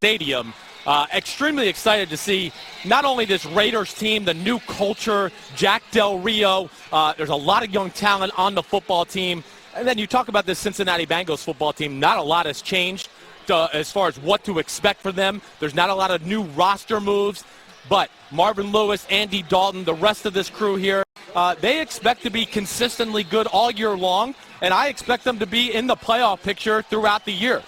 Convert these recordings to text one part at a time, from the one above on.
Stadium. Extremely excited to see not only this Raiders team, the new culture, Jack Del Rio. There's a lot of young talent on the football team. And then you talk about this Cincinnati Bengals football team. Not a lot has changed as far as what to expect for them. There's not a lot of new roster moves. But Marvin Lewis, Andy Dalton, the rest of this crew here, they expect to be consistently good all year long. And I expect them to be in the playoff picture throughout the year.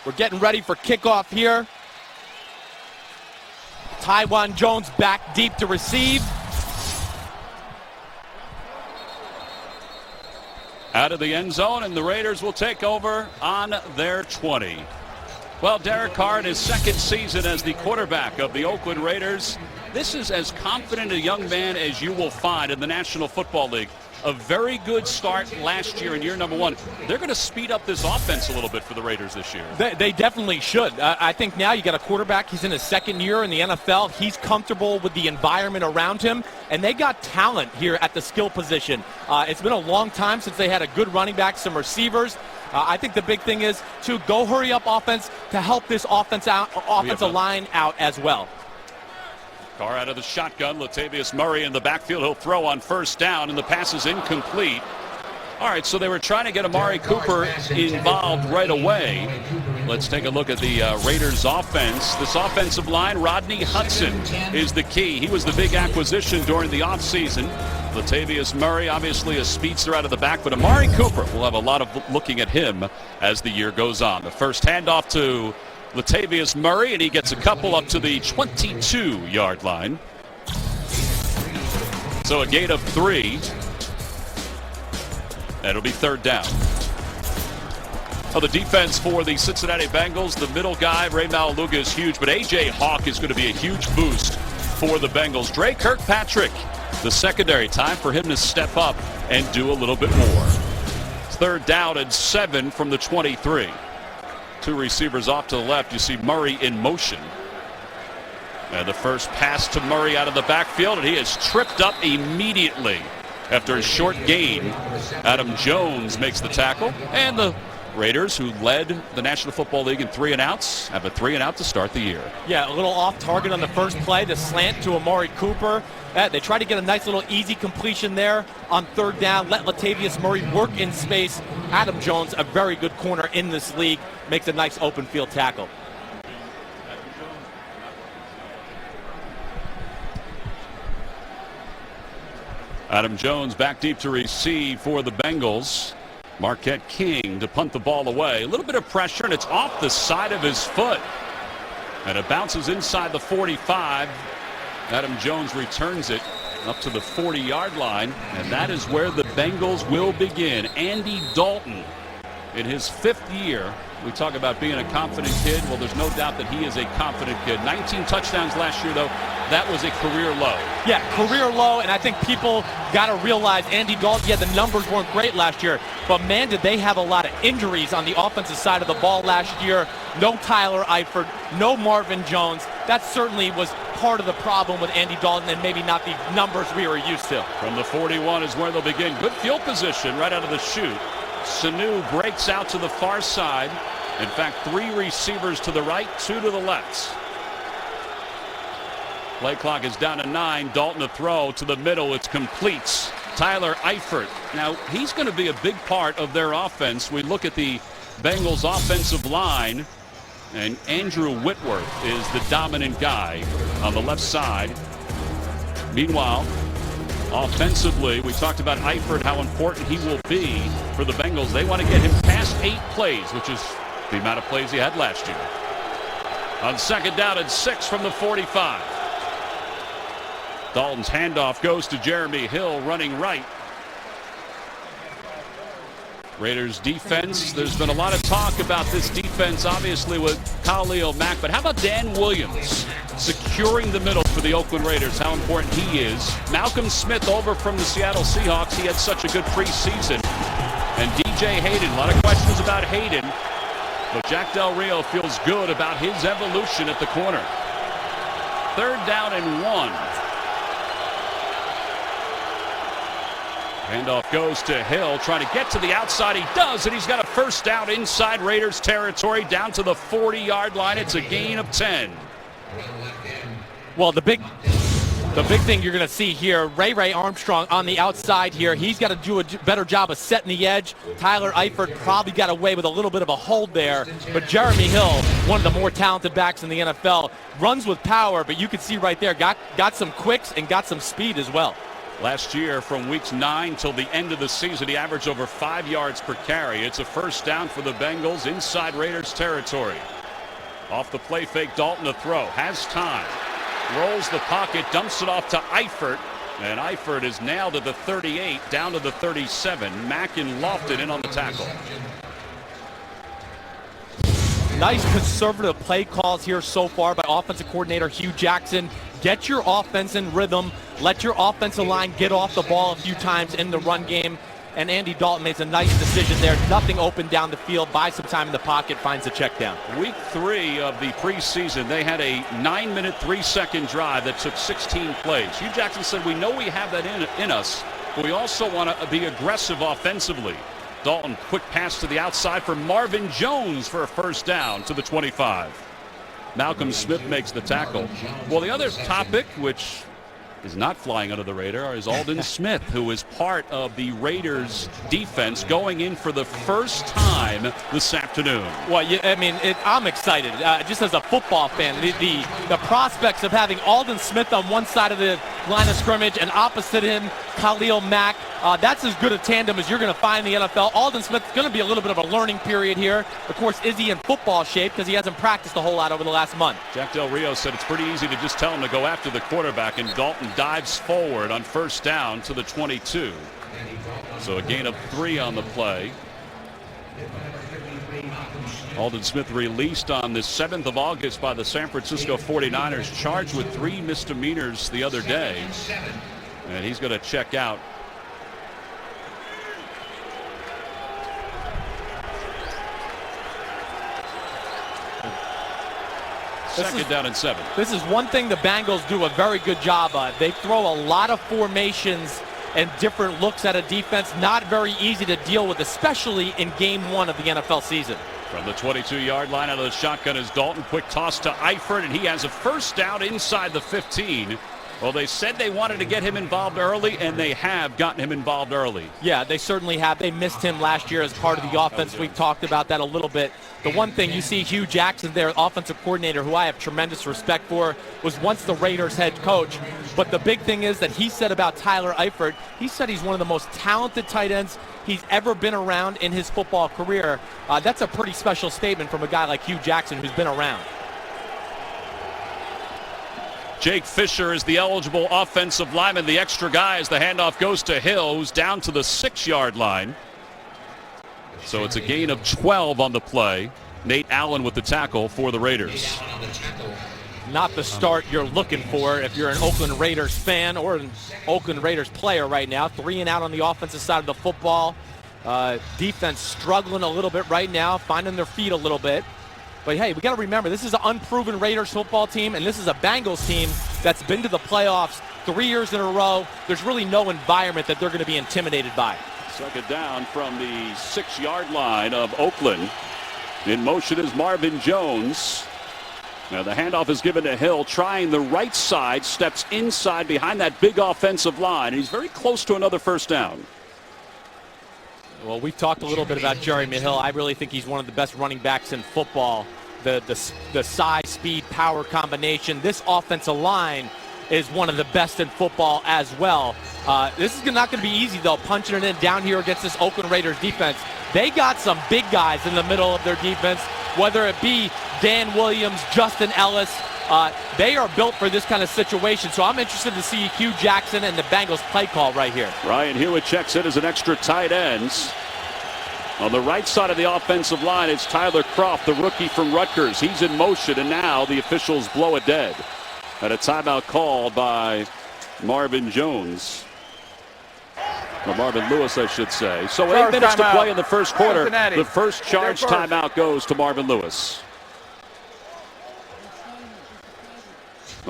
We're getting ready for kickoff here. Taiwan Jones back deep to receive. Out of the end zone, and the Raiders will take over on their 20. Well, Derek Carr in his second season as the quarterback of the Oakland Raiders. This is as confident a young man as you will find in the National Football League. A very good start last year in year number one. They're going to speed up this offense a little bit for the Raiders this year. They definitely should. I think now you got a quarterback. He's in his second year in the NFL. He's comfortable with the environment around him, and they got talent here at the skill position. It's been a long time since they had a good running back, some receivers. I think the big thing is to go hurry up offense to help this offensive line out as well. Carr out of the shotgun. Latavius Murray in the backfield. He'll throw on first down, and the pass is incomplete. All right, so they were trying to get Amari Cooper involved right away. Let's take a look at the Raiders offense. This offensive line, Rodney Hudson is the key. He was the big acquisition during the offseason. Latavius Murray, obviously a speedster out of the back, but Amari Cooper will have a lot of looking at him as the year goes on. The first handoff to Latavius Murray, and he gets a couple up to the 22-yard line. So a gain of 3. That'll be third down. The defense for the Cincinnati Bengals, the middle guy, Ray Maluga, is huge, but A.J. Hawk is going to be a huge boost for the Bengals. Dre Kirkpatrick, the secondary, time for him to step up and do a little bit more. Third down and 7 from the 23. Two receivers off to the left. You see Murray in motion. And the first pass to Murray out of the backfield, and he is tripped up immediately after a short gain. Adam Jones makes the tackle, and the Raiders, who led the National Football League in 3-and-outs, have a 3-and-out to start the year. Yeah, a little off target on the first play, the slant to Amari Cooper. They try to get a nice little easy completion there on third down. Let Latavius Murray work in space. Adam Jones, a very good corner in this league, makes a nice open field tackle. Adam Jones back deep to receive for the Bengals. Marquette King to punt the ball away. A little bit of pressure, and it's off the side of his foot. And it bounces inside the 45. Adam Jones returns it up to the 40-yard line, and that is where the Bengals will begin. Andy Dalton in his 5th year. We talk about being a confident kid. Well, there's no doubt that he is a confident kid. 19 touchdowns last year, though. That was a career low. Yeah, career low, and I think people got to realize Andy Dalton, the numbers weren't great last year, but man, did they have a lot of injuries on the offensive side of the ball last year. No Tyler Eifert, no Marvin Jones. That certainly was part of the problem with Andy Dalton, and maybe not the numbers we were used to. From the 41 is where they'll begin. Good field position right out of the chute. Sanu breaks out to the far side. In fact, 3 receivers to the right, 2 to the left. Play clock is down to 9. Dalton to throw to the middle. It's complete. Tyler Eifert. Now, he's going to be a big part of their offense. We look at the Bengals offensive line, and Andrew Whitworth is the dominant guy on the left side. Meanwhile, offensively, we talked about Eifert, how important he will be for the Bengals. They want to get him past 8 plays, which is the amount of plays he had last year. On second down and 6 from the 45. Dalton's handoff goes to Jeremy Hill running right. Raiders defense, there's been a lot of talk about this defense, obviously, with Khalil Mack, but how about Dan Williams securing the middle for the Oakland Raiders, how important he is. Malcolm Smith over from the Seattle Seahawks. He had such a good preseason. And DJ Hayden, a lot of questions about Hayden, but Jack Del Rio feels good about his evolution at the corner. Third down and 1. Handoff goes to Hill, trying to get to the outside. He does, and he's got a first down inside Raiders territory down to the 40-yard line. It's a gain of 10. Well, the big thing you're going to see here, Ray Armstrong on the outside here. He's got to do a better job of setting the edge. Tyler Eifert probably got away with a little bit of a hold there. But Jeremy Hill, one of the more talented backs in the NFL, runs with power, but you can see right there, got some quicks and got some speed as well. Last year, from weeks 9 till the end of the season, he averaged over 5 yards per carry. It's a first down for the Bengals inside Raiders territory. Off the play fake, Dalton to throw. Has time. Rolls the pocket, dumps it off to Eifert. And Eifert is nailed at the 38, down to the 37. Mackin lofted in on the tackle. Nice conservative play calls here so far by offensive coordinator Hugh Jackson. Get your offense in rhythm. Let your offensive line get off the ball a few times in the run game. And Andy Dalton makes a nice decision there. Nothing open down the field. Buys some time in the pocket. Finds the check down. Week 3 of the preseason, they had a 9-minute, 3-second drive that took 16 plays. Hugh Jackson said, we know we have that in us, but we also want to be aggressive offensively. Dalton, quick pass to the outside for Marvin Jones for a first down to the 25. Malcolm Smith makes the tackle. Well, the other topic, which is not flying under the radar, is Aldon Smith, who is part of the Raiders defense going in for the first time this afternoon. Well, I'm excited. Just as a football fan, the prospects of having Aldon Smith on one side of the line of scrimmage and opposite him, Khalil Mack, that's as good a tandem as you're going to find in the NFL. Aldon Smith's going to be a little bit of a learning period here. Of course, is he in football shape because he hasn't practiced a whole lot over the last month. Jack Del Rio said it's pretty easy to just tell him to go after the quarterback, and Dalton dives forward on first down to the 22. So a gain of 3 on the play. Aldon Smith released on the 7th of August by the San Francisco 49ers, charged with 3 misdemeanors the other day. And he's going to check out. Second down and 7. This is one thing the Bengals do a very good job of. They throw a lot of formations and different looks at a defense. Not very easy to deal with, especially in game 1 of the NFL season. From the 22-yard line out of the shotgun is Dalton. Quick toss to Eifert, and he has a first down inside the 15. Well, they said they wanted to get him involved early, and they have gotten him involved early. Yeah, they certainly have. They missed him last year as part of the offense. We've talked about that a little bit. The one thing you see Hugh Jackson, their offensive coordinator, who I have tremendous respect for, was once the Raiders head coach. But the big thing is that he said about Tyler Eifert, he said he's one of the most talented tight ends he's ever been around in his football career. That's a pretty special statement from a guy like Hugh Jackson who's been around. Jake Fisher is the eligible offensive lineman, the extra guy, as the handoff goes to Hill, who's down to the 6-yard line. So it's a gain of 12 on the play. Nate Allen with the tackle for the Raiders. Not the start you're looking for if you're an Oakland Raiders fan or an Oakland Raiders player right now. 3 and out on the offensive side of the football. Defense struggling a little bit right now, finding their feet a little bit. But hey, we got to remember, this is an unproven Raiders football team, and this is a Bengals team that's been to the playoffs 3 years in a row. There's really no environment that they're going to be intimidated by. Second down from the 6-yard line of Oakland. In motion is Marvin Jones. Now the handoff is given to Hill, trying the right side, steps inside behind that big offensive line. He's very close to another first down. Well, we've talked a little bit about Jeremy Hill. I really think he's one of the best running backs in football. The size, speed, power combination. This offensive line is one of the best in football as well. This is not going to be easy, though, punching it in down here against this Oakland Raiders defense. They got some big guys in the middle of their defense, whether it be Dan Williams, Justin Ellis. They are built for this kind of situation, so I'm interested to see Hugh Jackson and the Bengals play call right here. Ryan Hewitt checks in as an extra tight end. On the right side of the offensive line, it's Tyler Kroft, the rookie from Rutgers. He's in motion, and now the officials blow it dead. And a timeout called by Marvin Jones. Or Marvin Lewis, I should say. So 8 minutes to play in the first quarter. Cincinnati. The first charge timeout goes to Marvin Lewis.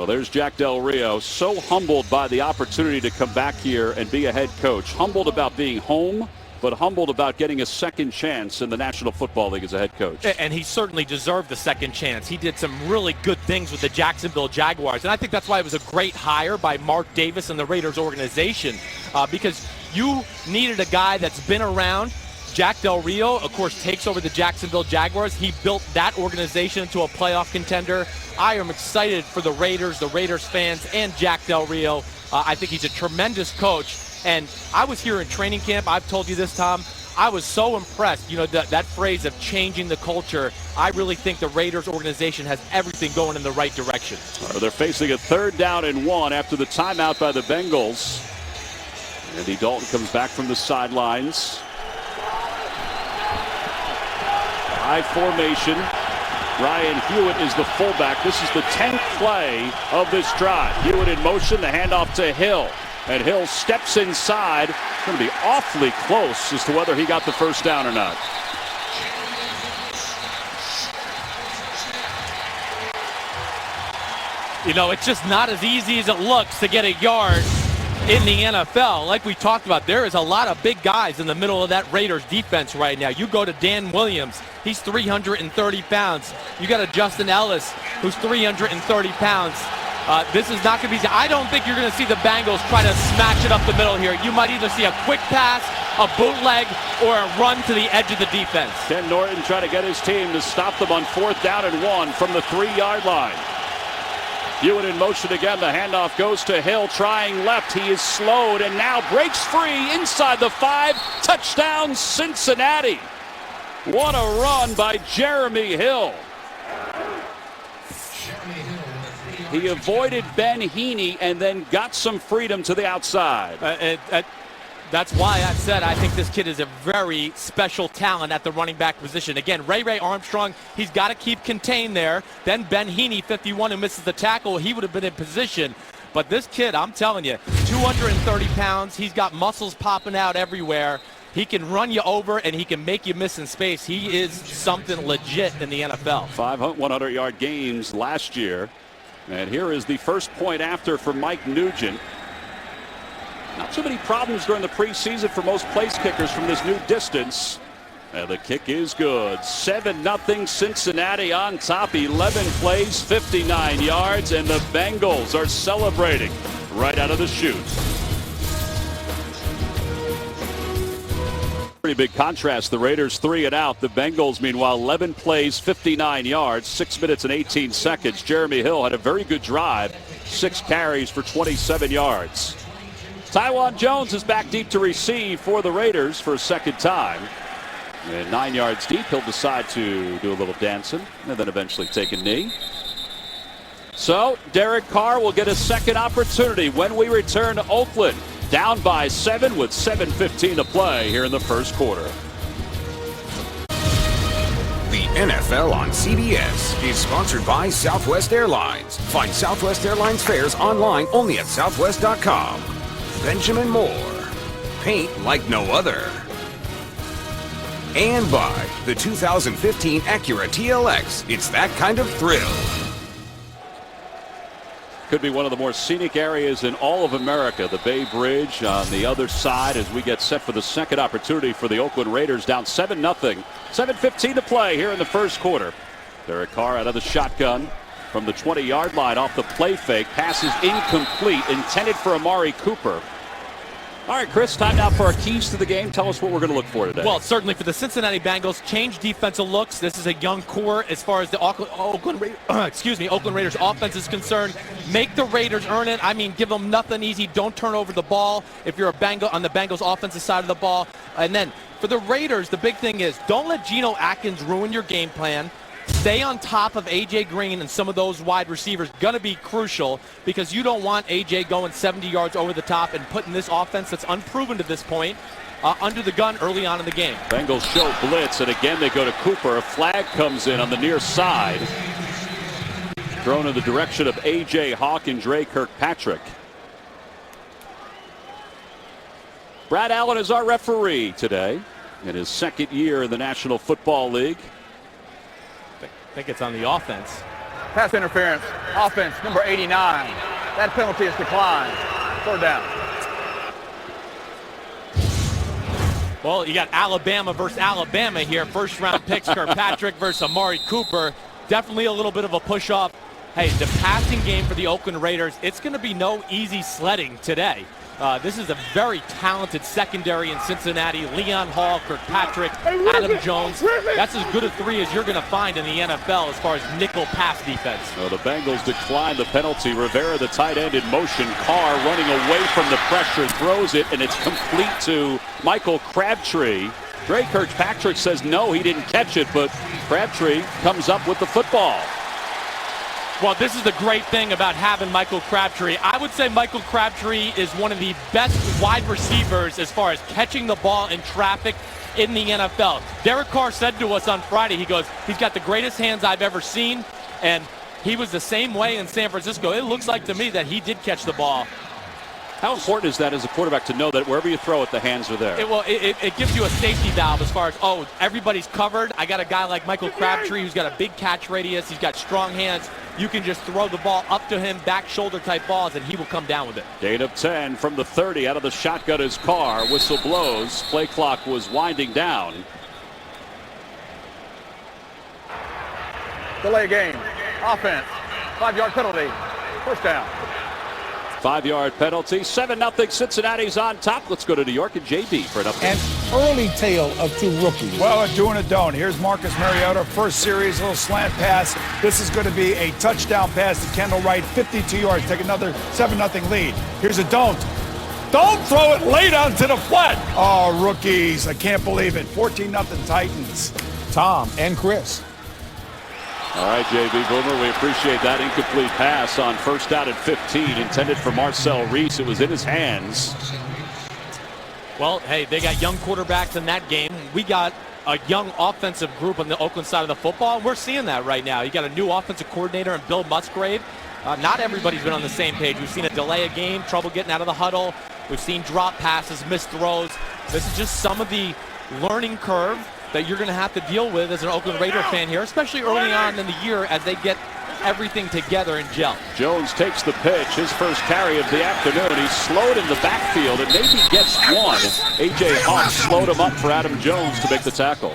Well, there's Jack Del Rio, so humbled by the opportunity to come back here and be a head coach. Humbled about being home, but humbled about getting a second chance in the National Football League as a head coach. And he certainly deserved the second chance. He did some really good things with the Jacksonville Jaguars. And I think that's why it was a great hire by Mark Davis and the Raiders organization, because you needed a guy that's been around. Jack Del Rio, of course, takes over the Jacksonville Jaguars. He built that organization into a playoff contender. I am excited for the Raiders fans, and Jack Del Rio. I think he's a tremendous coach. And I was here in training camp. I've told you this, Tom. I was so impressed. You know, that phrase of changing the culture. I really think the Raiders organization has everything going in the right direction. They're facing a 3rd down and 1 after the timeout by the Bengals. Andy Dalton comes back from the sidelines. High formation. Ryan Hewitt is the fullback. This is the 10th play of this drive. Hewitt in motion, the handoff to Hill. And Hill steps inside. It's going to be awfully close as to whether he got the first down or not. You know, it's just not as easy as it looks to get a yard in the NFL. Like we talked about, there is a lot of big guys in the middle of that Raiders defense right now. You go to Dan Williams, he's 330 pounds. You got a Justin Ellis, who's 330 pounds. This is not going to be easy. I don't think you're going to see the Bengals try to smash it up the middle here. You might either see a quick pass, a bootleg, or a run to the edge of the defense. Ken Norton trying to get his team to stop them on 4th down and 1 from the 3-yard line. Hewitt in motion again. The handoff goes to Hill, trying left. He is slowed and now breaks free inside the 5. Touchdown, Cincinnati. What a run by Jeremy Hill. He avoided Ben Heaney and then got some freedom to the outside. That's why I said I think this kid is a very special talent at the running back position. Again, Ray Armstrong, he's got to keep contained there. Then Ben Heaney, 51, who misses the tackle, he would have been in position. But this kid, I'm telling you, 230 pounds. He's got muscles popping out everywhere. He can run you over, and he can make you miss in space. He is something legit in the NFL. 5 100-yard games last year. And here is the first point after for Mike Nugent. Not so many problems during the preseason for most place kickers from this new distance. And the kick is good. 7-0 Cincinnati on top. 11 plays, 59 yards, and the Bengals are celebrating right out of the chute. Pretty big contrast. The Raiders 3 and out. The Bengals, meanwhile, 11 plays, 59 yards, 6 minutes and 18 seconds. Jeremy Hill had a very good drive. 6 carries for 27 yards. Tywan Jones is back deep to receive for the Raiders for a second time. And 9 yards deep, he'll decide to do a little dancing and then eventually take a knee. So Derek Carr will get a second opportunity when we return to Oakland. Down by 7 with 7:15 to play here in the first quarter. The NFL on CBS is sponsored by Southwest Airlines. Find Southwest Airlines fares online only at southwest.com. Benjamin Moore, paint like no other. And by the 2015 Acura TLX. It's that kind of thrill. Could be one of the more scenic areas in all of America. The Bay Bridge on the other side as we get set for the second opportunity for the Oakland Raiders, down 7-0. 7:15 to play here in the first quarter. Derek Carr out of the shotgun from the 20-yard line off the play fake. Pass is incomplete, intended for Amari Cooper. All right, Chris, time now for our keys to the game. Tell us what we're going to look for today. Well, certainly for the Cincinnati Bengals, change defensive looks. This is a young core as far as the Oakland Raiders offense is concerned. Make the Raiders earn it. I mean, give them nothing easy. Don't turn over the ball if you're a Bengal on the Bengals offensive side of the ball. And then for the Raiders, the big thing is don't let Geno Atkins ruin your game plan. Stay on top of A.J. Green and some of those wide receivers. Going to be crucial because you don't want A.J. going 70 yards over the top and putting this offense that's unproven to this point under the gun early on in the game. Bengals show blitz, and again they go to Cooper. A flag comes in on the near side. Thrown in the direction of A.J. Hawk and Dre Kirkpatrick. Brad Allen is our referee today in his second year in the National Football League. I think it's on the offense. Pass interference. Offense, number 89. That penalty is declined. 3rd down. Well, you got Alabama versus Alabama here. First-round picks, Kirkpatrick versus Amari Cooper. Definitely a little bit of a push-off. Hey, the passing game for the Oakland Raiders, it's going to be no easy sledding today. This is a very talented secondary in Cincinnati. Leon Hall, Kirkpatrick, Adam Jones. That's as good a 3 as you're going to find in the NFL as far as nickel pass defense. Well, the Bengals decline the penalty. Rivera, the tight end, in motion. Carr running away from the pressure, throws it, and it's complete to Michael Crabtree. Dre Kirkpatrick says no, he didn't catch it, but Crabtree comes up with the football. Well, this is the great thing about having Michael Crabtree. I would say Michael Crabtree is one of the best wide receivers as far as catching the ball in traffic in the NFL. Derek Carr said to us on Friday, he goes, he's got the greatest hands I've ever seen, and he was the same way in San Francisco. It looks like to me that he did catch the ball. How important is that as a quarterback to know that wherever you throw it, the hands are there? It gives you a safety valve as far as, oh, everybody's covered. I got a guy like Michael Crabtree who's got a big catch radius. He's got strong hands. You can just throw the ball up to him, back shoulder type balls, and he will come down with it. Gain of 10 from the 30. Out of the shotgun is Carr. Whistle blows. Play clock was winding down. Delay game. Offense. 5-yard penalty. 1st down. 5-yard penalty. 7-0 Cincinnati's on top. Let's go to New York and JB for an update. An early tale of 2 rookies. Well, a do and a don't. Here's Marcus Mariota, first series, a little slant pass. This is going to be a touchdown pass to Kendall Wright, 52 yards, take another 7-0 lead. Here's a don't. Don't throw it late onto the flat. Oh, rookies, I can't believe it. 14-0 Titans. Tom and Chris. All right, JB Boomer, we appreciate that incomplete pass on 1st down and 15, intended for Marcel Reese. It was in his hands. Well, hey, they got young quarterbacks in that game. We got a young offensive group on the Oakland side of the football. We're seeing that right now. You got a new offensive coordinator in Bill Musgrave. Not everybody's been on the same page. We've seen a delay a game, trouble getting out of the huddle. We've seen drop passes, missed throws. This is just some of the learning curve that you're going to have to deal with as an Oakland Raider fan here, especially early on in the year as they get everything together in gel. Jones takes the pitch, his first carry of the afternoon. He's slowed in the backfield and maybe gets one. A.J. Hawk slowed him up for Adam Jones to make the tackle.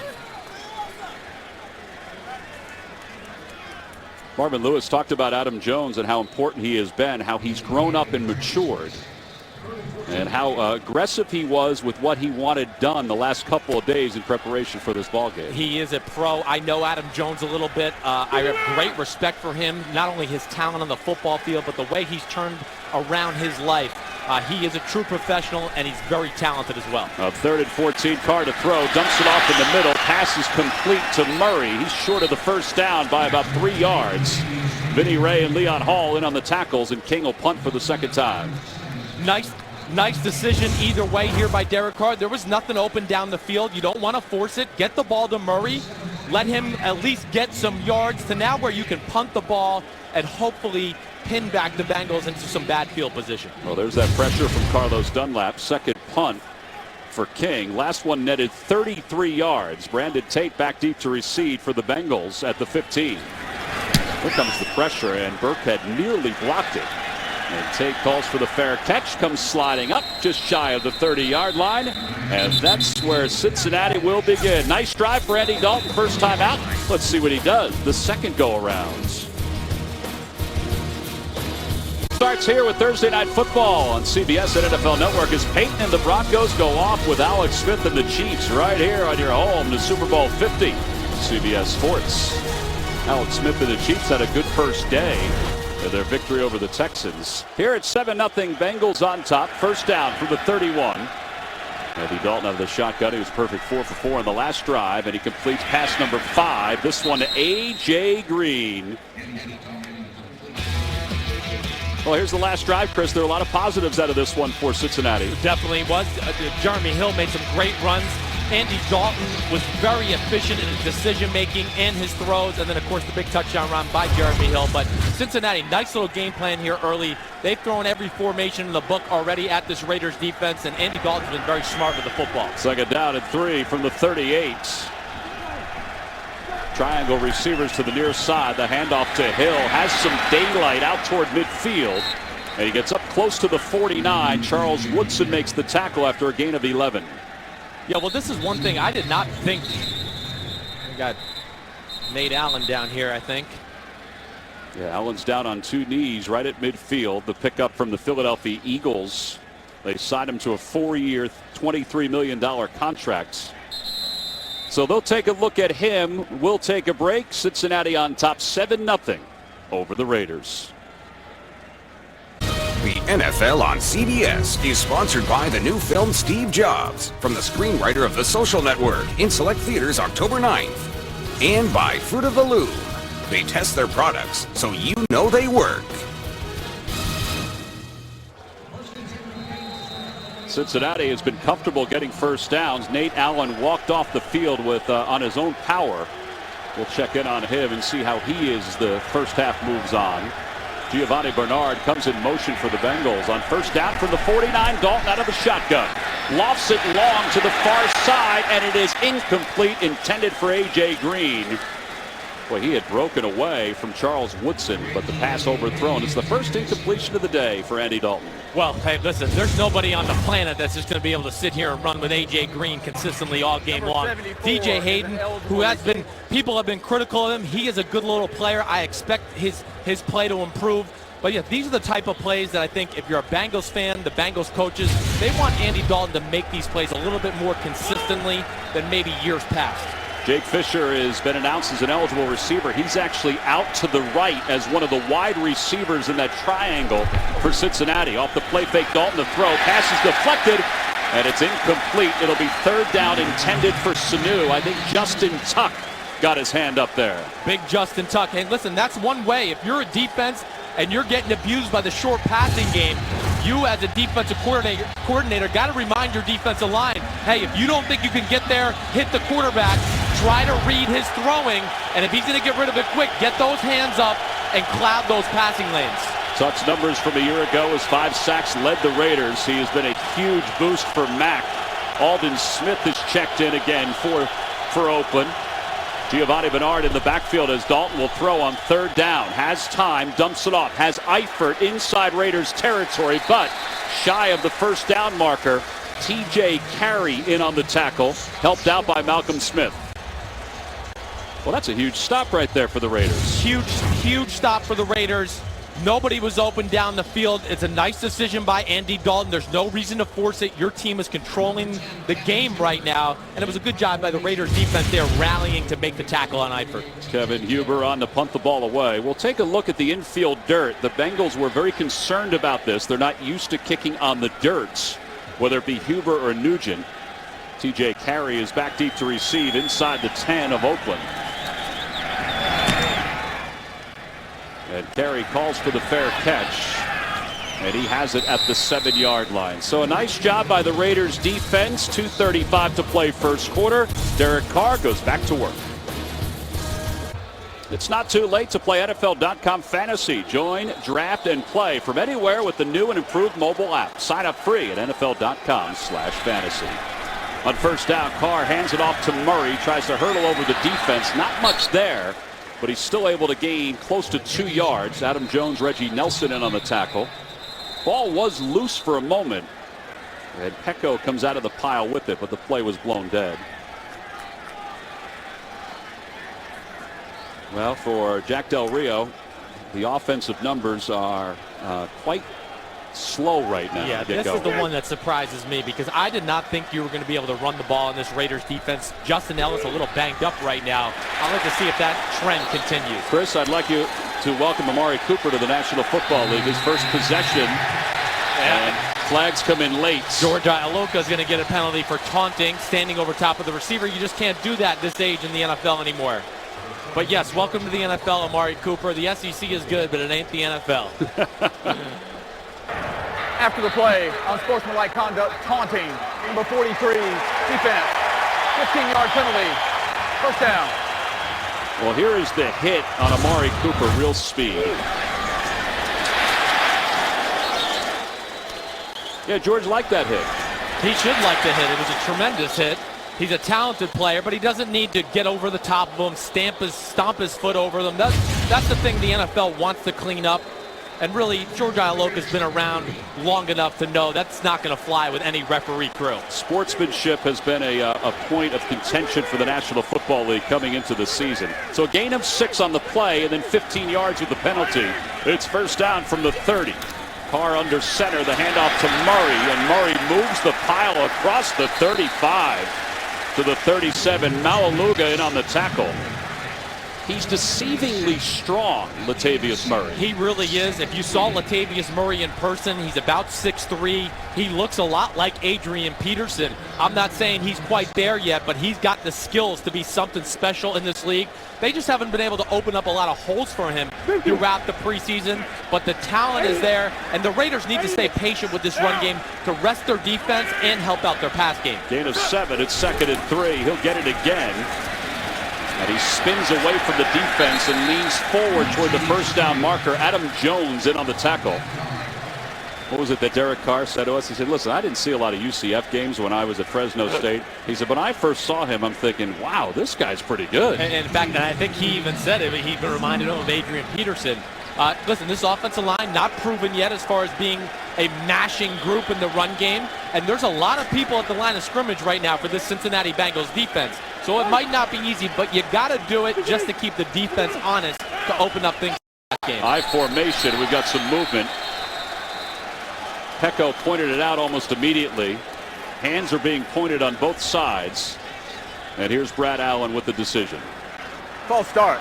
Marvin Lewis talked about Adam Jones and how important he has been, how he's grown up and matured, and how aggressive he was with what he wanted done the last couple of days in preparation for this ball game. He is a pro. I know Adam Jones a little bit. I have great respect for him, not only his talent on the football field, but the way he's turned around his life. He is a true professional, and he's very talented as well. 3rd and 14, Carr to throw, dumps it off in the middle, pass is complete to Murray. He's short of the 1st down by about 3 yards. Vinny Ray and Leon Hall in on the tackles, and King will punt for the 2nd time. Nice decision either way here by Derek Carr. There was nothing open down the field. You don't want to force it. Get the ball to Murray. Let him at least get some yards to now where you can punt the ball and hopefully pin back the Bengals into some bad field position. Well, there's that pressure from Carlos Dunlap. 2nd punt for King. Last one netted 33 yards. Brandon Tate back deep to receive for the Bengals at the 15. Here comes the pressure, and Burkhead nearly blocked it. And Tate calls for the fair catch, comes sliding up just shy of the 30-yard line. And that's where Cincinnati will begin. Nice drive for Andy Dalton, first time out. Let's see what he does the second go-around. Starts here with Thursday Night Football on CBS and NFL Network as Peyton and the Broncos go off with Alex Smith and the Chiefs right here on your home to Super Bowl 50. CBS Sports. Alex Smith and the Chiefs had a good first day of their victory over the Texans. Here it's 7-0 Bengals on top. 1st down from the 31. Andy Dalton out of the shotgun. He was perfect 4 for 4 on the last drive, and he completes pass number 5. This one to A.J. Green. Well, here's the last drive, Chris. There are a lot of positives out of this one for Cincinnati. Definitely was. Jeremy Hill made some great runs. Andy Dalton was very efficient in his decision-making and his throws. And then, of course, the big touchdown run by Jeremy Hill. But Cincinnati, nice little game plan here early. They've thrown every formation in the book already at this Raiders defense. And Andy Dalton's been very smart with the football. 2nd down and 3 from the 38. Triangle receivers to the near side. The handoff to Hill has some daylight out toward midfield. And he gets up close to the 49. Charles Woodson makes the tackle after a gain of 11. Yeah, well, this is one thing I did not think. We got Nate Allen down here, I think. Yeah, Allen's down on 2 knees right at midfield. The pickup from the Philadelphia Eagles. They signed him to a 4-year, $23 million contract. So they'll take a look at him. We'll take a break. Cincinnati on top 7-0 over the Raiders. The NFL on CBS is sponsored by the new film Steve Jobs, from the screenwriter of The Social Network, in select theaters October 9th. And by Fruit of the Loom. They test their products so you know they work. Cincinnati has been comfortable getting first downs. Nate Allen walked off the field with on his own power. We'll check in on him and see how he is as the first half moves on. Giovanni Bernard comes in motion for the Bengals. On first down from the 49, Dalton out of the shotgun. Lofts it long to the far side, and it is incomplete, intended for A.J. Green. Boy, he had broken away from Charles Woodson, but the pass overthrown. It's the first incompletion of the day for Andy Dalton. Well, hey, listen, there's nobody on the planet that's just going to be able to sit here and run with A.J. Green consistently all game long. DJ Hayden, who has been, people have been critical of him. He is a good little player. I expect his play to improve. But yeah, these are the type of plays that I think if you're a Bengals fan, the Bengals coaches, they want Andy Dalton to make these plays a little bit more consistently than maybe years past. Jake Fisher has been announced as an eligible receiver. He's actually out to the right as one of the wide receivers in that triangle for Cincinnati. Off the play fake, Dalton the throw. Pass is deflected, and it's incomplete. It'll be third down intended for Sanu. I think Justin Tuck got his hand up there. Big Justin Tuck. Hey, listen, that's one way. If you're a defense and you're getting abused by the short passing game, you as a defensive coordinator got to remind your defensive line, hey, if you don't think you can get there, hit the quarterback, try to read his throwing, and if he's going to get rid of it quick, get those hands up and cloud those passing lanes. Tuck's numbers from a year ago as 5 sacks led the Raiders. He has been a huge boost for Mack. Aldon Smith has checked in again for Oakland. Giovanni Bernard in the backfield as Dalton will throw on third down. Has time, dumps it off. Has Eifert inside Raiders territory, but shy of the first down marker. TJ Carr in on the tackle, helped out by Malcolm Smith. Well, that's a huge stop right there for the Raiders. Huge stop for the Raiders. Nobody was open down the field. It's a nice decision by Andy Dalton. There's no reason to force it. Your team is controlling the game right now, and it was a good job by the Raiders defense there rallying to make the tackle on Eifert. Kevin Huber on to punt the ball away. We'll take a look at the infield dirt. The Bengals were very concerned about this. They're not used to kicking on the dirt, whether it be Huber or Nugent. TJ Carr is back deep to receive inside the 10 of Oakland. And Carey calls for the fair catch, and he has it at the 7-yard line. So a nice job by the Raiders defense. 2:35 to play first quarter. Derek Carr goes back to work. It's not too late to play NFL.com Fantasy. Join, draft, and play from anywhere with the new and improved mobile app. Sign up free at NFL.com/fantasy. On first down, Carr hands it off to Murray. Tries to hurdle over the defense. Not much there, but he's still able to gain close to 2 yards. Adam Jones, Reggie Nelson in on the tackle. Ball was loose for a moment, and Pecco comes out of the pile with it, but the play was blown dead. Well, for Jack Del Rio, the offensive numbers are quite slow right now. Yeah, this is the one that surprises me because I did not think you were going to be able to run the ball in this Raiders defense. Justin Ellis a little banged up right now. I'd like to see if that trend continues. Chris, I'd like you to welcome Amari Cooper to the National Football League. His first possession, and flags come in late. George Ialoka is going to get a penalty for taunting, standing over top of the receiver. You just can't do that this age in the NFL anymore. But yes, welcome to the NFL, Amari Cooper. The SEC is good, but it ain't the NFL. After the play, unsportsmanlike conduct, taunting, number 43, defense, 15-yard penalty, first down. Well, here is the hit on Amari Cooper, real speed. Yeah, George liked that hit. He should like the hit. It was a tremendous hit. He's a talented player, but he doesn't need to get over the top of them, stomp his foot over them. That's the thing the NFL wants to clean up. And really, George Iloka's been around long enough to know that's not going to fly with any referee crew. Sportsmanship has been a point of contention for the National Football League coming into the season. So a gain of 6 on the play and then 15 yards with the penalty. It's first down from the 30. Carr under center, the handoff to Murray, and Murray moves the pile across the 35 to the 37. Malaluga in on the tackle. He's deceivingly strong, Latavius Murray. He really is. If you saw Latavius Murray in person, he's about 6'3". He looks a lot like Adrian Peterson. I'm not saying he's quite there yet, but he's got the skills to be something special in this league. They just haven't been able to open up a lot of holes for him throughout the preseason, but the talent is there, and the Raiders need to stay patient with this run game to rest their defense and help out their pass game. Gain of 7. It's 2nd and 3. He'll get it again. And he spins away from the defense and leans forward toward the first down marker. Adam Jones in on the tackle. What was it that Derek Carr said to us? He said, listen, I didn't see a lot of UCF games when I was at Fresno State. He said, when I first saw him, I'm thinking, wow, this guy's pretty good. And in fact, I think he even said it. He reminded him of Adrian Peterson. Listen, this offensive line not proven yet as far as being a mashing group in the run game. And there's a lot of people at the line of scrimmage right now for this Cincinnati Bengals defense. So it might not be easy, but you got to do it just to keep the defense honest to open up things in that game. I formation. We've got some movement. Pecco pointed it out almost immediately. Hands are being pointed on both sides. And here's Brad Allen with the decision. False start.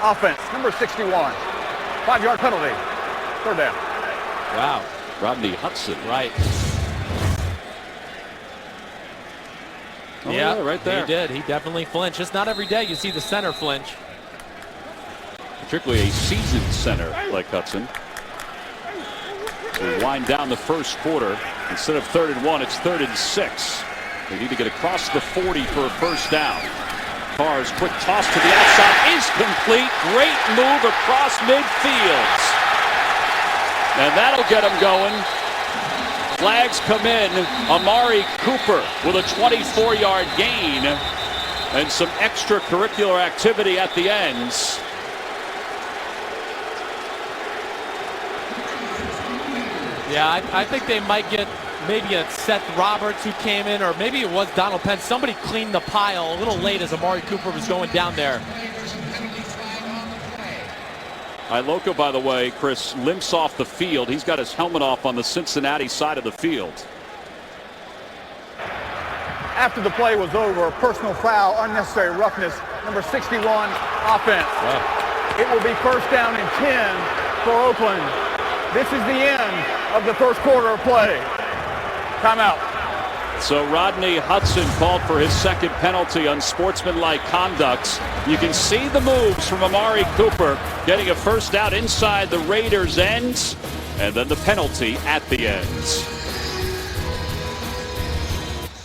Offense, number 61. 5-yard penalty. 3rd down. Wow. Rodney Hudson. Right. Oh, yeah, right there. He did. He definitely flinched. It's not every day you see the center flinch. Particularly a seasoned center like Hudson. We wind down the first quarter. Instead of 3rd and 1, it's 3rd and 6. They need to get across the 40 for a first down. Carr's quick toss to the outside is complete. Great move across midfield. And that'll get him going. Flags come in. Amari Cooper with a 24-yard gain and some extracurricular activity at the ends. Yeah, I think they might get maybe a Seth Roberts who came in, or maybe it was Donald Penn. Somebody cleaned the pile a little late as Amari Cooper was going down there. Iloka, by the way, Chris, limps off the field. He's got his helmet off on the Cincinnati side of the field. After the play was over, personal foul, unnecessary roughness, number 61, offense. Wow. It will be first down and 10 for Oakland. This is the end of the first quarter of play. Timeout. So Rodney Hudson called for his 2nd penalty on sportsmanlike conduct. You can see the moves from Amari Cooper getting a first down inside the Raiders' ends, and then the penalty at the ends.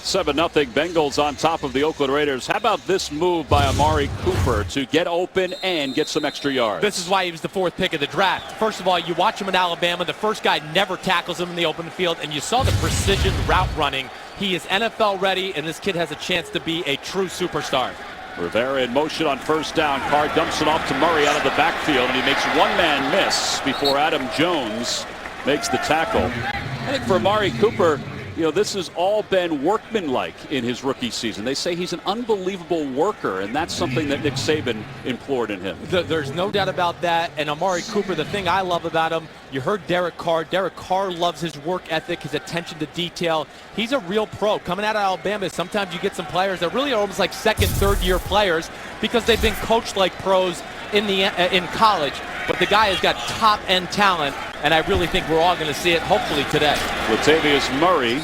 7-0 Bengals on top of the Oakland Raiders. How about this move by Amari Cooper to get open and get some extra yards? This is why he was the 4th pick of the draft. First of all, you watch him in Alabama. The first guy never tackles him in the open field, and you saw the precision route running. He is NFL ready, and this kid has a chance to be a true superstar. Rivera in motion on first down. Carr dumps it off to Murray out of the backfield, and he makes one man miss before Adam Jones makes the tackle. I think for Amari Cooper, you know, this has all been workmanlike in his rookie season. They say he's an unbelievable worker, and that's something that Nick Saban implored in him. There's no doubt about that. And Amari Cooper, the thing I love about him, you heard Derek Carr. Derek Carr loves his work ethic, his attention to detail. He's a real pro. Coming out of Alabama, sometimes you get some players that really are almost like 2nd, 3rd year players because they've been coached like pros in college. But the guy has got top-end talent, and I really think we're all going to see it, hopefully, today. Latavius Murray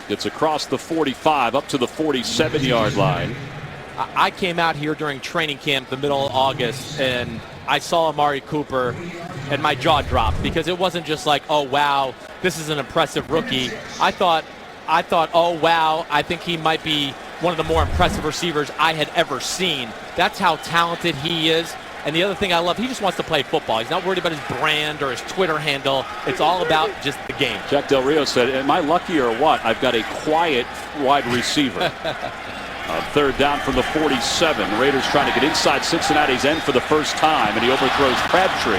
gets across the 45 up to the 47-yard line. I came out here during training camp the middle of August, and I saw Amari Cooper, and my jaw dropped because it wasn't just like, oh, wow, this is an impressive rookie. I thought, oh, wow, I think he might be one of the more impressive receivers I had ever seen. That's how talented he is. And the other thing I love, he just wants to play football. He's not worried about his brand or his Twitter handle. It's all about just the game. Jack Del Rio said, am I lucky or what? I've got a quiet wide receiver. Third down from the 47. The Raiders trying to get inside Cincinnati's end for the first time, and he overthrows Crabtree.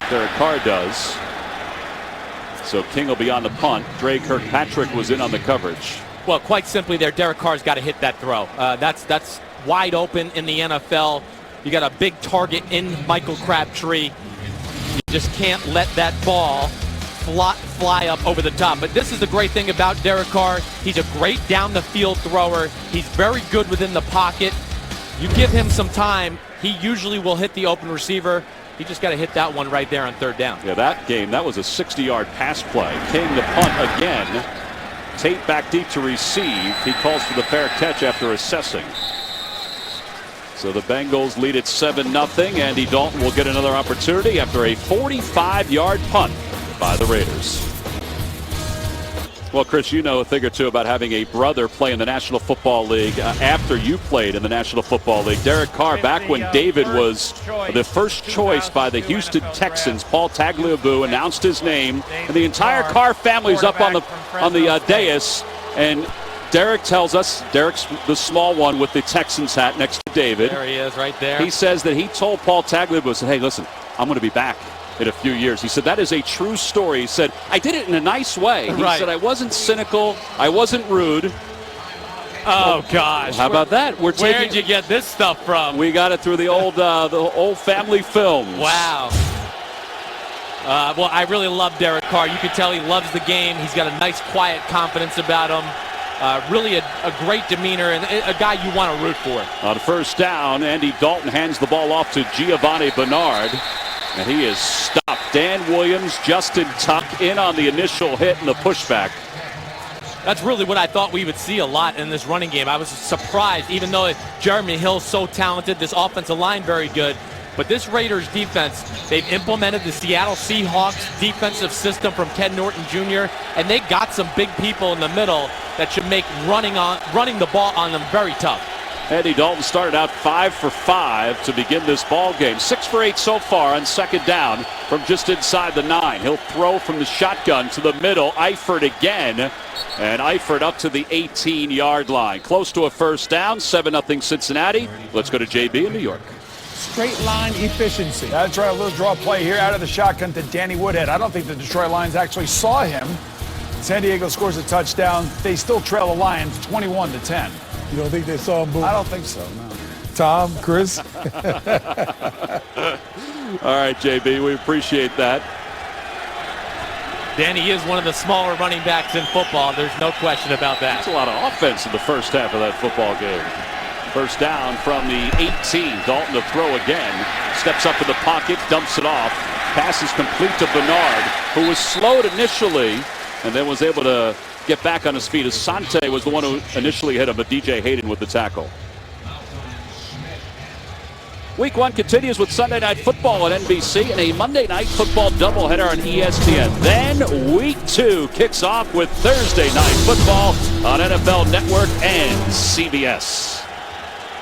Derek Carr does. So King will be on the punt. Dre Kirkpatrick was in on the coverage. Well, quite simply there, Derek Carr's got to hit that throw. That's wide open in the NFL. You got a big target in Michael Crabtree. You just can't let that ball fly up over the top. But this is the great thing about Derek Carr. He's a great down the field thrower. He's very good within the pocket. You give him some time, he usually will hit the open receiver. He just got to hit that one right there on third down. Yeah, that was a 60-yard pass play. King the punt again. Tate back deep to receive. He calls for the fair catch after assessing. So the Bengals lead it 7-0. Andy Dalton will get another opportunity after a 45-yard punt by the Raiders. Well, Chris, you know a thing or two about having a brother play in the National Football League after you played in the National Football League. Derek Carr, back when David was the first choice by the Houston Texans, Paul Tagliabue announced his name, and the entire Carr family's up on the dais, and Derek tells us, Derek's the small one with the Texans hat next to David. There he is right there. He says that he told Paul Tagliabue, said, hey, listen, I'm going to be back in a few years. He said, that is a true story. He said, I did it in a nice way. He said, I wasn't cynical. I wasn't rude. Oh, gosh. How about that? Where'd you get this stuff from? We got it through the old family films. Wow. Well, I really love Derek Carr. You can tell he loves the game. He's got a nice, quiet confidence about him. Really a great demeanor and a guy you want to root for. On first down, Andy Dalton hands the ball off to Giovanni Bernard. And he is stopped. Dan Williams, Justin Tuck in on the initial hit and the pushback. That's really what I thought we would see a lot in this running game. I was surprised, even though Jeremy Hill's so talented, this offensive line very good. But this Raiders defense, they've implemented the Seattle Seahawks defensive system from Ken Norton Jr., and they got some big people in the middle that should make running the ball on them very tough. Andy Dalton started out 5 for 5 to begin this ball game. 6 for 8 so far on second down from just inside the 9. He'll throw from the shotgun to the middle. Eifert again. And Eifert up to the 18-yard line. Close to a first down. 7-0 Cincinnati. Let's go to JB in New York. Straight line efficiency. That's right. A little draw play here out of the shotgun to Danny Woodhead. I don't think the Detroit Lions actually saw him. San Diego scores a touchdown. They still trail the Lions 21-10. You don't think they saw him move? I don't think so, no. Tom, Chris? All right, JB, we appreciate that. Danny is one of the smaller running backs in football. There's no question about that. That's a lot of offense in the first half of that football game. First down from the 18. Dalton to throw again. Steps up in the pocket, dumps it off. Pass is complete to Bernard, who was slowed initially and then was able to get back on his feet. Asante was the one who initially hit him, but DJ Hayden with the tackle. Week 1 continues with Sunday Night Football on NBC and a Monday Night Football doubleheader on ESPN. Then Week 2 kicks off with Thursday Night Football on NFL Network and CBS.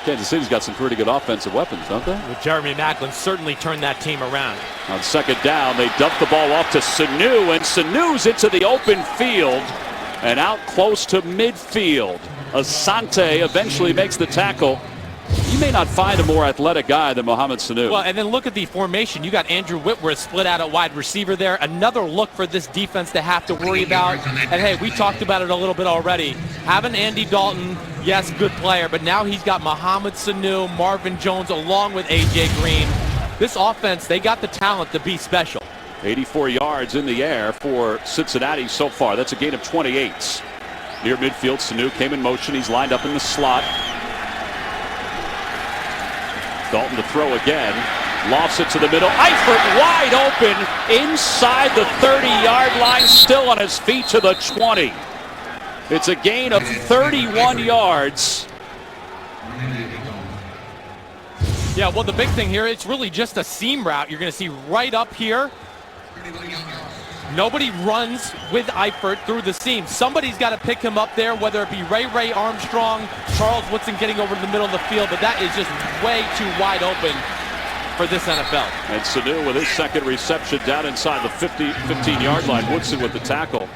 Kansas City's got some pretty good offensive weapons, don't they? Well, Jeremy Maclin certainly turned that team around. On second down, they dump the ball off to Sanu, and Sanu's into the open field and out close to midfield. Asante eventually makes the tackle. You may not find a more athletic guy than Mohamed Sanu. Well, and then look at the formation. You got Andrew Whitworth split out at wide receiver there. Another look for this defense to have to worry about. And, hey, we talked about it a little bit already. Having Andy Dalton, yes, good player, but now he's got Mohamed Sanu, Marvin Jones, along with A.J. Green. This offense, they got the talent to be special. 84 yards in the air for Cincinnati so far. That's a gain of 28. Near midfield, Sanu came in motion. He's lined up in the slot. Dalton to throw again. Lofts it to the middle. Eifert wide open inside the 30-yard line. Still on his feet to the 20. It's a gain of 31 yards. Yeah, well, the big thing here, it's really just a seam route. You're going to see right up here. Nobody runs with Eifert through the seam. Somebody's got to pick him up there, whether it be Ray Armstrong, Charles Woodson getting over to the middle of the field, but that is just way too wide open. for this NFL. And Sanu with his second reception down inside the 15-yard line. Woodson with the tackle.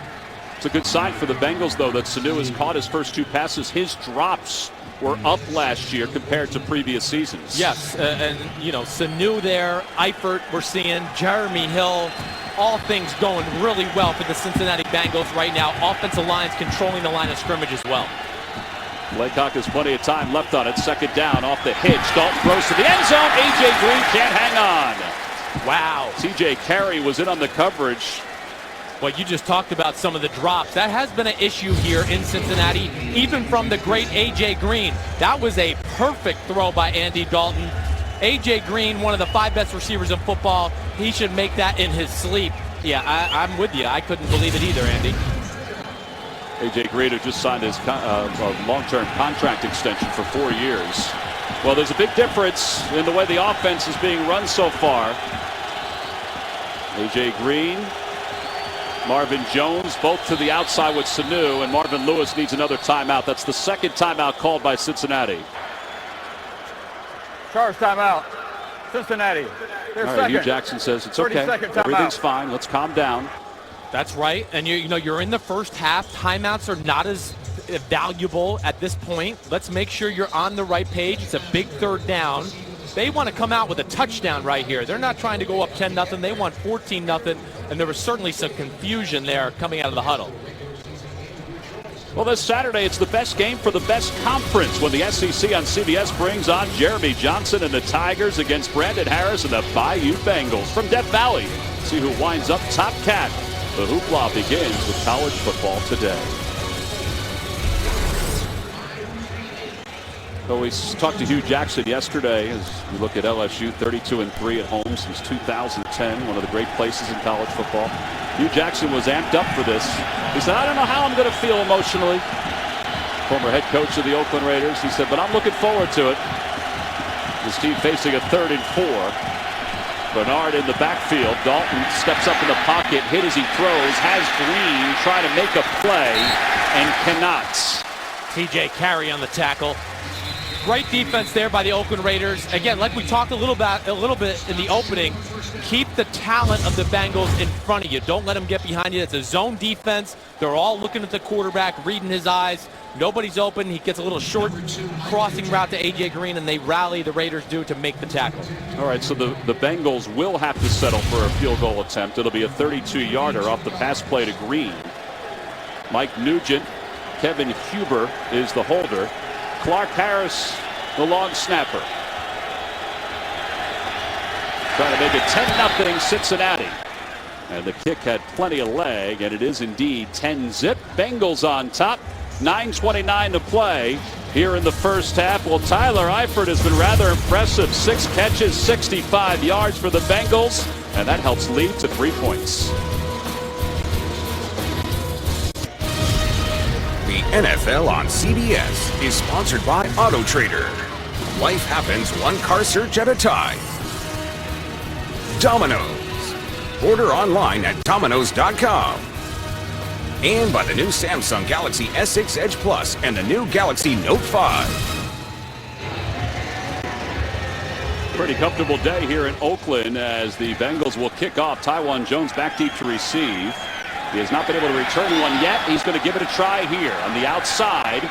It's a good sign for the Bengals, though, that Sanu has caught his first 2 passes. His drops were up last year compared to previous seasons. Yes, and Sanu there, Eifert we're seeing, Jeremy Hill, all things going really well for the Cincinnati Bengals right now. Offensive line's controlling the line of scrimmage as well. Laycock has plenty of time left on it. Second down off the hitch. Dalton throws to the end zone. A.J. Green can't hang on. Wow. C.J. Carey was in on the coverage. Well, you just talked about some of the drops. That has been an issue here in Cincinnati, even from the great A.J. Green. That was a perfect throw by Andy Dalton. A.J. Green, one of the 5 best receivers in football. He should make that in his sleep. Yeah, I'm with you. I couldn't believe it either, Andy. A.J. Green, who just signed his long-term contract extension for 4 years. Well, there's a big difference in the way the offense is being run so far. A.J. Green, Marvin Jones, both to the outside with Sanu, and Marvin Lewis needs another timeout. That's the second timeout called by Cincinnati. Charge timeout. Cincinnati. All right, Hugh Jackson says it's okay. Everything's fine. Let's calm down. That's right. And you're in the first half. Timeouts are not as valuable at this point. Let's make sure you're on the right page. It's a big third down. They want to come out with a touchdown right here. They're not trying to go up 10-0. They want 14-0. And there was certainly some confusion there coming out of the huddle. Well, this Saturday, it's the best game for the best conference when the SEC on CBS brings on Jeremy Johnson and the Tigers against Brandon Harris and the Bayou Bengals from Death Valley. See who winds up top cat. The hoopla begins with college football today. So we talked to Hugh Jackson yesterday as we look at LSU 32-3 at home since 2010, one of the great places in college football. Hugh Jackson was amped up for this. He said, I don't know how I'm going to feel emotionally. Former head coach of the Oakland Raiders. He said, but I'm looking forward to it. His team facing a 3rd and 4. Bernard in the backfield. Dalton steps up in the pocket, hit as he throws, has Green try to make a play and cannot. T.J. Carey on the tackle. Great defense there by the Oakland Raiders. Again, like we talked a little bit in the opening, keep the talent of the Bengals in front of you. Don't let them get behind you. It's a zone defense. They're all looking at the quarterback, reading his eyes. Nobody's open. He gets a little short crossing route to A.J. Green, and they rally, the Raiders do, to make the tackle. All right, so the Bengals will have to settle for a field goal attempt. It'll be a 32-yarder off the pass play to Green. Mike Nugent, Kevin Huber is the holder. Clark Harris, the long snapper. Trying to make it 10-0 Cincinnati. And the kick had plenty of leg, and it is indeed 10-zip. Bengals on top. 9:29 to play here in the first half. Well, Tyler Eifert has been rather impressive. 6 catches, 65 yards for the Bengals, and that helps lead to 3 points. The NFL on CBS is sponsored by AutoTrader. Life happens one car search at a time. Domino's. Order online at Domino's.com. And by the new Samsung Galaxy S6 Edge Plus and the new Galaxy Note 5. Pretty comfortable day here in Oakland as the Bengals will kick off. Taiwan Jones back deep to receive. He has not been able to return one yet. He's going to give it a try here on the outside.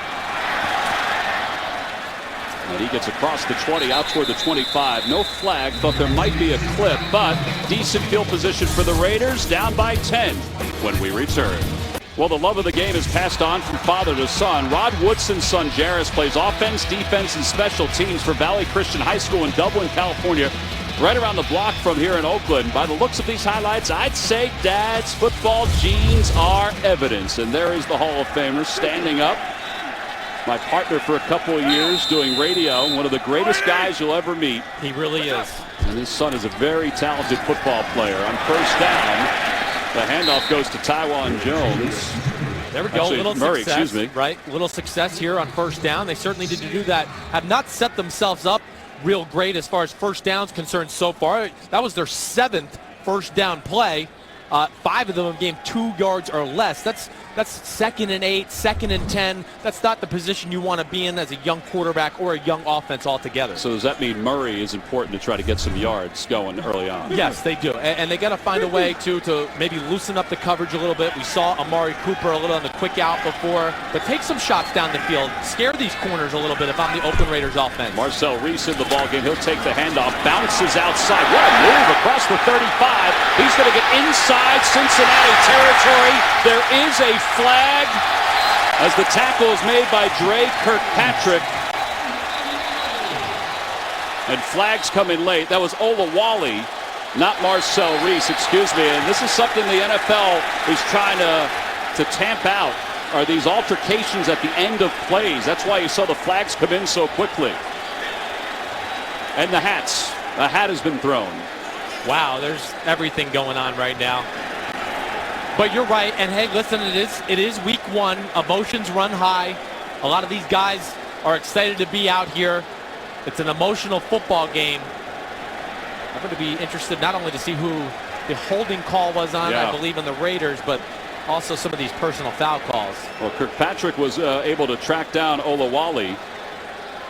And he gets across the 20 out toward the 25. No flag. Thought there might be a clip, but decent field position for the Raiders. Down by 10 when we return. Well, the love of the game is passed on from father to son. Rod Woodson's son, Jairus, plays offense, defense, and special teams for Valley Christian High School in Dublin, California. Right around the block from here in Oakland. By the looks of these highlights, I'd say Dad's football genes are evidence. And there is the Hall of Famer standing up. My partner for a couple of years doing radio, one of the greatest guys you'll ever meet. He really is. And his son is a very talented football player. On first down, the handoff goes to Taiwan Jones. There we go. Actually, little Murray, success, excuse me. Right? Little success here on first down. They certainly did do that. Have not set themselves up real great as far as first downs concerned so far. That was their 7th first down play. 5 of them have gained 2 yards or less. That's That's 2nd and 8, 2nd and 10. That's not the position you want to be in as a young quarterback or a young offense altogether. So does that mean Murray is important to try to get some yards going early on? Yes, they do. And they got to find a way, too, to maybe loosen up the coverage a little bit. We saw Amari Cooper a little on the quick out before. But take some shots down the field. Scare these corners a little bit if I'm the Oakland Raiders offense. Marcel Reese in the ballgame. He'll take the handoff. Bounces outside. What a move across the 35. He's going to get inside Cincinnati territory. There is a flag as the tackle is made by Dre Kirkpatrick. And flags come in late. That was Olawale, not Marcel Reese, excuse me. And this is something the NFL is trying to tamp out, are these altercations at the end of plays. That's why you saw the flags come in so quickly. And the hats. A hat has been thrown. Wow, there's everything going on right now. But you're right, and hey, listen, it is week 1. Emotions run high. A lot of these guys are excited to be out here. It's an emotional football game. I'm going to be interested not only to see who the holding call was on, I believe, in the Raiders, but also some of these personal foul calls. Well, Kirkpatrick was able to track down Olawale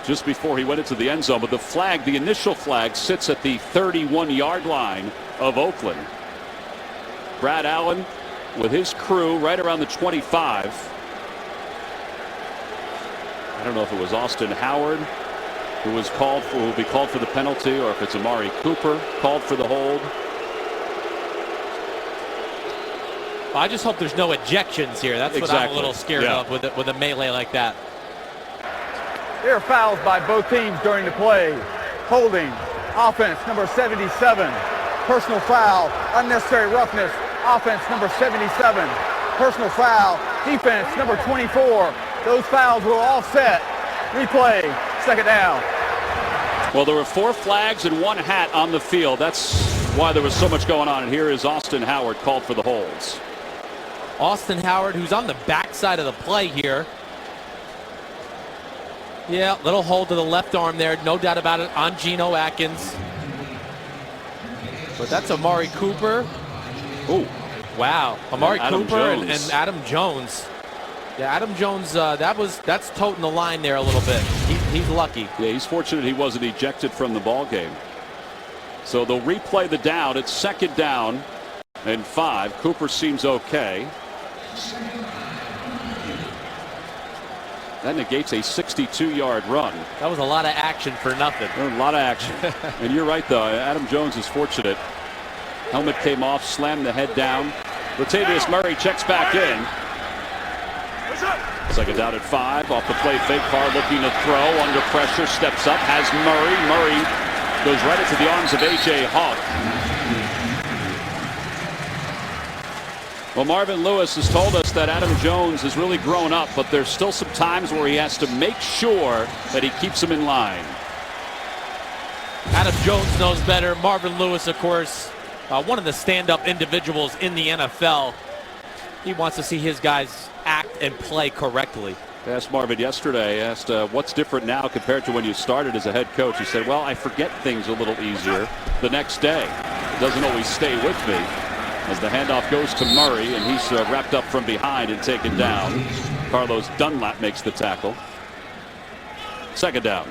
just before he went into the end zone, but the flag, the initial flag, sits at the 31-yard line of Oakland. Brad Allen with his crew right around the 25. I don't know if it was Austin Howard who was called for, who will be called for the penalty, or if it's Amari Cooper called for the hold. I just hope there's no ejections here. That's what I'm a little scared of with a melee like that. There are fouls by both teams during the play. Holding, offense, number 77. Personal foul, unnecessary roughness, offense, number 77. Personal foul, defense, number 24. Those fouls will offset. Replay, second down. Well, there were 4 flags and 1 hat on the field. That's why there was so much going on. And here is Austin Howard called for the holds. Austin Howard, who's on the backside of the play here. Yeah, little hold to the left arm there, no doubt about it, on Geno Atkins. But that's Amari Cooper. Oh, wow. Amari Cooper and Adam Jones. Yeah, Adam Jones, that's toting the line there a little bit. He's lucky. Yeah, he's fortunate he wasn't ejected from the ball game. So they'll replay the down. It's 2nd down and 5. Cooper seems okay. That negates a 62-yard run. That was a lot of action for nothing. A lot of action. And you're right, though. Adam Jones is fortunate. Helmet came off, slammed the head down. Latavius Murray checks back in. 2nd down at 5. Off the play fake. Carr looking to throw. Under pressure. Steps up. Has Murray. Murray goes right into the arms of A.J. Hawk. Well, Marvin Lewis has told us that Adam Jones has really grown up, but there's still some times where he has to make sure that he keeps him in line. Adam Jones knows better. Marvin Lewis, of course, one of the stand-up individuals in the NFL. He wants to see his guys act and play correctly. I asked Marvin yesterday, what's different now compared to when you started as a head coach. He said, well, I forget things a little easier the next day. It doesn't always stay with me. As the handoff goes to Murray, and he's wrapped up from behind and taken down. Carlos Dunlap makes the tackle. 2nd down.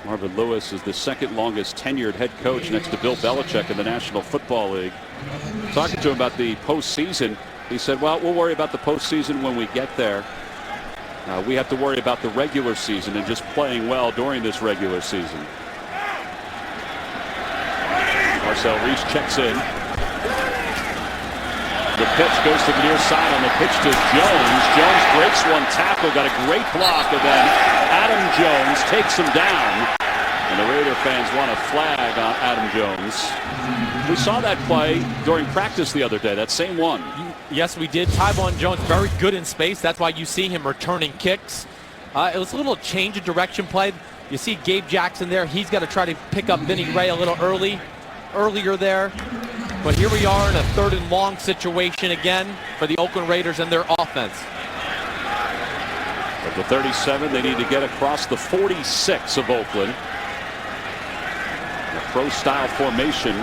Marvin Lewis is the 2nd longest tenured head coach next to Bill Belichick in the National Football League. Talking to him about the postseason, he said, well, we'll worry about the postseason when we get there. We have to worry about the regular season and just playing well during this regular season. Marcel Reese checks in. The pitch goes to the near side on the pitch to Jones. Jones breaks one tackle, got a great block, and then Adam Jones takes him down. And the Raider fans want a flag on Adam Jones. We saw that play during practice the other day, that same one. Yes, we did. Tyvon Jones, very good in space. That's why you see him returning kicks. It was a little change of direction play. You see Gabe Jackson there. He's got to try to pick up Vinny Ray a little earlier there. But here we are in a 3rd and long situation again for the Oakland Raiders and their offense. At the 37, they need to get across the 46 of Oakland. A pro-style formation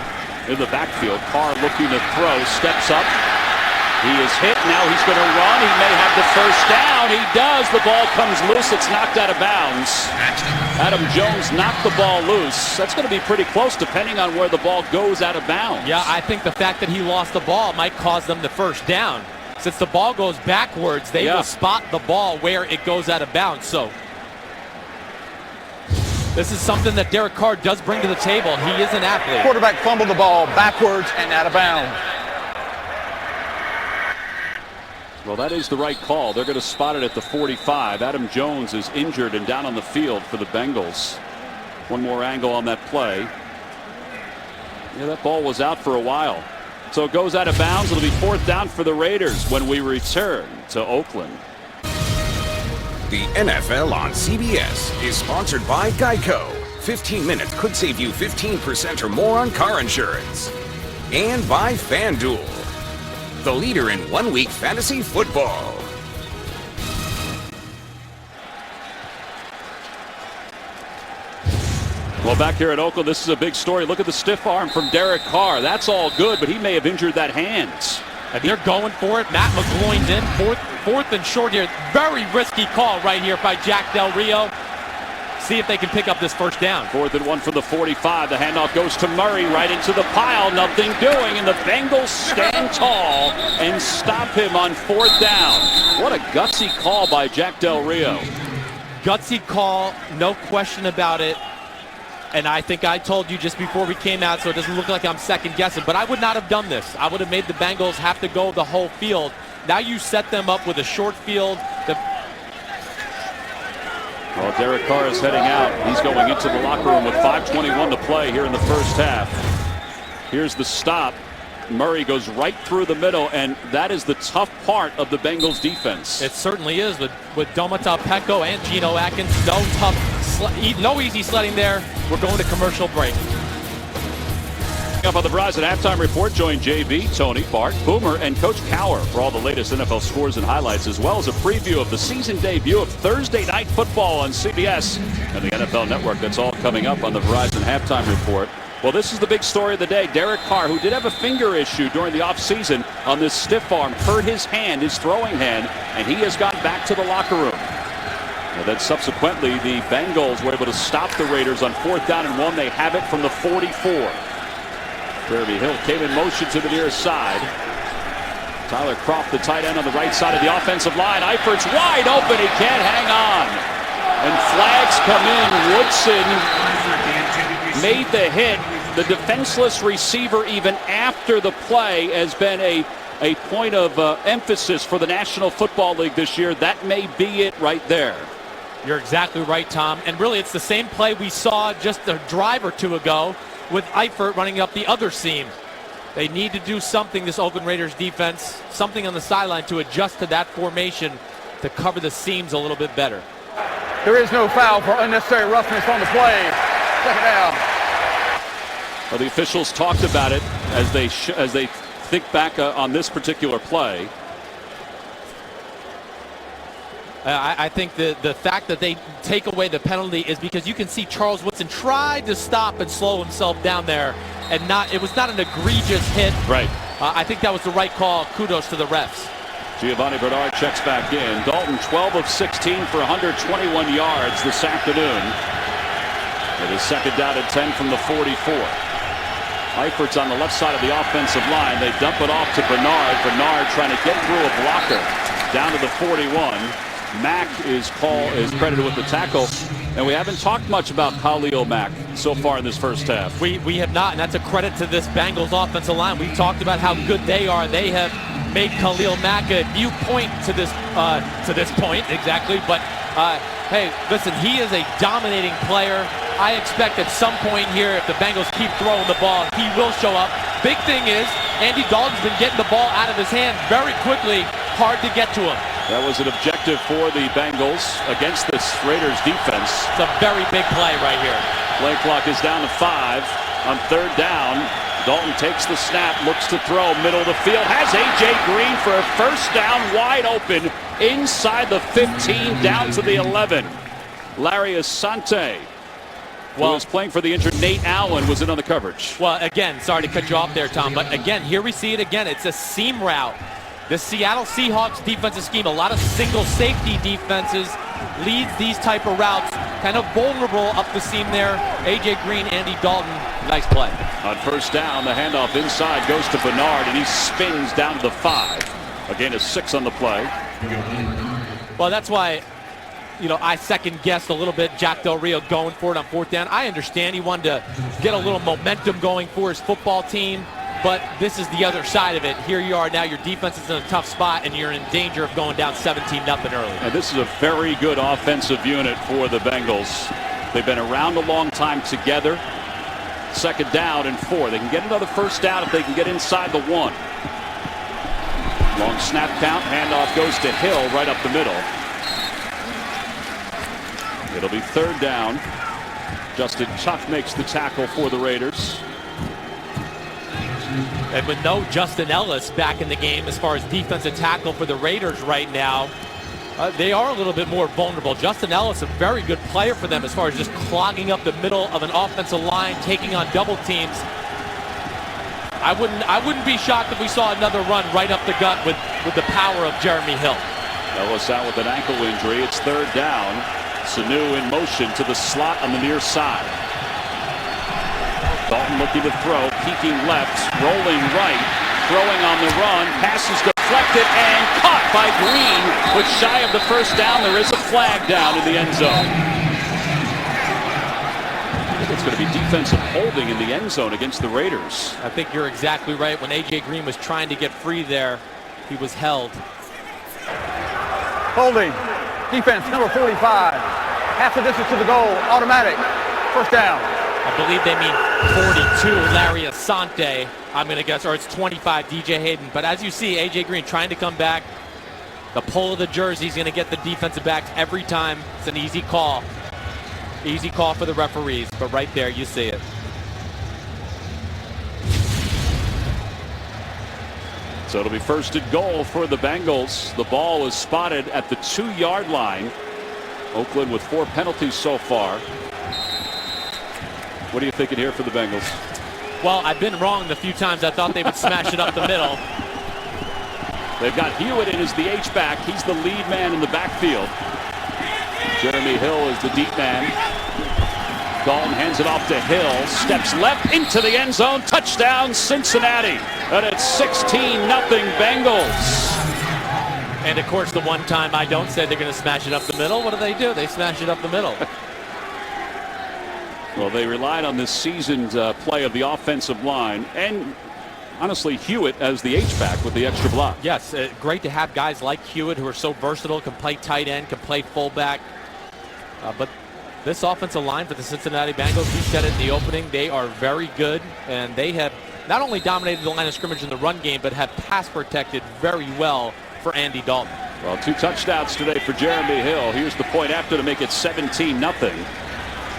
in the backfield. Carr looking to throw, steps up. He is hit. Now he's going to run. He may have the first down. He does. The ball comes loose. It's knocked out of bounds. Adam Jones knocked the ball loose. That's going to be pretty close depending on where the ball goes out of bounds. Yeah, I think the fact that he lost the ball might cause them the first down. Since the ball goes backwards, they will spot the ball where it goes out of bounds. So this is something that Derek Carr does bring to the table. He is an athlete. Quarterback fumbled the ball backwards and out of bounds. Well, that is the right call. They're going to spot it at the 45. Adam Jones is injured and down on the field for the Bengals. One more angle on that play. Yeah, that ball was out for a while. So it goes out of bounds. It'll be fourth down for the Raiders when we return to Oakland. The NFL on CBS is sponsored by Geico. 15 minutes could save you 15% or more on car insurance. And by FanDuel, the leader in one-week fantasy football. Well, back here at Oakland, this is a big story. Look at the stiff arm from Derek Carr. That's all good, but he may have injured that hand. And they're going for it. Matt McGloin's in. Fourth and short here. Very risky call right here by Jack Del Rio. See if they can pick up this first down. 4th and 1 from the 45. The handoff goes to Murray right into the pile. Nothing doing, and the Bengals stand tall and stop him on 4th down. What a gutsy call by Jack Del Rio. Gutsy call, no question about it. And I think I told you just before we came out, so it doesn't look like I'm second guessing, but I would not have done this. I would have made the Bengals have to go the whole field. Now you set them up with a short field. Well, Derek Carr is heading out. He's going into the locker room with 5:21 to play here in the first half. Here's the stop. Murray goes right through the middle, and that is the tough part of the Bengals defense. It certainly is with Domata Peko and Geno Atkins. No easy sledding there. We're going to commercial break. Up on the Verizon Halftime Report, join JB, Tony, Bart, Boomer, and Coach Cower for all the latest NFL scores and highlights, as well as a preview of the season debut of Thursday Night Football on CBS and the NFL Network. That's all coming up on the Verizon Halftime Report. Well, this is the big story of the day. Derek Carr, who did have a finger issue during the offseason on this stiff arm, hurt his hand, his throwing hand, and he has gone back to the locker room. And then subsequently, the Bengals were able to stop the Raiders on 4th down and 1. They have it from the 44. Derby Hill came in motion to the near side. Tyler Kroft, the tight end on the right side of the offensive line. Eifert's wide open. He can't hang on. And flags come in. Woodson made the hit. The defenseless receiver, even after the play, has been a point of emphasis for the National Football League this year. That may be it right there. You're exactly right, Tom. And really, it's the same play we saw just a drive or two ago with Eifert running up the other seam. They need to do something, this Oakland Raiders defense, something on the sideline to adjust to that formation to cover the seams a little bit better. There is no foul for unnecessary roughness on the play. Second down. Well, the officials talked about it as they think back on this particular play. I think the fact that they take away the penalty is because you can see Charles Woodson tried to stop and slow himself down there, and it was not an egregious hit. Right. I think that was the right call. Kudos to the refs. Giovanni Bernard checks back in. Dalton 12 of 16 for 121 yards this afternoon. It is second down and 10 from the 44. Eifert's on the left side of the offensive line. They dump it off to Bernard. Bernard trying to get through a blocker down to the 41. Mack is credited with the tackle, and we haven't talked much about Khalil Mack so far in this first half. We have not, and that's a credit to this Bengals offensive line. We've talked about how good they are. They have made Khalil Mack a viewpoint to this point, exactly. But hey, listen, he is a dominating player. I expect at some point here, if the Bengals keep throwing the ball, he will show up. Big thing is, Andy Dalton's been getting the ball out of his hand very quickly. Hard to get to him. That was an objective for the Bengals against this Raiders defense. It's a very big play right here. Play clock is down to 5 on 3rd down. Dalton takes the snap, looks to throw, middle of the field, has A.J. Green for a first down, wide open, inside the 15, down to the 11. Larry Asante who was playing for the injured Nate Allen, was in on the coverage. Well, again, sorry to cut you off there, Tom, but again, here we see it again. It's a seam route. The Seattle Seahawks defensive scheme, a lot of single safety defenses, leads these type of routes, kind of vulnerable up the seam there. A.J. Green, Andy Dalton, nice play. On first down, the handoff inside goes to Bernard, and he spins down to the 5. A gain of 6 on the play. Well, that's why, I second-guessed a little bit Jack Del Rio going for it on 4th down. I understand he wanted to get a little momentum going for his football team, but this is the other side of it. Here you are now, your defense is in a tough spot, and you're in danger of going down 17-0 early. And this is a very good offensive unit for the Bengals. They've been around a long time together. 2nd down and 4. They can get another first down if they can get inside the 1. Long snap count. Handoff goes to Hill right up the middle. It'll be 3rd down. Justin Tuck makes the tackle for the Raiders. And with no Justin Ellis back in the game as far as defensive tackle for the Raiders right now, they are a little bit more vulnerable. Justin Ellis, a very good player for them as far as just clogging up the middle of an offensive line, taking on double teams. I wouldn't be shocked if we saw another run right up the gut with the power of Jeremy Hill. Ellis out with an ankle injury. It's 3rd down. Sanu in motion to the slot on the near side. Dalton looking to throw, peeking left, rolling right, throwing on the run, pass is deflected and caught by Green, but shy of the first down. There is a flag down in the end zone. I think it's going to be defensive holding in the end zone against the Raiders. I think you're exactly right. When A.J. Green was trying to get free there, he was held. Holding. Defense number 45. Half the distance to the goal. Automatic. First down. I believe they mean 42, Larry Asante, I'm going to guess, or it's 25, DJ Hayden. But as you see, A.J. Green trying to come back. The pull of the jersey is going to get the defensive backs every time. It's an easy call. Easy call for the referees, but right there you see it. So it'll be 1st and goal for the Bengals. The ball is spotted at the 2-yard line. Oakland with 4 penalties so far. What are you thinking here for the Bengals? Well, I've been wrong the few times I thought they would smash it up the middle. They've got Hewitt in as the H-back. He's the lead man in the backfield. Jeremy Hill is the deep man. Dalton hands it off to Hill. Steps left into the end zone. Touchdown, Cincinnati. And it's 16-0 Bengals. And, of course, the one time I don't say they're going to smash it up the middle, what do? They smash it up the middle. Well, they relied on this seasoned play of the offensive line. And, honestly, Hewitt as the H-back with the extra block. Yes, great to have guys like Hewitt who are so versatile, can play tight end, can play fullback. But this offensive line for the Cincinnati Bengals, we said it in the opening, they are very good. And they have not only dominated the line of scrimmage in the run game, but have pass protected very well for Andy Dalton. Well, 2 touchdowns today for Jeremy Hill. Here's the point after to make it 17-0.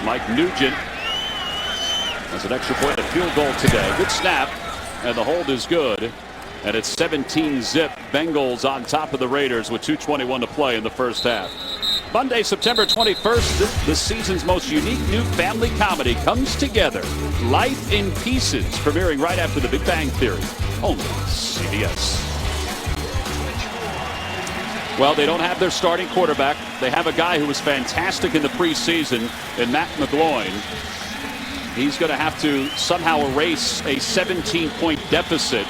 Mike Nugent has an extra point, a field goal today. Good snap, and the hold is good. And it's 17-zip. Bengals on top of the Raiders with 2:21 to play in the first half. Monday, September 21st, the season's most unique new family comedy comes together. Life in Pieces, premiering right after The Big Bang Theory. Only CBS. Well, they don't have their starting quarterback. They have a guy who was fantastic in the preseason in Matt McGloin. He's going to have to somehow erase a 17-point deficit.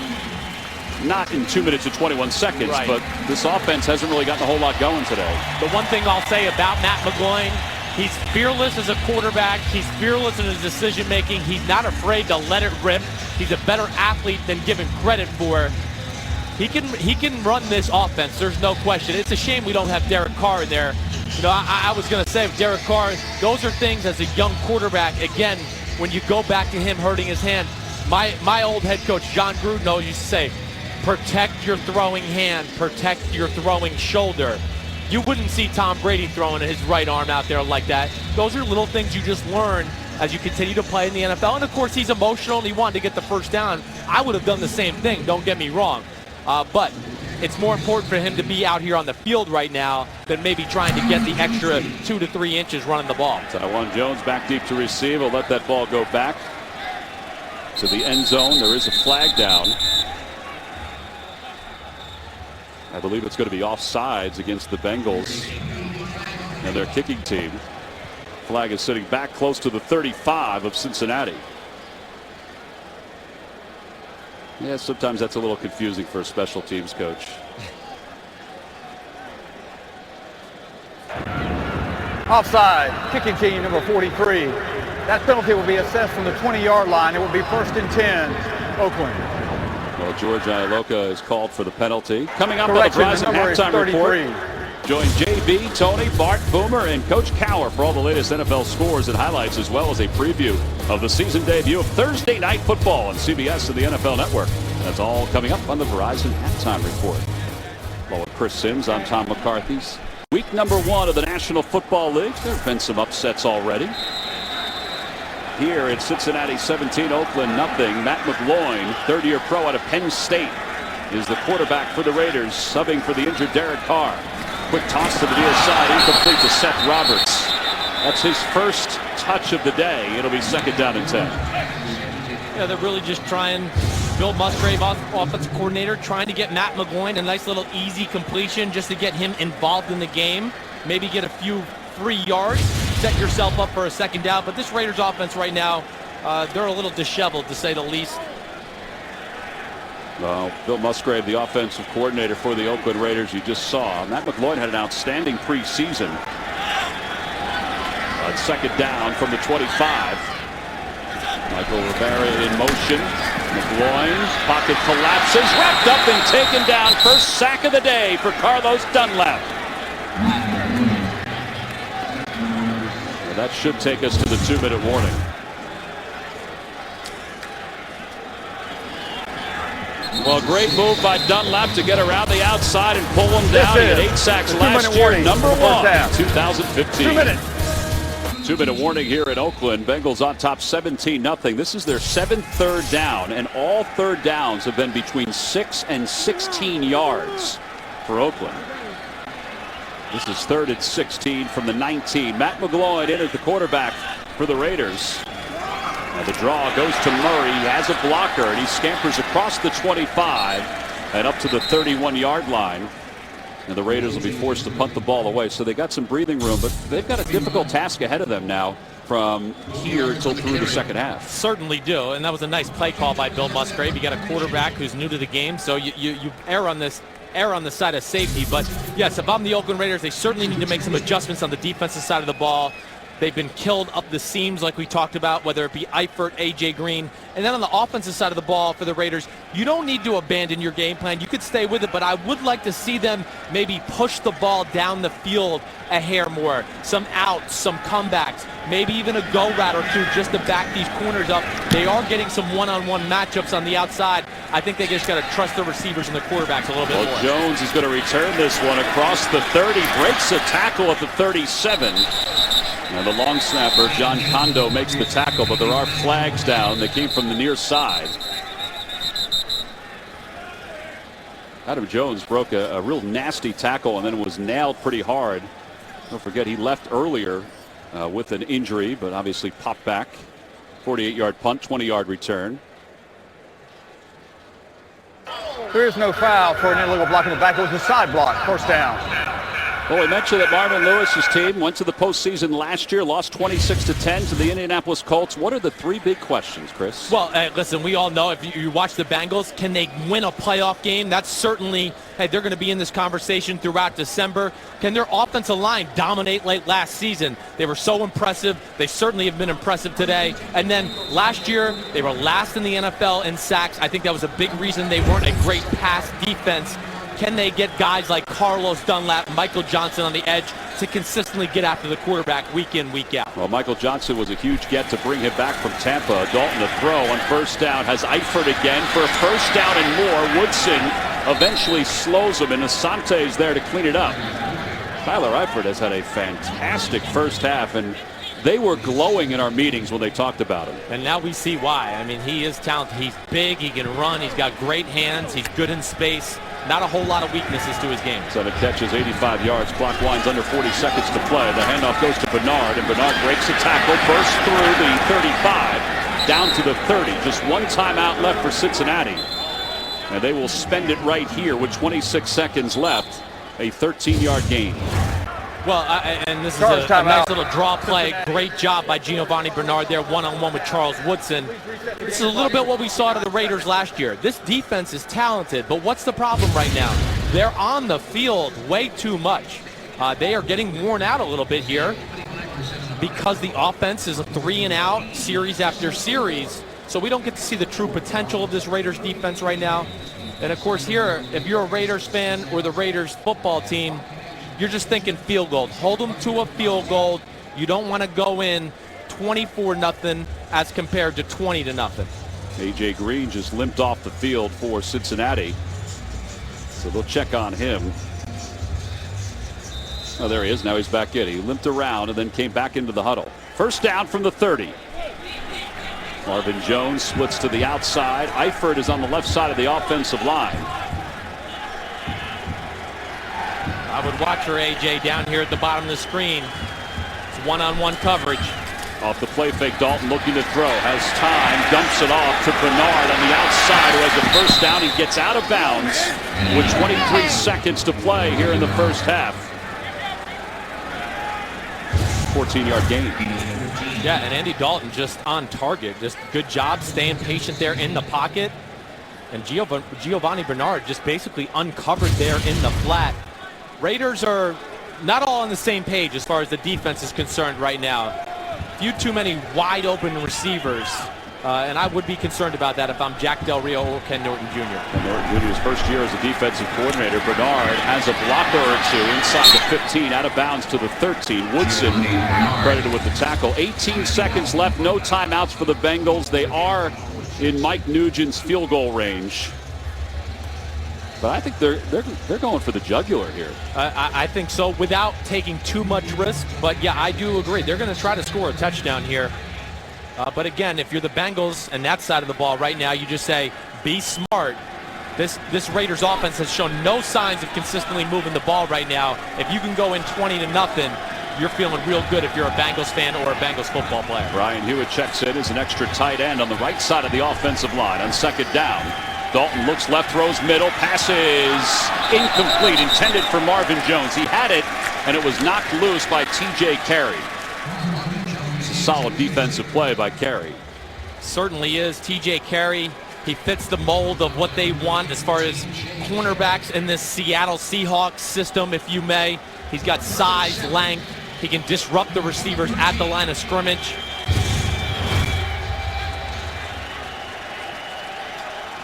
Not in 2 minutes and 21 seconds, right. But this offense hasn't really gotten a whole lot going today. The one thing I'll say about Matt McGloin, he's fearless as a quarterback. He's fearless in his decision-making. He's not afraid to let it rip. He's a better athlete than given credit for. He can run this offense. There's no question. It's a shame we don't have Derek Carr in there. I was going to say, with Derek Carr, those are things as a young quarterback. Again, when you go back to him hurting his hand, my old head coach, John Gruden, used to say, protect your throwing hand, protect your throwing shoulder. You wouldn't see Tom Brady throwing his right arm out there like that. Those are little things you just learn as you continue to play in the NFL. And, of course, he's emotional and he wanted to get the first down. I would have done the same thing, don't get me wrong. But it's more important for him to be out here on the field right now than maybe trying to get the extra 2 to 3 inches running the ball. Tywan Jones back deep to receive. Will let that ball go back to the end zone. There is a flag down. I believe it's going to be offsides against the Bengals and their kicking team. Flag is sitting back close to the 35 of Cincinnati. Yeah, sometimes that's a little confusing for a special teams coach. Offside, kicking team number 43. That penalty will be assessed from the 20-yard line. It will be 1st and 10, Oakland. Well, George Ialoka is called for the penalty. Coming up on the Correction, Verizon the number is halftime report. 33. Join JB, Tony, Bart, Boomer, and Coach Cower for all the latest NFL scores and highlights, as well as a preview of the season debut of Thursday Night Football on CBS and the NFL Network. That's all coming up on the Verizon halftime report. Well, with Chris Sims, I'm Tom McCarthy's. Week number 1 of the National Football League. There have been some upsets already. Here it's Cincinnati 17, Oakland nothing. Matt McGloin, third-year pro out of Penn State, is the quarterback for the Raiders, subbing for the injured Derek Carr. Quick toss to the near side, incomplete to Seth Roberts. That's his first touch of the day. It'll be 2nd down and 10. Yeah, they're really just trying. Bill Musgrave, offensive coordinator, trying to get Matt McGloin a nice little easy completion just to get him involved in the game. Maybe get a few 3 yards, set yourself up for a 2nd down. But this Raiders offense right now, they're a little disheveled to say the least. Well, Bill Musgrave, the offensive coordinator for the Oakland Raiders, you just saw. Matt McGloin had an outstanding preseason. 2nd down from the 25. Michael Rivera in motion. McGloin, pocket collapses, wrapped up and taken down. First sack of the day for Carlos Dunlap. Well, that should take us to the 2-minute warning. Well, great move by Dunlap to get around the outside and pull him down. He had 8 sacks last year, number 1 in 2015. 2 minutes. 2-minute warning here in Oakland. Bengals on top 17-0. This is their 7th third down, and all third downs have been between 6 and 16 yards for Oakland. This is 3rd and 16 from the 19. Matt McGloin in as the quarterback for the Raiders. Now the draw goes to Murray. He has a blocker, and he scampers across the 25 and up to the 31-yard line. And the Raiders will be forced to punt the ball away. So they got some breathing room, but they've got a difficult task ahead of them now from here until through the 2nd half. Certainly do, and that was a nice play call by Bill Musgrave. You got a quarterback who's new to the game, so you err on the side of safety. But yes, if I'm the Oakland Raiders, they certainly need to make some adjustments on the defensive side of the ball. They've been killed up the seams like we talked about, whether it be Eifert, A.J. Green. And then on the offensive side of the ball for the Raiders, you don't need to abandon your game plan. You could stay with it, but I would like to see them maybe push the ball down the field a hair more. Some outs, some comebacks, maybe even a go route or 2 just to back these corners up. They are getting some one-on-one matchups on the outside. I think they just got to trust the receivers and the quarterbacks a little bit more. Jones is going to return this one across the 30, breaks a tackle at the 37. And the long snapper, John Kondo, makes the tackle, but there are flags down. They came from the near side. Adam Jones broke a real nasty tackle and then was nailed pretty hard. Don't forget, he left earlier with an injury, but obviously popped back. 48-yard punt, 20-yard return. There is no foul for an illegal block in the back. It was a side block. 1st down. Well, we mentioned that Marvin Lewis's team went to the postseason last year, lost 26-10 to the Indianapolis Colts. What are the 3 big questions, Chris? Well, listen, we all know if you watch the Bengals, can they win a playoff game? That's certainly, they're going to be in this conversation throughout December. Can their offensive line dominate late last season? They were so impressive. They certainly have been impressive today. And then last year, they were last in the NFL in sacks. I think that was a big reason they weren't a great pass defense. Can they get guys like Carlos Dunlap, Michael Johnson on the edge to consistently get after the quarterback week in, week out? Well, Michael Johnson was a huge get to bring him back from Tampa. Dalton to throw on 1st down. Has Eifert again for a 1st down and more. Woodson eventually slows him, and Asante is there to clean it up. Tyler Eifert has had a fantastic 1st half, and they were glowing in our meetings when they talked about him. And now we see why. I mean, he is talented. He's big. He can run. He's got great hands. He's good in space. not a whole lot of weaknesses to his game. 7 catches, 85 yards. Clock winds under 40 seconds to play. The handoff goes to Bernard, and Bernard breaks a tackle, bursts through the 35, down to the 30. Just one timeout left for Cincinnati. And they will spend it right here with 26 seconds left. A 13-yard gain. Well, and this is a nice little draw play. Great job by Giovanni Bernard there, one-on-one with Charles Woodson. This is a little bit what we saw to the Raiders last year. This defense is talented, but what's the problem right now? They're on the field way too much. They are getting worn out a little bit here because the offense is a 3-and-out series after series. So we don't get to see the true potential of this Raiders defense right now. And, of course, here, if you're a Raiders fan or the Raiders football team, you're just thinking field goal. Hold them to a field goal. You don't want to go in 24-0 as compared to 20-0. A.J. Green just limped off the field for Cincinnati. So they'll check on him. Oh, there he is. Now he's back in. He limped around and then came back into the huddle. First down from the 30. Marvin Jones splits to the outside. Eifert is on the left side of the offensive line. I would watch her, AJ, down here at the bottom of the screen. It's one-on-one coverage. Off the play fake, Dalton looking to throw. Has time, dumps it off to Bernard on the outside, who has a first down. He gets out of bounds with 23 seconds to play here in the first half. 14-yard gain. Yeah, and Andy Dalton just on target. Just good job staying patient there in the pocket. And Giovanni Bernard just basically uncovered there in the flat. Raiders are not all on the same page as far as the defense is concerned right now. Few too many wide open receivers, and I would be concerned about that if I'm Jack Del Rio or Ken Norton Jr. Ken Norton Jr.'s first year as a defensive coordinator. Bernard has a blocker or two inside the 15, out of bounds to the 13. Woodson credited with the tackle. 18 seconds left, no timeouts for the Bengals. They are in Mike Nugent's field goal range. But I think they're going for the jugular here. I think so, without taking too much risk. But yeah, I do agree. They're going to try to score a touchdown here. But again, if you're the Bengals and that side of the ball right now, you just say, be smart. This Raiders offense has shown no signs of consistently moving the ball right now. If you can go in 20-0, you're feeling real good if you're a Bengals fan or a Bengals football player. Brian Hewitt checks in as an extra tight end on the right side of the offensive line on second down. Dalton looks left, throws middle, passes incomplete, intended for Marvin Jones. He had it, and it was knocked loose by T.J. Carey. It's a solid defensive play by Carey. Certainly is. T.J. Carey, he fits the mold of what they want as far as cornerbacks in this Seattle Seahawks system, if you may. He's got size, length. He can disrupt the receivers at the line of scrimmage.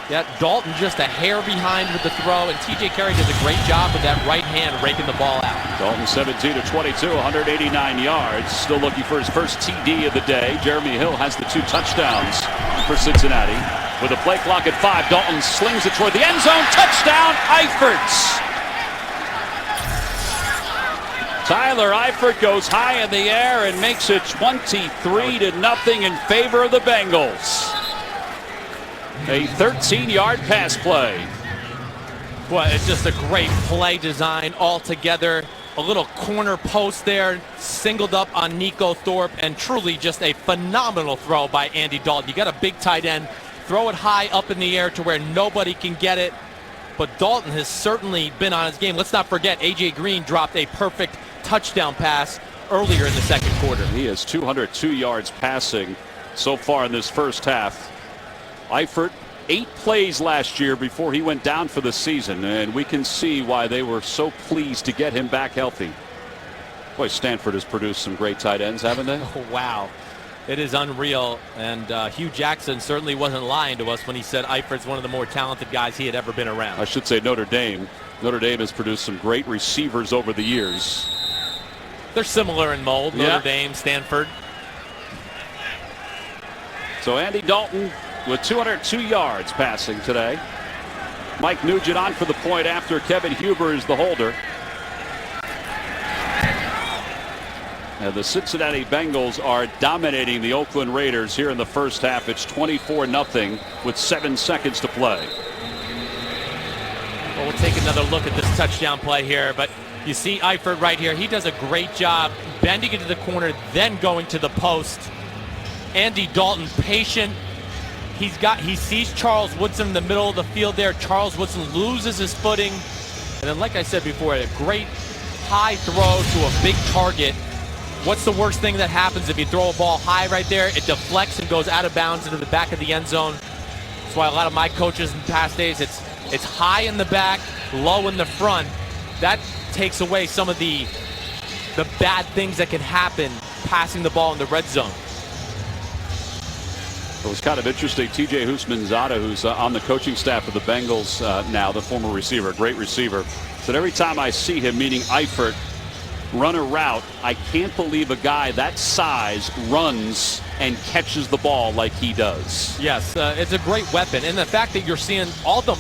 Yeah, Dalton just a hair behind with the throw, and T.J. Carey does a great job with that right hand raking the ball out. Dalton 17 of 22, 189 yards. Still looking for his first TD of the day. Jeremy Hill has the 2 touchdowns for Cincinnati. With a play clock at 5, Dalton slings it toward the end zone. Touchdown, Eifert! Tyler Eifert goes high in the air and makes it 23-0 in favor of the Bengals. A 13-yard pass play. Well, it's just a great play design altogether. A little corner post there, singled up on Nico Thorpe, and truly just a phenomenal throw by Andy Dalton. You got a big tight end, throw it high up in the air to where nobody can get it. But Dalton has certainly been on his game. Let's not forget, A.J. Green dropped a perfect touchdown pass earlier in the second quarter. He has 202 yards passing so far in this first half. Eifert, 8 plays last year before he went down for the season, and we can see why they were so pleased to get him back healthy. Boy, Stanford has produced some great tight ends, haven't they? Oh, wow. It is unreal, and Hugh Jackson certainly wasn't lying to us when he said Eifert's one of the more talented guys he had ever been around. I should say Notre Dame. Notre Dame has produced some great receivers over the years. They're similar in mold, Notre Dame, Stanford. So Andy Dalton with 202 yards passing today. Mike Nugent on for the point after. Kevin Huber is the holder. And the Cincinnati Bengals are dominating the Oakland Raiders here in the first half. It's 24-0 with 7 seconds to play. Well, we'll take another look at this touchdown play here, but you see Eifert right here. He does a great job bending into the corner, then going to the post. Andy Dalton, patient. He sees Charles Woodson in the middle of the field there. Charles Woodson loses his footing. And then, like I said before, a great high throw to a big target. What's the worst thing that happens if you throw a ball high right there? It deflects and goes out of bounds into the back of the end zone. That's why a lot of my coaches in past days, it's high in the back, low in the front. That takes away some of the bad things that can happen passing the ball in the red zone. It was kind of interesting. TJ Husmanzada, who's on the coaching staff of the Bengals now, the former receiver, great receiver, said every time I see him, meaning Eifert, run a route, I can't believe a guy that size runs and catches the ball like he does. Yes, it's a great weapon. And the fact that you're seeing all the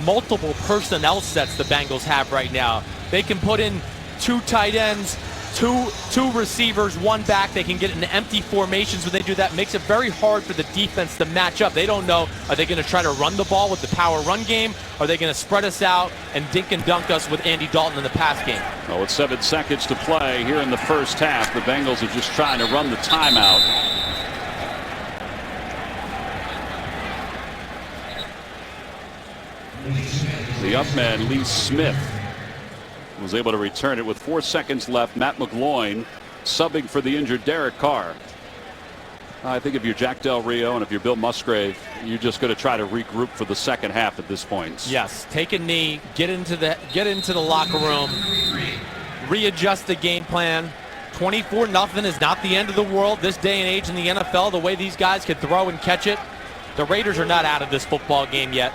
multiple personnel sets the Bengals have right now. They can put in 2 tight ends, two receivers, 1 back. They can get in empty formations when they do that. Makes it very hard for the defense to match up. They don't know, are they going to try to run the ball with the power run game? Are they going to spread us out and dink and dunk us with Andy Dalton in the pass game? Well, with 7 seconds to play here in the first half, the Bengals are just trying to run the timeout. The up man, Lee Smith, was able to return it with 4 seconds left. Matt McGloin subbing for the injured Derek Carr. I think if you're Jack Del Rio and if you're Bill Musgrave, you're just going to try to regroup for the second half at this point. Yes, take a knee, get into the locker room, readjust the game plan. 24-0 is not the end of the world this day and age in the NFL. The way these guys can throw and catch it, the Raiders are not out of this football game yet.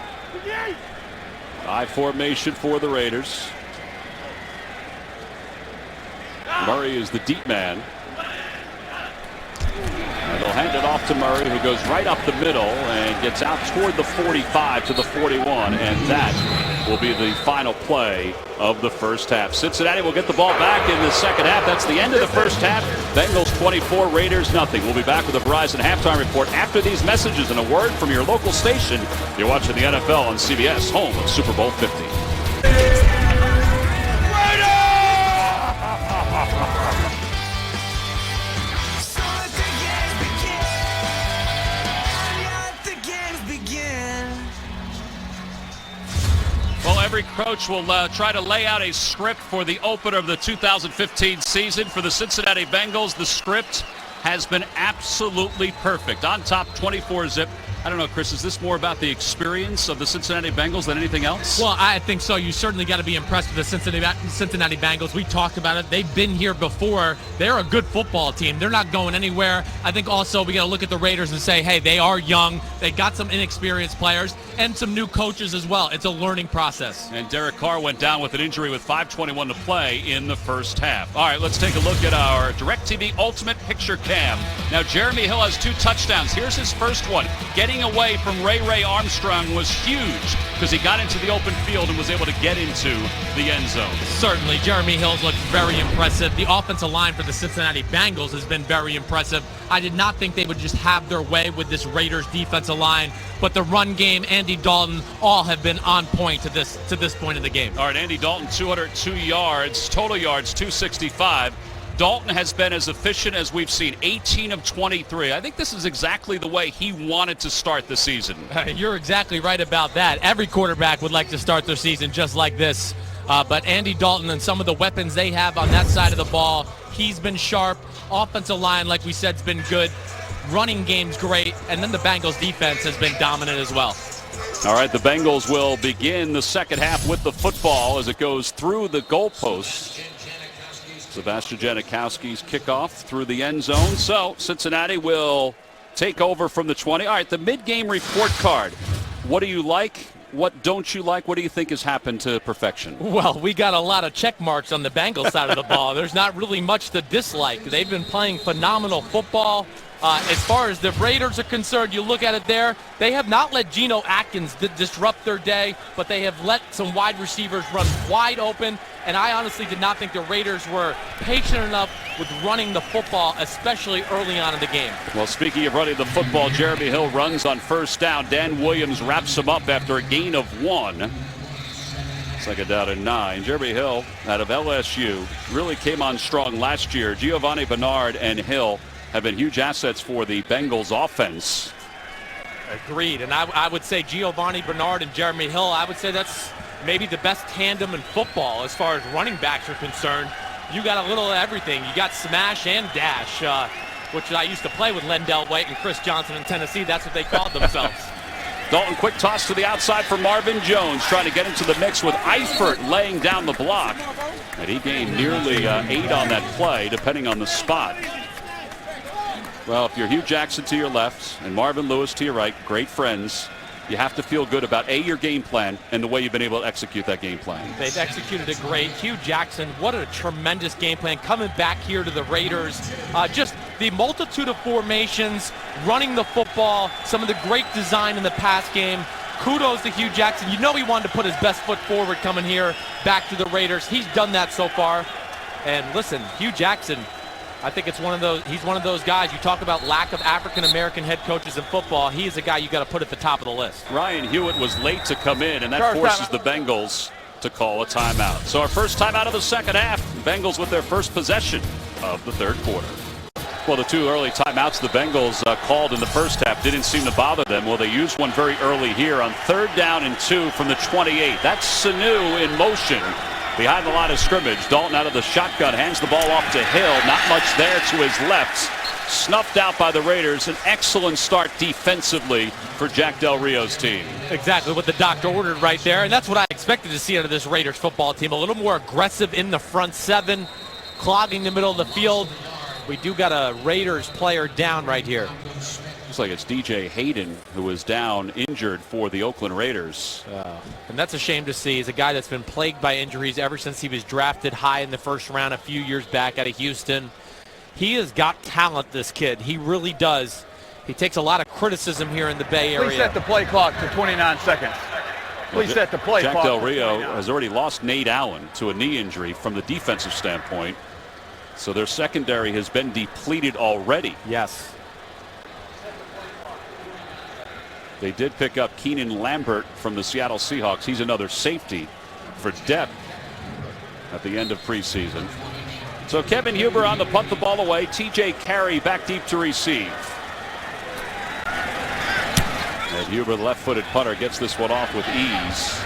I formation for the Raiders. Murray is the deep man. And they'll hand it off to Murray, who goes right up the middle and gets out toward the 45 to the 41. And that will be the final play of the first half. Cincinnati will get the ball back in the second half. That's the end of the first half. Bengals 24, Raiders nothing. We'll be back with a Verizon halftime report after these messages and a word from your local station. You're watching the NFL on CBS, home of Super Bowl 50. Well, every coach will try to lay out a script for the opener of the 2015 season. For the Cincinnati Bengals, the script has been absolutely perfect. On top, 24-zip. I don't know, Chris, is this more about the experience of the Cincinnati Bengals than anything else? Well, I think so. You certainly got to be impressed with the Cincinnati Bengals. We talked about it. They've been here before. They're a good football team. They're not going anywhere. I think also we got to look at the Raiders and say, hey, they are young. They got some inexperienced players and some new coaches as well. It's a learning process. And Derek Carr went down with an injury with 5:21 to play in the first half. All right, let's take a look at our DirecTV Ultimate Picture Cam. Now, Jeremy Hill has 2 touchdowns. Here's his first one. Getting away from Ray Armstrong was huge because he got into the open field and was able to get into the end zone. Certainly, Jeremy Hill's looked very impressive. The offensive line for the Cincinnati Bengals has been very impressive. I did not think they would just have their way with this Raiders defensive line, but the run game, Andy Dalton, all have been on point to this point of the game. All right, Andy Dalton, 202 yards, total yards, 265. Dalton has been as efficient as we've seen, 18 of 23. I think this is exactly the way he wanted to start the season. You're exactly right about that. Every quarterback would like to start their season just like this. But Andy Dalton and some of the weapons they have on that side of the ball, he's been sharp. Offensive line, like we said, has been good. Running game's great. And then the Bengals defense has been dominant as well. All right, the Bengals will begin the second half with the football as it goes through the goalposts. Sebastian Janikowski's kickoff through the end zone. So Cincinnati will take over from the 20. All right, the mid-game report card. What do you like? What don't you like? What do you think has happened to perfection? Well, we got a lot of check marks on the Bengals side of the ball. There's not really much to dislike. They've been playing phenomenal football. As far as the Raiders are concerned, you look at it there, they have not let Geno Atkins disrupt their day, but they have let some wide receivers run wide open, and I honestly did not think the Raiders were patient enough with running the football, especially early on in the game. Well, speaking of running the football, Jeremy Hill runs on first down. Dan Williams wraps him up after a gain of 1. Second down and 9. Jeremy Hill out of LSU really came on strong last year. Giovanni Bernard and Hill have been huge assets for the Bengals offense. Agreed. And I would say Giovanni Bernard and Jeremy Hill, I would say that's maybe the best tandem in football as far as running backs are concerned. You got a little of everything. You got smash and dash, which I used to play with Lendell White and Chris Johnson in Tennessee. That's what they called themselves. Dalton, quick toss to the outside for Marvin Jones, trying to get into the mix with Eifert laying down the block. And he gained nearly 8 on that play, depending on the spot. Well, if you're Hugh Jackson to your left and Marvin Lewis to your right, great friends, you have to feel good about, A, your game plan and the way you've been able to execute that game plan. They've executed it great. Hugh Jackson, what a tremendous game plan coming back here to the Raiders. Just the multitude of formations, running the football, some of the great design in the pass game. Kudos to Hugh Jackson. You know he wanted to put his best foot forward coming here back to the Raiders. He's done that so far. And listen, Hugh Jackson, I think it's he's one of those guys. You talk about lack of African-American head coaches in football. He is a guy you got to put at the top of the list. Ryan Hewitt was late to come in, and that forces the Bengals to call a timeout. So our first timeout of the second half. Bengals with their first possession of the third quarter. Well, the 2 early timeouts the Bengals called in the first half didn't seem to bother them. Well, they used one very early here on 3rd down and 2 from the 28. That's Sanu in motion behind the line of scrimmage. Dalton out of the shotgun, hands the ball off to Hill. Not much there to his left. Snuffed out by the Raiders. An excellent start defensively for Jack Del Rio's team. Exactly what the doctor ordered right there, and that's what I expected to see out of this Raiders football team. A little more aggressive in the front 7, clogging the middle of the field. We do got a Raiders player down right here. Looks like it's DJ Hayden who is down injured for the Oakland Raiders. And that's a shame to see. He's a guy that's been plagued by injuries ever since he was drafted high in the first round a few years back out of Houston. He has got talent, this kid. He really does. He takes a lot of criticism here in the Bay Area. Please set the play clock to 29 seconds. Please set the play clock. Jack Del Rio has already lost Nate Allen to a knee injury from the defensive standpoint. So their secondary has been depleted already. Yes. They did pick up Keenan Lambert from the Seattle Seahawks. He's another safety for depth at the end of preseason. So Kevin Huber on the punt the ball away. TJ Carey back deep to receive. And Huber, the left-footed punter, gets this one off with ease.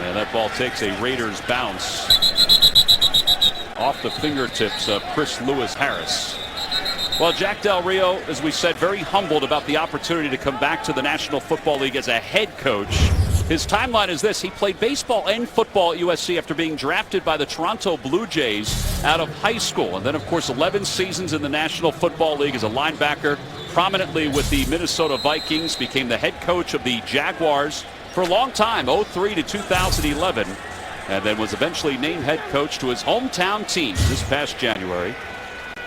And that ball takes a Raiders bounce off the fingertips of Chris Lewis Harris. Well, Jack Del Rio, as we said, very humbled about the opportunity to come back to the National Football League as a head coach. His timeline is this. He played baseball and football at USC after being drafted by the Toronto Blue Jays out of high school. And then, of course, 11 seasons in the National Football League as a linebacker, prominently with the Minnesota Vikings, became the head coach of the Jaguars for a long time, 03 to 2011, and then was eventually named head coach to his hometown team this past January.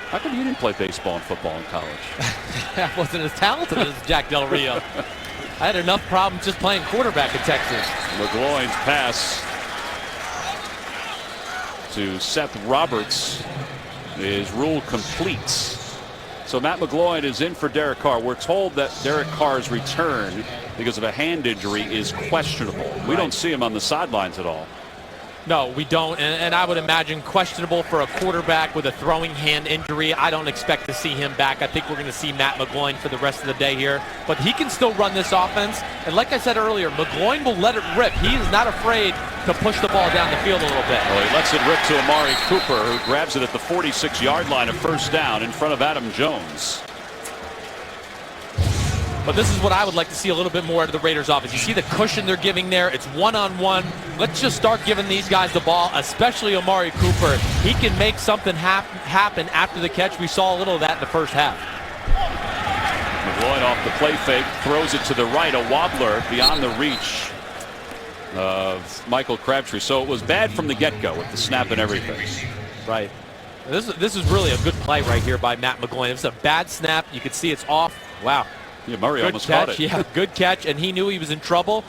How come you didn't play baseball and football in college? I wasn't as talented as Jack Del Rio. I had enough problems just playing quarterback in Texas. McGloin's pass to Seth Roberts is ruled complete. So Matt McGloin is in for Derek Carr. We're told that Derek Carr's return because of a hand injury is questionable. We don't see him on the sidelines at all. No, we don't, and I would imagine questionable for a quarterback with a throwing hand injury. I don't expect to see him back. I think we're going to see Matt McGloin for the rest of the day here. But he can still run this offense, and like I said earlier, McGloin will let it rip. He is not afraid to push the ball down the field a little bit. Well, he lets it rip to Amari Cooper, who grabs it at the 46-yard line of first down in front of Adam Jones. But this is what I would like to see a little bit more out of the Raiders offense. You see the cushion they're giving there. It's one-on-one. Let's just start giving these guys the ball, especially Amari Cooper. He can make something happen after the catch. We saw a little of that in the first half. McGloin off the play fake, throws it to the right, a wobbler beyond the reach of Michael Crabtree. So it was bad from the get-go with the snap and everything. Right. This is really a good play right here by Matt McGloin. It was a bad snap. You could see it's off. Wow. Yeah, Murray good almost catch. caught it. Yeah, good catch, and he knew he was in trouble.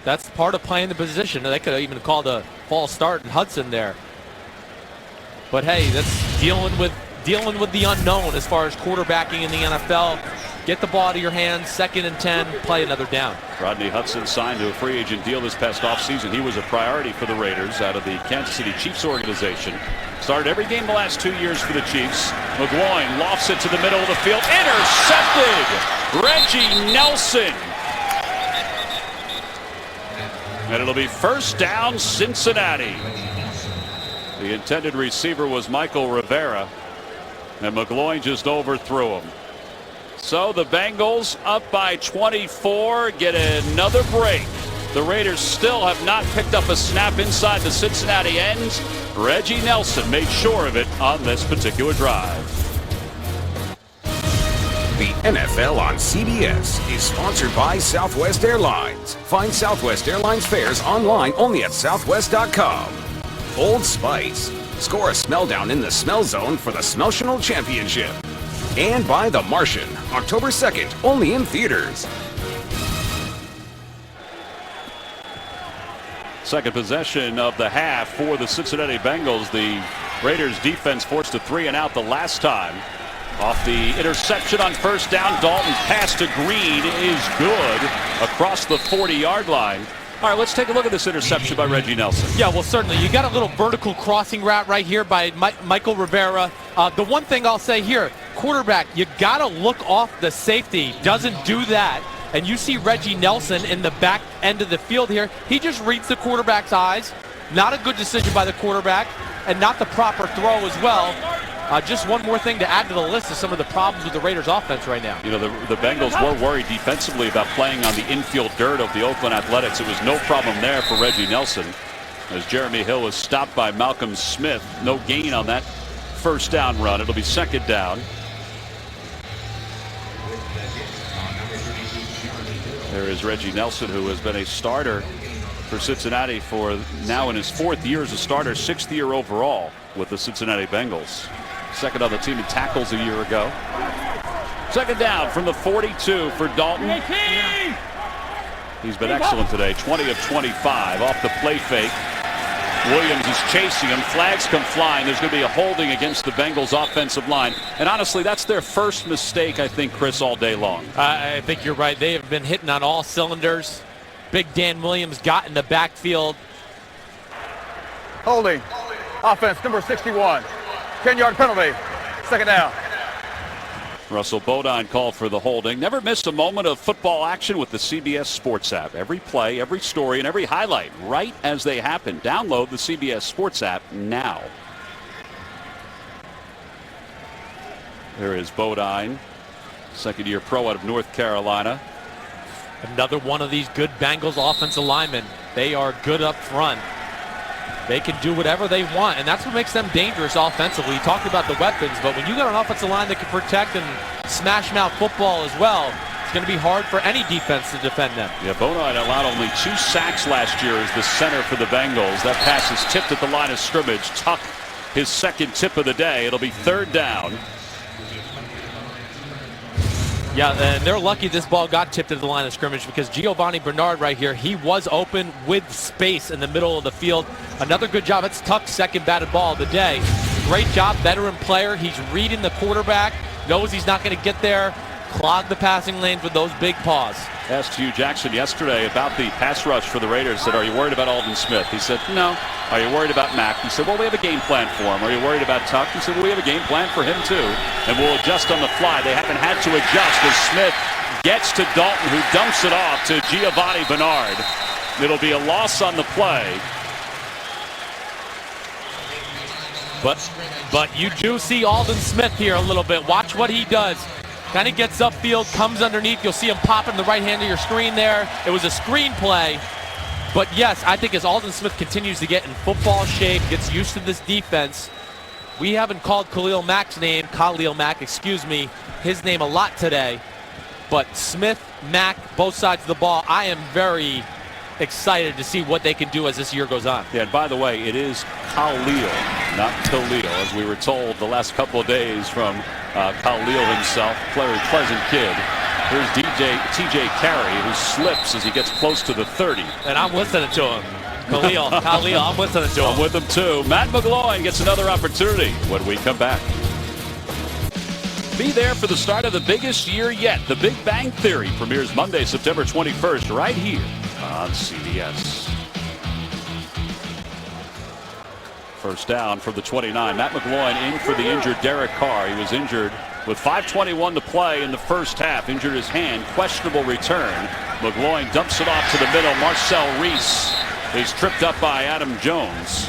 That's part of playing the position. They could have even called a false start in Hudson there. But hey, that's dealing with dealing with the unknown as far as quarterbacking in the NFL. Get the ball out of your hands, 2nd and 10, play another down. Rodney Hudson signed to a free agent deal this past offseason. He was a priority for the Raiders out of the Kansas City Chiefs organization. Started every game the last 2 years for the Chiefs. McGloin lofts it to the middle of the field. Intercepted! Reggie Nelson. And it'll be first down, Cincinnati. The intended receiver was Michael Rivera, and McGloin just overthrew him. So the Bengals up by 24, get another break. The Raiders still have not picked up a snap inside the Cincinnati end. Reggie Nelson made sure of it on this particular drive. The NFL on CBS is sponsored by Southwest Airlines. Find Southwest Airlines fares online only at southwest.com. Old Spice. Score a smell down in the smell zone for the Smelltional Championship. And by The Martian, October 2nd, only in theaters. Second possession of the half for the Cincinnati Bengals. The Raiders defense forced a 3 and out the last time. Off the interception on first down, Dalton's pass to Green is good across the 40-yard line. All right, let's take a look at this interception by Reggie Nelson. Yeah, well, certainly. You got a little vertical crossing route right here by Michael Rivera. The one thing I'll say here, quarterback, you got to look off the safety. Doesn't do that. And you see Reggie Nelson in the back end of the field here. He just reads the quarterback's eyes. Not a good decision by the quarterback, and not the proper throw as well. Just one more thing to add to the list of some of the problems with the Raiders offense right now. You know, the Bengals were worried defensively about playing on the infield dirt of the Oakland Athletics. It was no problem there for Reggie Nelson, as Jeremy Hill was stopped by Malcolm Smith. No gain on that first down run. It'll be second down. There is Reggie Nelson, who has been a starter for Cincinnati for now in his 4th year as a starter, 6th year overall with the Cincinnati Bengals. Second on the team in tackles a year ago. Second down from the 42 for Dalton. He's been excellent today. 20 of 25 off the play fake. Williams is chasing him. Flags come flying. There's going to be a holding against the Bengals offensive line. And honestly, that's their first mistake, I think, Chris, all day long. I think you're right. They have been hitting on all cylinders. Big Dan Williams got in the backfield. Holding. Offense, number 61. 10-yard penalty. Second down. Russell Bodine called for the holding. Never missed a moment of football action with the CBS Sports app. Every play, every story, and every highlight right as they happen. Download the CBS Sports app now. There is Bodine, second-year pro out of North Carolina. Another one of these good Bengals offensive linemen. They are good up front. They can do whatever they want, and that's what makes them dangerous offensively. You talked about the weapons, but when you got an offensive line that can protect and smash mouth football as well, it's going to be hard for any defense to defend them. Yeah, Bodine allowed only 2 sacks last year as the center for the Bengals. That pass is tipped at the line of scrimmage. Tuck, his second tip of the day. It'll be third down. Yeah, and they're lucky this ball got tipped at the line of scrimmage, because Giovanni Bernard right here, he was open with space in the middle of the field. Another good job. It's Tuck's second batted ball of the day. Great job, veteran player. He's reading the quarterback, knows he's not going to get there, clog the passing lanes with those big paws. Asked Hugh Jackson yesterday about the pass rush for the Raiders. Said, are you worried about Aldon Smith? He said, no. Are you worried about Mack? He said, well, we have a game plan for him. Are you worried about Tuck? He said, well, we have a game plan for him too, and we'll adjust on the fly. They haven't had to adjust as Smith gets to Dalton, who dumps it off to Giovanni Bernard. It'll be a loss on the play. But you do see Aldon Smith here a little bit. Watch what he does. Kind of gets upfield, comes underneath. You'll see him pop in the right hand of your screen there. It was a screen play. But yes, I think as Aldon Smith continues to get in football shape, gets used to this defense, we haven't called Khalil Mack, his name a lot today. But Smith, Mack, both sides of the ball, I am very excited to see what they can do as this year goes on. Yeah, and by the way, it is Khalil, not Khalil, as we were told the last couple of days from Khalil himself. Very pleasant kid. Here's TJ Carey, who slips as he gets close to the 30. And I'm listening to him. Khalil, I'm listening to him. I'm with him too. Matt McGloin gets another opportunity when we come back. be there for the start of the biggest year yet. The Big Bang Theory premieres Monday, September 21st, right here on CBS. First down from the 29. Matt McGloin in for the injured Derek Carr. He was injured with 5:21 to play in the first half. Injured his hand. Questionable return. McGloin dumps it off to the middle. Marcel Reese is tripped up by Adam Jones.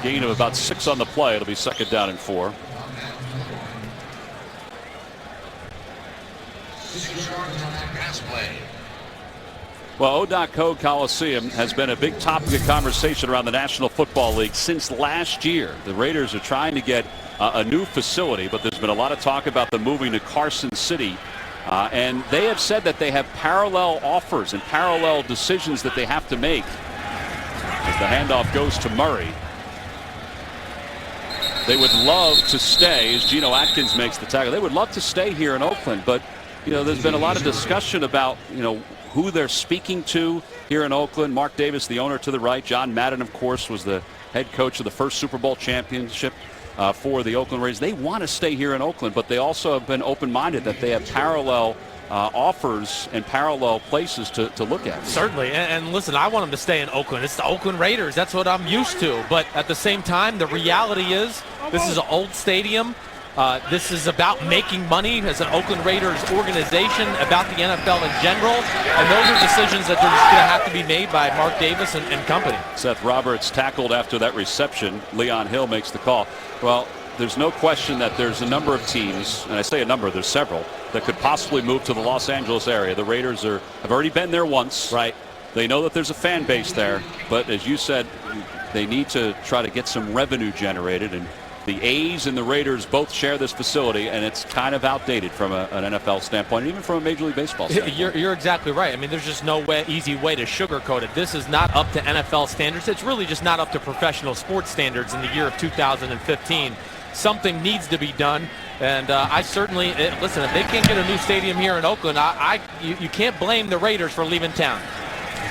Gain of about 6 on the play. It'll be second down and 4. Well, O.Co Coliseum has been a big topic of conversation around the National Football League since last year. The Raiders are trying to get a new facility, but there's been a lot of talk about them moving to Carson City. And they have said that they have parallel offers and parallel decisions that they have to make as the handoff goes to Murray. They would love to stay, as Geno Atkins makes the tackle. They would love to stay here in Oakland, but there's been a lot of discussion about who they're speaking to here in Oakland. Mark Davis, the owner, to the right. John Madden, of course, was the head coach of the first Super Bowl championship for the Oakland Raiders. They want to stay here in Oakland, but they also have been open-minded that they have parallel offers and parallel places to look at. Certainly, and listen, I want them to stay in Oakland. It's the Oakland Raiders. That's what I'm used to. But at the same time, the reality is this is an old stadium. This is about making money as an Oakland Raiders organization, about the NFL in general, and those are decisions that are just going to have to be made by Mark Davis and company. Seth Roberts tackled after that reception. Leon Hill makes the call. Well, there's no question that there's a number of teams, and I say a number, there's several, that could possibly move to the Los Angeles area. The Raiders have already been there once. Right. They know that there's a fan base there, but as you said, they need to try to get some revenue generated, and the A's and the Raiders both share this facility, and it's kind of outdated from an NFL standpoint, even from a Major League Baseball standpoint. You're exactly right. I mean, there's just no easy way to sugarcoat it. This is not up to NFL standards. It's really just not up to professional sports standards in the year of 2015. Something needs to be done, and I certainly listen. If they can't get a new stadium here in Oakland, you can't blame the Raiders for leaving town.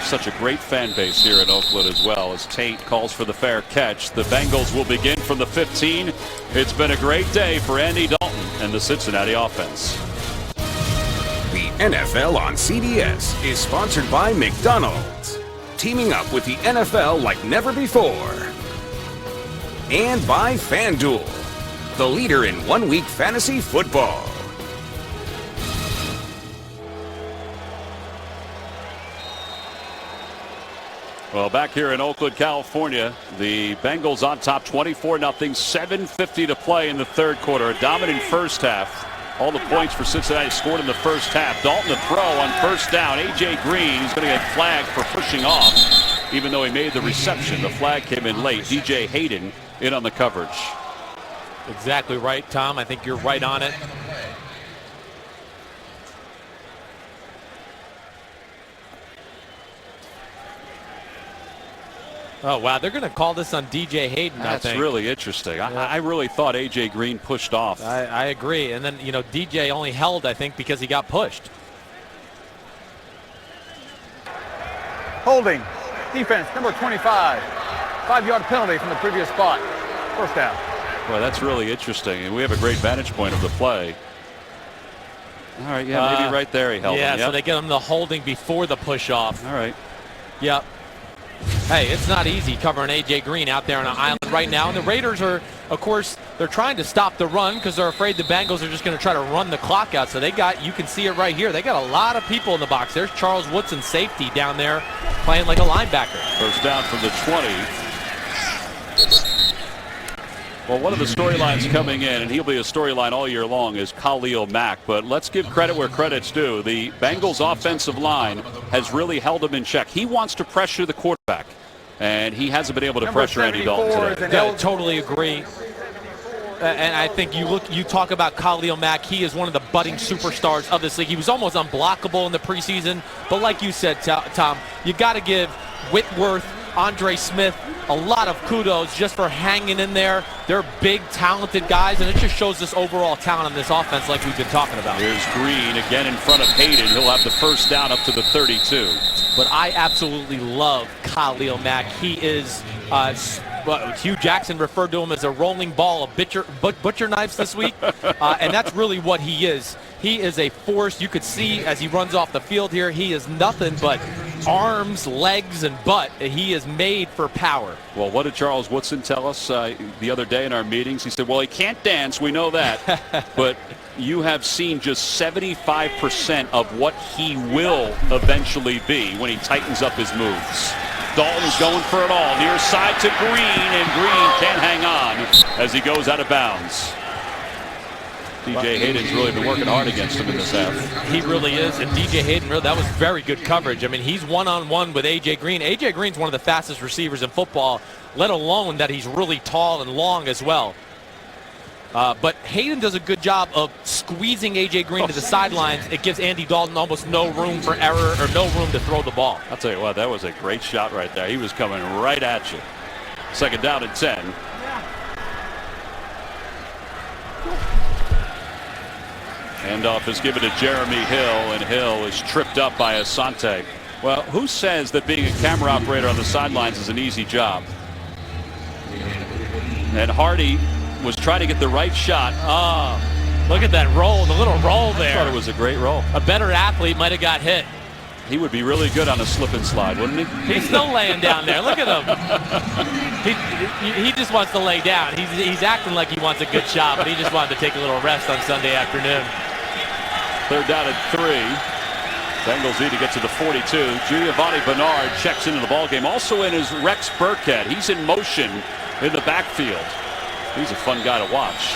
Such a great fan base here in Oakland as well, as Tate calls for the fair catch. The Bengals will begin from the 15. It's been a great day for Andy Dalton and the Cincinnati offense. The NFL on CBS is sponsored by McDonald's, teaming up with the NFL like never before. And by FanDuel, the leader in one-week fantasy football. Well, back here in Oakland, California, the Bengals on top 24-0, 7:50 to play in the third quarter. A dominant first half. All the points for Cincinnati scored in the first half. Dalton to throw on first down. A.J. Green is going to get flagged for pushing off, even though he made the reception. The flag came in late. DJ Hayden in on the coverage. Exactly right, Tom. I think you're right on it. Oh, wow. They're going to call this on DJ Hayden, I think. That's really interesting. Yeah. I really thought A.J. Green pushed off. I agree. And then, DJ only held, I think, because he got pushed. Holding. Defense, number 25. 5-yard penalty from the previous spot. First down. Well, that's really interesting. And we have a great vantage point of the play. All right, yeah, maybe right there he held him. Yeah, so they get him the holding before the push-off. All right. Yep. Hey, it's not easy covering A.J. Green out there on an island right now. And the Raiders are, of course, they're trying to stop the run because they're afraid the Bengals are just going to try to run the clock out. So you can see it right here. They got a lot of people in the box. There's Charles Woodson, safety, down there playing like a linebacker. First down from the 20. Well, one of the storylines coming in, and he'll be a storyline all year long, is Khalil Mack. But let's give credit where credit's due. The Bengals offensive line has really held him in check. He wants to pressure the quarterback, and he hasn't been able to pressure Andy Dalton today. Yeah, totally agree. And I think you talk about Khalil Mack. He is one of the budding superstars of this league. He was almost unblockable in the preseason. But like you said, Tom, you got to give Whitworth, Andre Smith, a lot of kudos just for hanging in there. They're big, talented guys, and it just shows this overall talent on this offense like we've been talking about. Here's Green again in front of Hayden. He'll have the first down up to the 32. But I absolutely love Khalil Mack. He is Hugh Jackson referred to him as a rolling ball of butcher knives this week, and that's really what he is. He is a force. You could see as he runs off the field here, he is nothing but arms, legs, and butt. He is made for power. Well, what did Charles Woodson tell us the other day in our meetings? He said, well, he can't dance, we know that, but you have seen just 75% of what he will eventually be when he tightens up his moves. Dalton's going for it all, near side to Green, and Green can't hang on as he goes out of bounds. DJ Hayden's really been working hard against him in this half. He really is, and DJ Hayden, that was very good coverage. I mean, he's one-on-one with A.J. Green. A.J. Green's one of the fastest receivers in football, let alone that he's really tall and long as well. But Hayden does a good job of squeezing A.J. Green to the sidelines. It gives Andy Dalton almost no room for error or no room to throw the ball. I'll tell you what, that was a great shot right there. He was coming right at you. Second down and 10. Handoff is given to Jeremy Hill, and Hill is tripped up by Asante. Well, who says that being a camera operator on the sidelines is an easy job? And Hardy was trying to get the right shot. Look at that roll, the little roll there. I thought it was a great roll. A better athlete might have got hit. He would be really good on a slip and slide, wouldn't he? He's still laying down there. Look at him. He just wants to lay down. He's acting like he wants a good shot, but he just wanted to take a little rest on Sunday afternoon. Third down and 3. Bengals need to get to the 42. Giovanni Bernard checks into the ballgame. Also in is Rex Burkhead. He's in motion in the backfield. He's a fun guy to watch.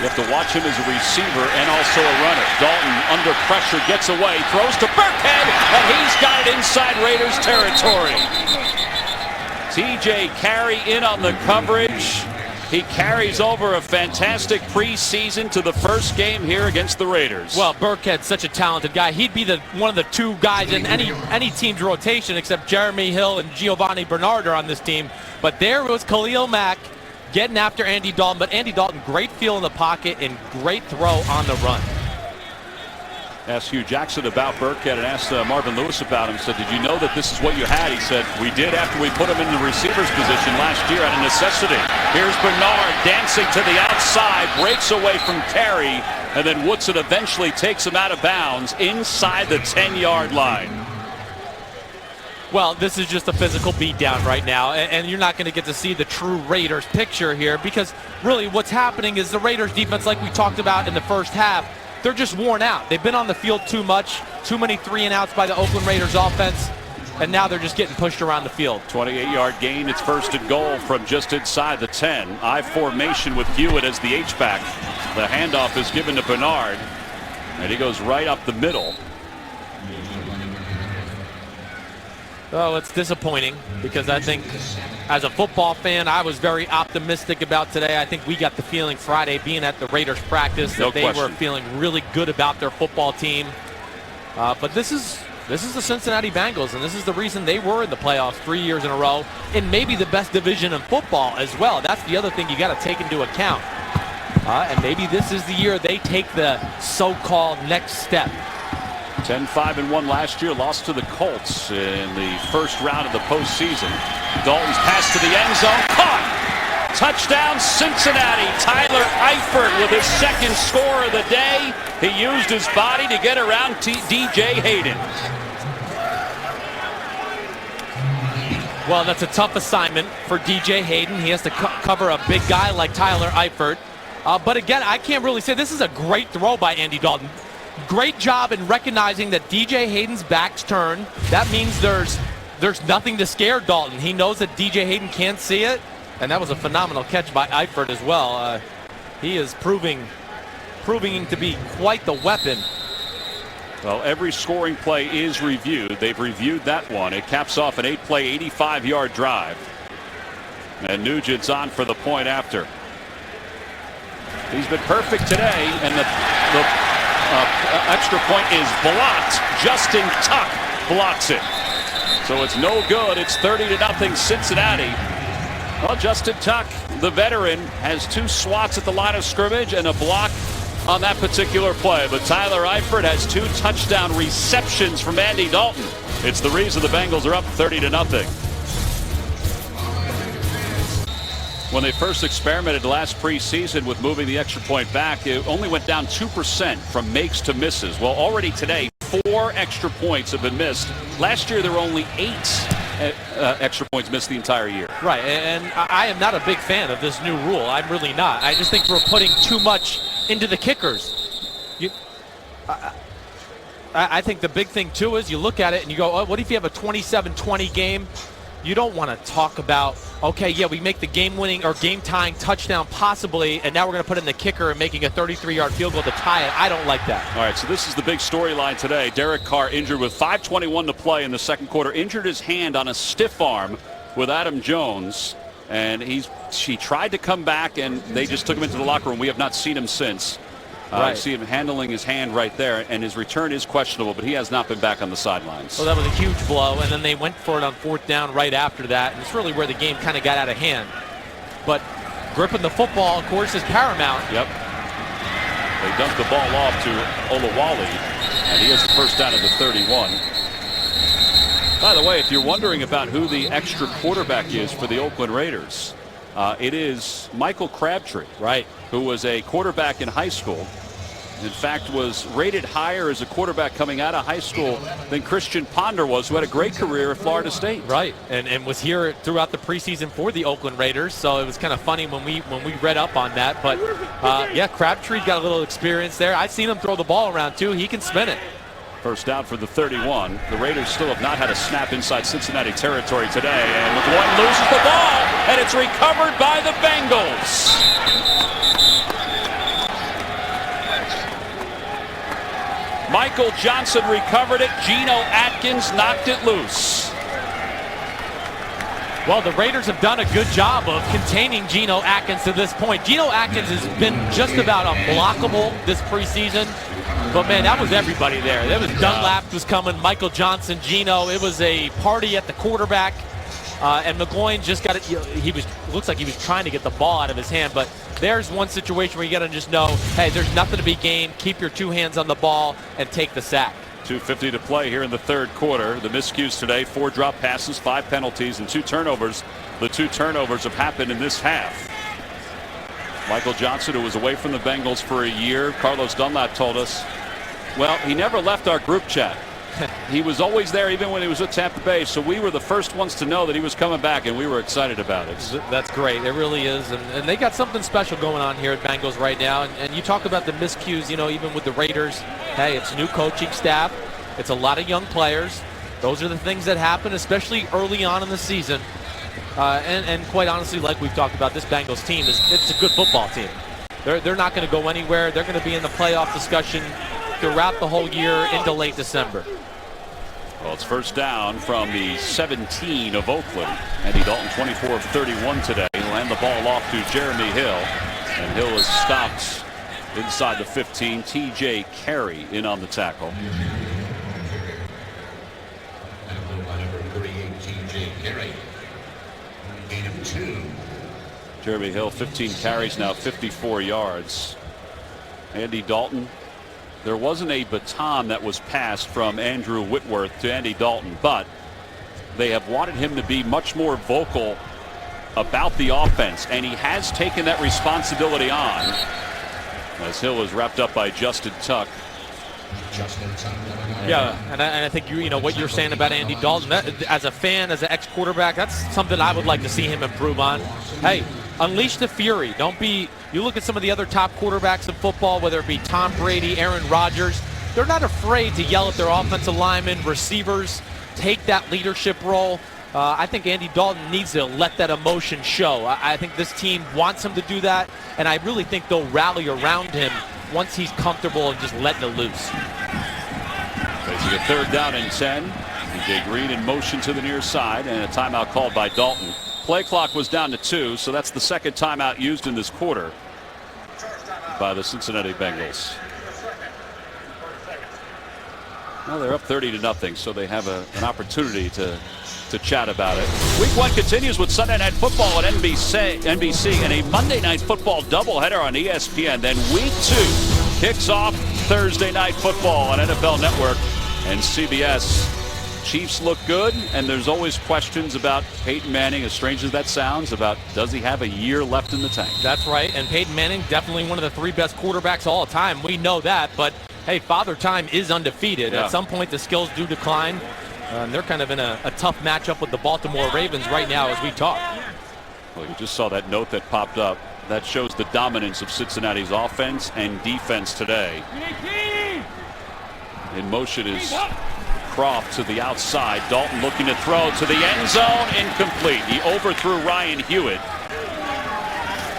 You have to watch him as a receiver and also a runner. Dalton under pressure gets away, throws to Burkhead, and he's got it inside Raiders territory. TJ Carey in on the coverage. He carries over a fantastic preseason to the first game here against the Raiders. Well, Burkhead's such a talented guy. He'd be one of the two guys in any team's rotation except Jeremy Hill and Giovanni Bernard are on this team. But there was Khalil Mack getting after Andy Dalton. But Andy Dalton, great feel in the pocket and great throw on the run. Asked Hugh Jackson about Burkhead and asked Marvin Lewis about him. Said, did you know that this is what you had? He said, we did after we put him in the receiver's position last year out of necessity. Here's Bernard dancing to the outside, breaks away from Carey, and then Woodson eventually takes him out of bounds inside the 10-yard line. Well, this is just a physical beatdown right now, and you're not going to get to see the true Raiders picture here because really what's happening is the Raiders defense, like we talked about in the first half, they're just worn out. They've been on the field too much, too many 3-and-outs by the Oakland Raiders offense, and now they're just getting pushed around the field. 28-yard gain. It's first and goal from just inside the 10. I formation with Hewitt as the H-back. The handoff is given to Bernard, and he goes right up the middle. Oh, it's disappointing because I think as a football fan, I was very optimistic about today. I think we got the feeling Friday being at the Raiders practice that they were feeling really good about their football team. But this is the Cincinnati Bengals, and this is the reason they were in the playoffs 3 years in a row, and maybe the best division in football as well. That's the other thing you got to take into account. And maybe this is the year they take the so-called next step. 10-5-1 last year, lost to the Colts in the first round of the postseason. Dalton's pass to the end zone, caught! Touchdown Cincinnati. Tyler Eifert with his second score of the day. He used his body to get around DJ Hayden. Well, that's a tough assignment for DJ Hayden. He has to cover a big guy like Tyler Eifert. But again, I can't really say this is a great throw by Andy Dalton. Great job in recognizing that DJ Hayden's back's turned. That means there's nothing to scare Dalton. He knows that DJ Hayden can't see it, and that was a phenomenal catch by Eifert as well. He is proving to be quite the weapon. Well, every scoring play is reviewed. They've reviewed that one. It caps off an 8-play, 85-yard drive. And Nugent's on for the point after. He's been perfect today, and the extra point is blocked. Justin Tuck blocks it. So it's no good. It's 30-0 Cincinnati. Well, Justin Tuck, the veteran, has 2 swats at the line of scrimmage and a block on that particular play. But Tyler Eifert has 2 touchdown receptions from Andy Dalton. It's the reason the Bengals are up 30-0. When they first experimented last preseason with moving the extra point back, it only went down 2% from makes to misses. Well, already today, 4 extra points have been missed. Last year, there were only 8 extra points missed the entire year. Right, and I am not a big fan of this new rule. I'm really not. I just think we're putting too much into the kickers. I think the big thing, too, is you look at it and you go, oh, what if you have a 27-20 game? You don't want to talk about, okay, yeah, we make the game-winning or game-tying touchdown possibly, and now we're going to put in the kicker and making a 33-yard field goal to tie it. I don't like that. All right, so this is the big storyline today. Derek Carr injured with 5:21 to play in the second quarter. Injured his hand on a stiff arm with Adam Jones, and he tried to come back, and they just took him into the locker room. We have not seen him since. Right. You see him handling his hand right there, and his return is questionable, but he has not been back on the sidelines. Well, that was a huge blow, and then they went for it on 4th down right after that, and it's really where the game kind of got out of hand. But gripping the football, of course, is paramount. Yep. They dumped the ball off to Olawale, and he has the first down at the 31. By the way, if you're wondering about who the extra quarterback is for the Oakland Raiders, it is Michael Crabtree, right, who was a quarterback in high school. In fact, was rated higher as a quarterback coming out of high school than Christian Ponder was, who had a great career at Florida State. Right, and was here throughout the preseason for the Oakland Raiders, so it was kind of funny when we read up on that. But, yeah, Crabtree got a little experience there. I've seen him throw the ball around, too. He can spin it. First down for the 31. The Raiders still have not had a snap inside Cincinnati territory today. And McGloin loses the ball, and it's recovered by the Bengals. Michael Johnson recovered it. Geno Atkins knocked it loose. Well, the Raiders have done a good job of containing Geno Atkins to this point. Geno Atkins has been just about unblockable this preseason. But, man, that was everybody there. There was Dunlap was coming, Michael Johnson, Geno. It was a party at the quarterback. And McGloin just got it. Looks like he was trying to get the ball out of his hand. But there's one situation where you got to just know, hey, there's nothing to be gained. Keep your 2 hands on the ball and take the sack. 2:50 to play here in the third quarter. The miscues today, 4 drop passes, 5 penalties, and 2 turnovers. The 2 turnovers have happened in this half. Michael Johnson, who was away from the Bengals for a year, Carlos Dunlap told us, well, he never left our group chat. He was always there even when he was at Tampa Bay, so we were the first ones to know that he was coming back, and we were excited about it. That's great. It really is, and they got something special going on here at Bengals right now, and you talk about the miscues, you know, even with the Raiders. Hey, it's new coaching staff. It's a lot of young players. Those are the things that happen, especially early on in the season. And quite honestly, like we've talked about, this Bengals team it's a good football team. They're not going to go anywhere. They're going to be in the playoff discussion throughout the whole year into late December. Well, it's first down from the 17 of Oakland. Andy Dalton, 24 of 31 today. He'll hand the ball off to Jeremy Hill. And Hill is stopped inside the 15. T.J. Carey in on the tackle. Jeremy Hill, 15 carries, now 54 yards. Andy Dalton. There wasn't a baton that was passed from Andrew Whitworth to Andy Dalton, but they have wanted him to be much more vocal about the offense, and he has taken that responsibility on as Hill was wrapped up by Justin Tuck. Yeah, and I think you know what you're saying about Andy Dalton. As a fan, as an ex-quarterback, that's something I would like to see him improve on. Hey, unleash the fury. Don't be. You look at some of the other top quarterbacks in football, whether it be Tom Brady, Aaron Rodgers. They're not afraid to yell at their offensive linemen, receivers, take that leadership role. I think Andy Dalton needs to let that emotion show. I think this team wants him to do that, and I really think they'll rally around him once he's comfortable and just letting it loose. Facing a third down and 10. DJ Green in motion to the near side, and a timeout called by Dalton. Play clock was down to 2, so that's the second timeout used in this quarter by the Cincinnati Bengals. Well, they're up 30-0, so they have an opportunity to chat about it. Week 1 continues with Sunday Night Football at NBC and a Monday Night Football doubleheader on ESPN. Then Week 2 kicks off Thursday Night Football on NFL Network and CBS Chiefs look good, and there's always questions about Peyton Manning, as strange as that sounds, about does he have a year left in the tank. That's right, and Peyton Manning, definitely one of the 3 best quarterbacks all time. We know that, but hey, Father Time is undefeated. Yeah. At some point, the skills do decline. And they're kind of in a tough matchup with the Baltimore Ravens right now as we talk. Well, you just saw that note that popped up. That shows the dominance of Cincinnati's offense and defense today. In motion is Croft to the outside. Dalton looking to throw to the end zone. Incomplete. He overthrew Ryan Hewitt.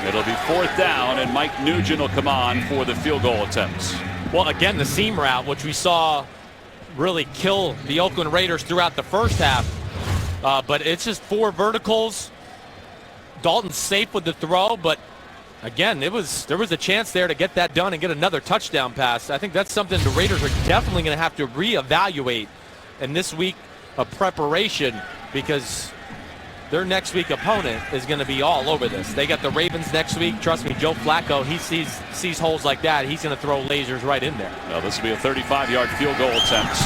It'll be 4th down, and Mike Nugent will come on for the field goal attempts. Well, again, the seam route, which we saw really kill the Oakland Raiders throughout the first half. But it's just 4 verticals. Dalton's safe with the throw, but again, there was a chance there to get that done and get another touchdown pass. I think that's something the Raiders are definitely going to have to reevaluate in this week of preparation, because their next week opponent is going to be all over this. They got the Ravens next week. Trust me, Joe Flacco, he sees holes like that. He's going to throw lasers right in there. Now this will be a 35-yard field goal attempt.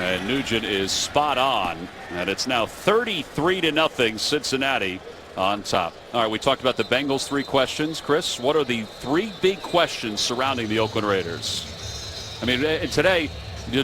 And Nugent is spot on. And it's now 33-0 Cincinnati on top. All right, we talked about the Bengals. 3 questions. Chris, what are the 3 big questions surrounding the Oakland Raiders? I mean, today,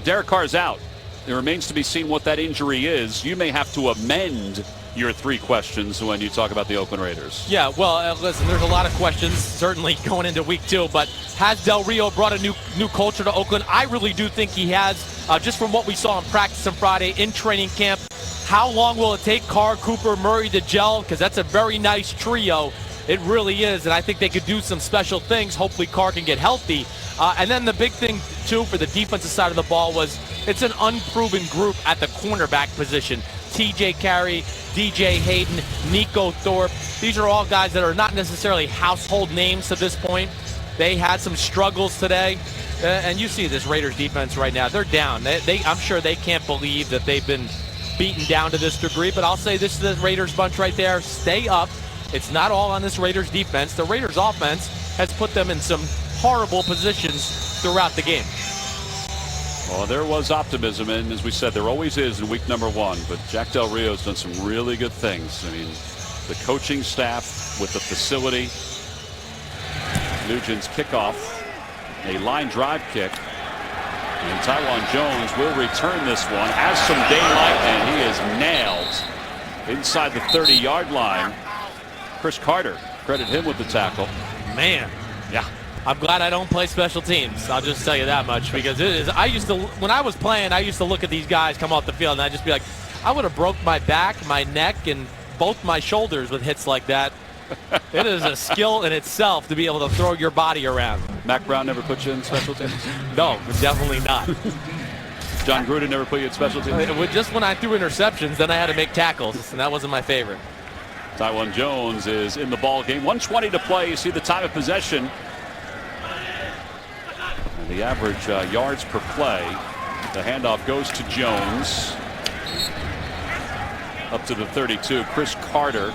Derek Carr's out. It remains to be seen what that injury is. You may have to amend your 3 questions when you talk about the Oakland Raiders. Yeah, well, listen, there's a lot of questions certainly going into week 2, but has Del Rio brought a new culture to Oakland? I really do think he has, just from what we saw in practice on Friday, in training camp. How long will it take Carr, Cooper, Murray to gel? Because that's a very nice trio. It really is, and I think they could do some special things. Hopefully Carr can get healthy. And then the big thing, too, for the defensive side of the ball was it's an unproven group at the cornerback position. TJ Carey, DJ Hayden, Nico Thorpe. These are all guys that are not necessarily household names to this point. They had some struggles today. And you see this Raiders defense right now. They're down. I'm sure they can't believe that they've been beaten down to this degree. But I'll say this to the Raiders bunch right there. Stay up. It's not all on this Raiders defense. The Raiders offense has put them in some horrible positions throughout the game. Well, there was optimism, and as we said, there always is in week number 1. But Jack Del Rio's done some really good things. I mean, the coaching staff with the facility. Nugent's kickoff, a line drive kick. And Taiwan Jones will return this one. Has some daylight, and he is nailed inside the 30-yard line. Chris Carter, credit him with the tackle. Man. Yeah. I'm glad I don't play special teams. I'll just tell you that much, because it is. When I was playing, I used to look at these guys come off the field, and I'd just be like, I would have broke my back, my neck, and both my shoulders with hits like that. It is a skill in itself to be able to throw your body around. Mac Brown never put you in special teams? No, definitely not. John Gruden never put you in special teams? Just when I threw interceptions, then I had to make tackles, and that wasn't my favorite. Taiwan Jones is in the ball game. 1:20 to play. You see the time of possession. And the average yards per play. The handoff goes to Jones. Up to the 32. Chris Carter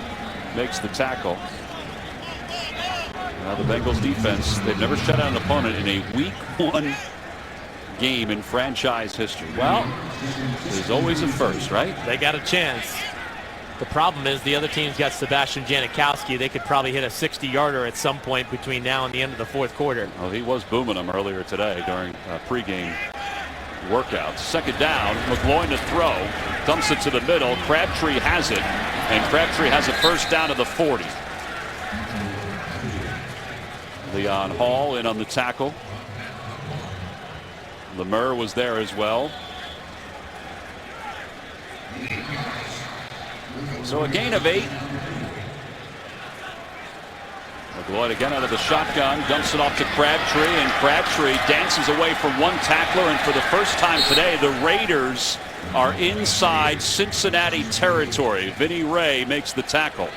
makes the tackle. Now the Bengals defense, they've never shut out an opponent in a week 1 game in franchise history. Well, there's always a first, right? They got a chance. The problem is the other team's got Sebastian Janikowski. They could probably hit a 60-yarder at some point between now and the end of the 4th quarter. Well, he was booming them earlier today during pregame workouts. 2nd down, McGloin to throw. Dumps it to the middle. Crabtree has it. And Crabtree has a first down to the 40. Leon Hall in on the tackle. Lemur was there as well. So a gain of 8. McGloin again out of the shotgun, dumps it off to Crabtree, and Crabtree dances away from one tackler, and for the first time today, the Raiders are inside Cincinnati territory. Vinny Ray makes the tackle.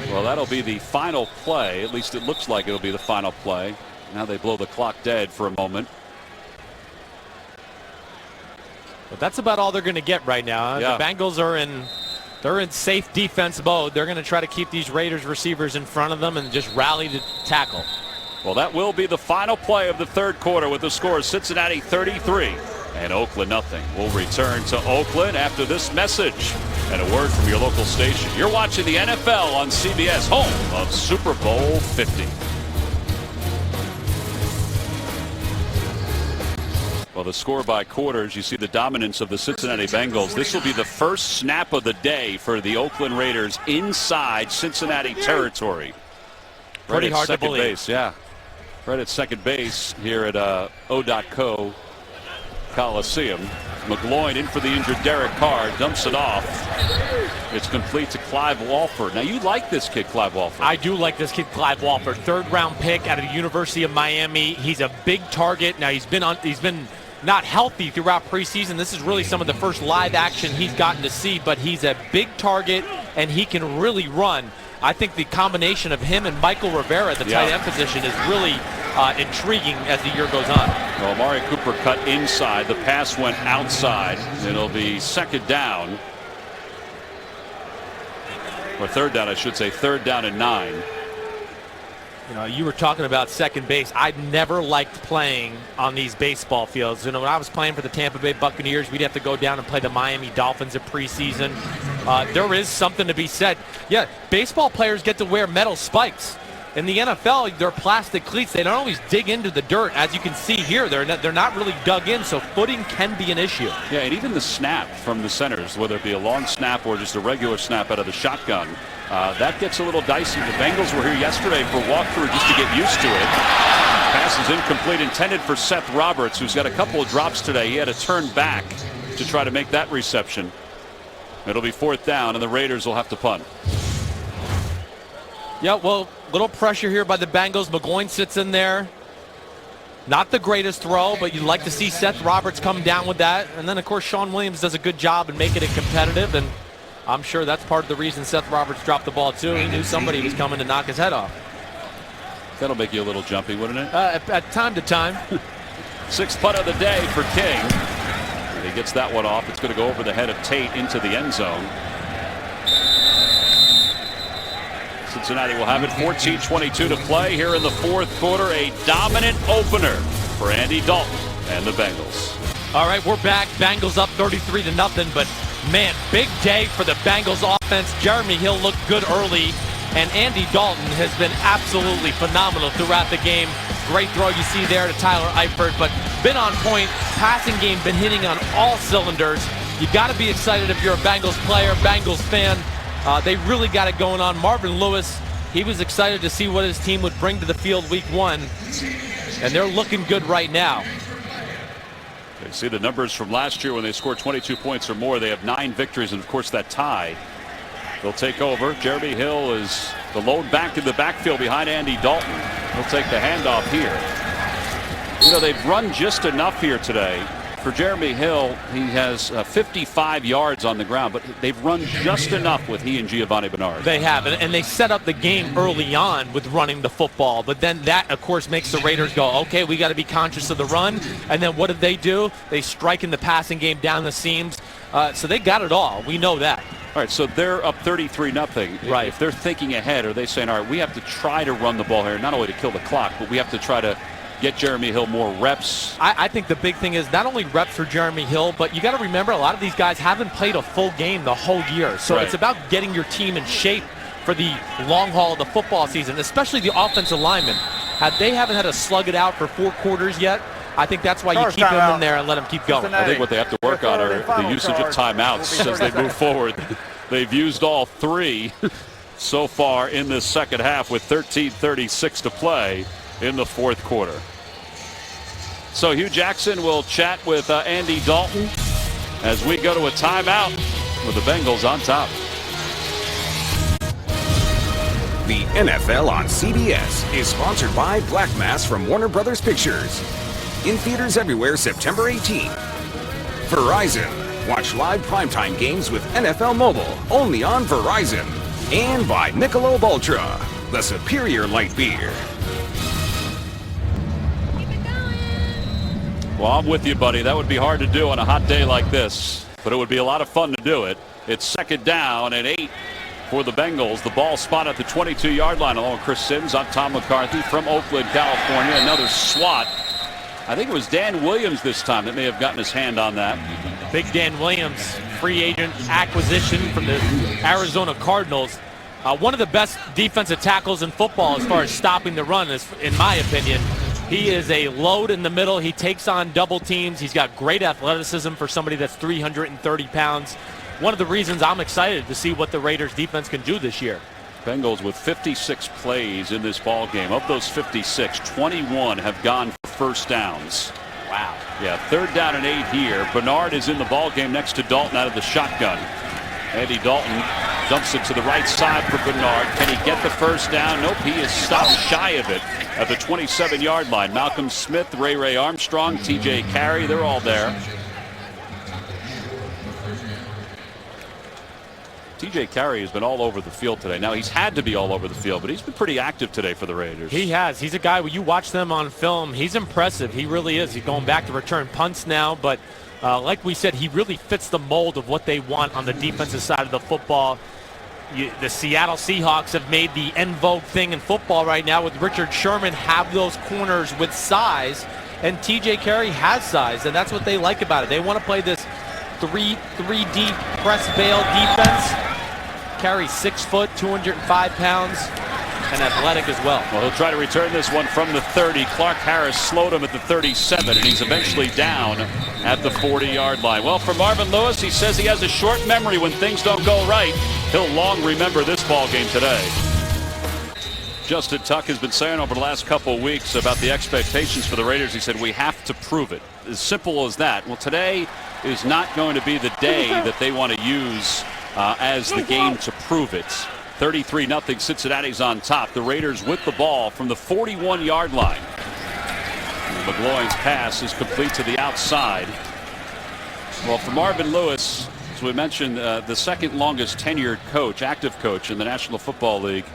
Well, that'll be the final play. At least it looks like it'll be the final play. Now they blow the clock dead for a moment. But that's about all they're going to get right now. Yeah. The Bengals are in safe defense mode. They're going to try to keep these Raiders receivers in front of them and just rally to tackle. Well, that will be the final play of the third quarter with the score Cincinnati 33 and Oakland nothing. We'll return to Oakland after this message and a word from your local station. You're watching the NFL on CBS, home of Super Bowl 50. Well, the score by quarters, you see the dominance of the Cincinnati Bengals. This will be the first snap of the day for the Oakland Raiders inside Cincinnati territory. Pretty right hard at to believe. Base, yeah. Right at second base here at O.Co. Coliseum. McGloin in for the injured Derek Carr, dumps it off. It's complete to Clive Walford. Now, you like this kid, Clive Walford. I do like this kid, Clive Walford. Third-round pick out of the University of Miami. He's a big target. Now, he's been not healthy throughout preseason. This is really some of the first live action he's gotten to see, but he's a big target, and he can really run. I think the combination of him and Michael Rivera at the tight end position is really intriguing as the year goes on. Well, Amari Cooper cut inside. The pass went outside. It'll be second down. Or third down, I should say. Third down and 9. You know, you were talking about second base. I never liked playing on these baseball fields. You know, when I was playing for the Tampa Bay Buccaneers, we'd have to go down and play the Miami Dolphins in preseason. There is something to be said. Yeah, baseball players get to wear metal spikes. In the NFL, they're plastic cleats. They don't always dig into the dirt. As you can see here, they're not really dug in, so footing can be an issue. Yeah, and even the snap from the centers, whether it be a long snap or just a regular snap out of the shotgun, that gets a little dicey. The Bengals were here yesterday for walkthrough just to get used to it. Pass is incomplete, intended for Seth Roberts, who's got a couple of drops today. He had to turn back to try to make that reception. It'll be fourth down, and the Raiders will have to punt. Yeah, well, little pressure here by the Bengals. McGloin sits in there. Not the greatest throw, but you'd like to see Seth Roberts come down with that. And then, of course, Sean Williams does a good job in making it competitive, and I'm sure that's part of the reason Seth Roberts dropped the ball, too. He knew somebody was coming to knock his head off. That'll make you a little jumpy, wouldn't it? At time to time. Sixth punt of the day for King. And he gets that one off. It's going to go over the head of Tate into the end zone. Cincinnati will have it 14-22 to play here in the fourth quarter. A dominant opener for Andy Dalton and the Bengals. All right, we're back. Bengals up 33-0, but man, big day for the Bengals offense. Jeremy Hill looked good early, and Andy Dalton has been absolutely phenomenal throughout the game. Great throw you see there to Tyler Eifert, but been on point. Passing game been hitting on all cylinders. You got to be excited if you're a Bengals player, Bengals fan. They really got it going on. Marvin Lewis, he was excited to see what his team would bring to the field week 1, and they're looking good right now. You see the numbers from last year when they scored 22 points or more. They have 9 victories, and of course that tie. They'll take over. Jeremy Hill is the lone back in the backfield behind Andy Dalton. He'll take the handoff here. You know, they've run just enough here today. For Jeremy Hill, he has 55 yards on the ground, but they've run just enough with he and Giovanni Bernard. They have, and they set up the game early on with running the football, but then that, of course, makes the Raiders go, okay, we got to be conscious of the run, and then what do? They strike in the passing game down the seams, so they got it all. We know that. All right, so they're up 33-0. Right. If they're thinking ahead, are they saying, all right, we have to try to run the ball here, not only to kill the clock, but we have to try to get Jeremy Hill more reps? I think the big thing is not only reps for Jeremy Hill, but you got to remember a lot of these guys haven't played a full game the whole year. So Right. It's about getting your team in shape for the long haul of the football season, especially the offensive linemen. They haven't had to slug it out for 4 quarters yet. I think that's why you keep them in there and let them keep going. I think what they have to work on are the usage of timeouts as they move forward. They've used all 3 so far in this second half with 13:36 to play in the fourth quarter. So Hugh Jackson will chat with Andy Dalton as we go to a timeout with the Bengals on top. The NFL on CBS is sponsored by Black Mass from Warner Brothers Pictures. In theaters everywhere September 18th. Verizon. Watch live primetime games with NFL Mobile only on Verizon. And by Michelob Ultra, the superior light beer. Well, I'm with you, buddy. That would be hard to do on a hot day like this, but it would be a lot of fun to do it. It's second down and 8 for the Bengals. The ball spot at the 22-yard line along with Chris Sims on Tom McCarthy from Oakland, California. Another swat. I think it was Dan Williams this time that may have gotten his hand on that. Big Dan Williams, free agent acquisition from the Arizona Cardinals. One of the best defensive tackles in football as far as stopping the run, is, in my opinion. He is a load in the middle. He takes on double teams. He's got great athleticism for somebody that's 330 pounds. One of the reasons I'm excited to see what the Raiders defense can do this year. Bengals with 56 plays in this ball game. Of those 56, 21 have gone for first downs. Wow. Yeah, 3rd down and 8 here. Bernard is in the ball game next to Dalton out of the shotgun. Andy Dalton dumps it to the right side for Bernard. Can he get the first down? Nope, he is stopped shy of it at the 27-yard line. Malcolm Smith, Ray Armstrong, TJ Carey, they're all there. TJ Carey has been all over the field today. Now, he's had to be all over the field, but he's been pretty active today for the Raiders. He has. He's a guy, when you watch them on film, he's impressive. He really is. He's going back to return punts now, but like we said, he really fits the mold of what they want on the defensive side of the football. The Seattle Seahawks have made the en vogue thing in football right now with Richard Sherman have those corners with size, and TJ Carey has size, and that's what they like about it. They want to play this three deep press veil defense. Carey's 6 foot, 205 pounds, and athletic as well. Well, he'll try to return this one from the 30. Clark Harris slowed him at the 37, and he's eventually down at the 40-yard line. Well, for Marvin Lewis, he says he has a short memory when things don't go right. He'll long remember this ball game today. Justin Tuck has been saying over the last couple of weeks about the expectations for the Raiders. He said, we have to prove it. As simple as that. Well, today is not going to be the day that they want to use as the game to prove it. 33-0, Cincinnati's on top. The Raiders with the ball from the 41-yard line. McGloin's pass is complete to the outside. Well, for Marvin Lewis, as we mentioned, the second longest tenured coach, active coach in the National Football League,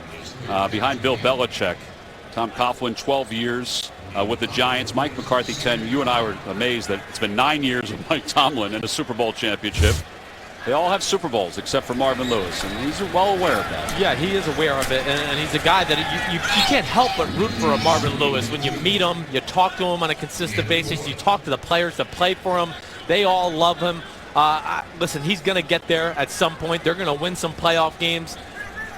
behind Bill Belichick. Tom Coughlin, 12 years with the Giants. Mike McCarthy, 10. You and I were amazed that it's been 9 years with Mike Tomlin and a Super Bowl championship. They all have Super Bowls except for Marvin Lewis, and he's well aware of that. Yeah, he is aware of it, and he's a guy that you can't help but root for a Marvin Lewis. When you meet him, you talk to him on a consistent basis, you talk to the players that play for him. They all love him. Listen, he's going to get there at some point. They're going to win some playoff games.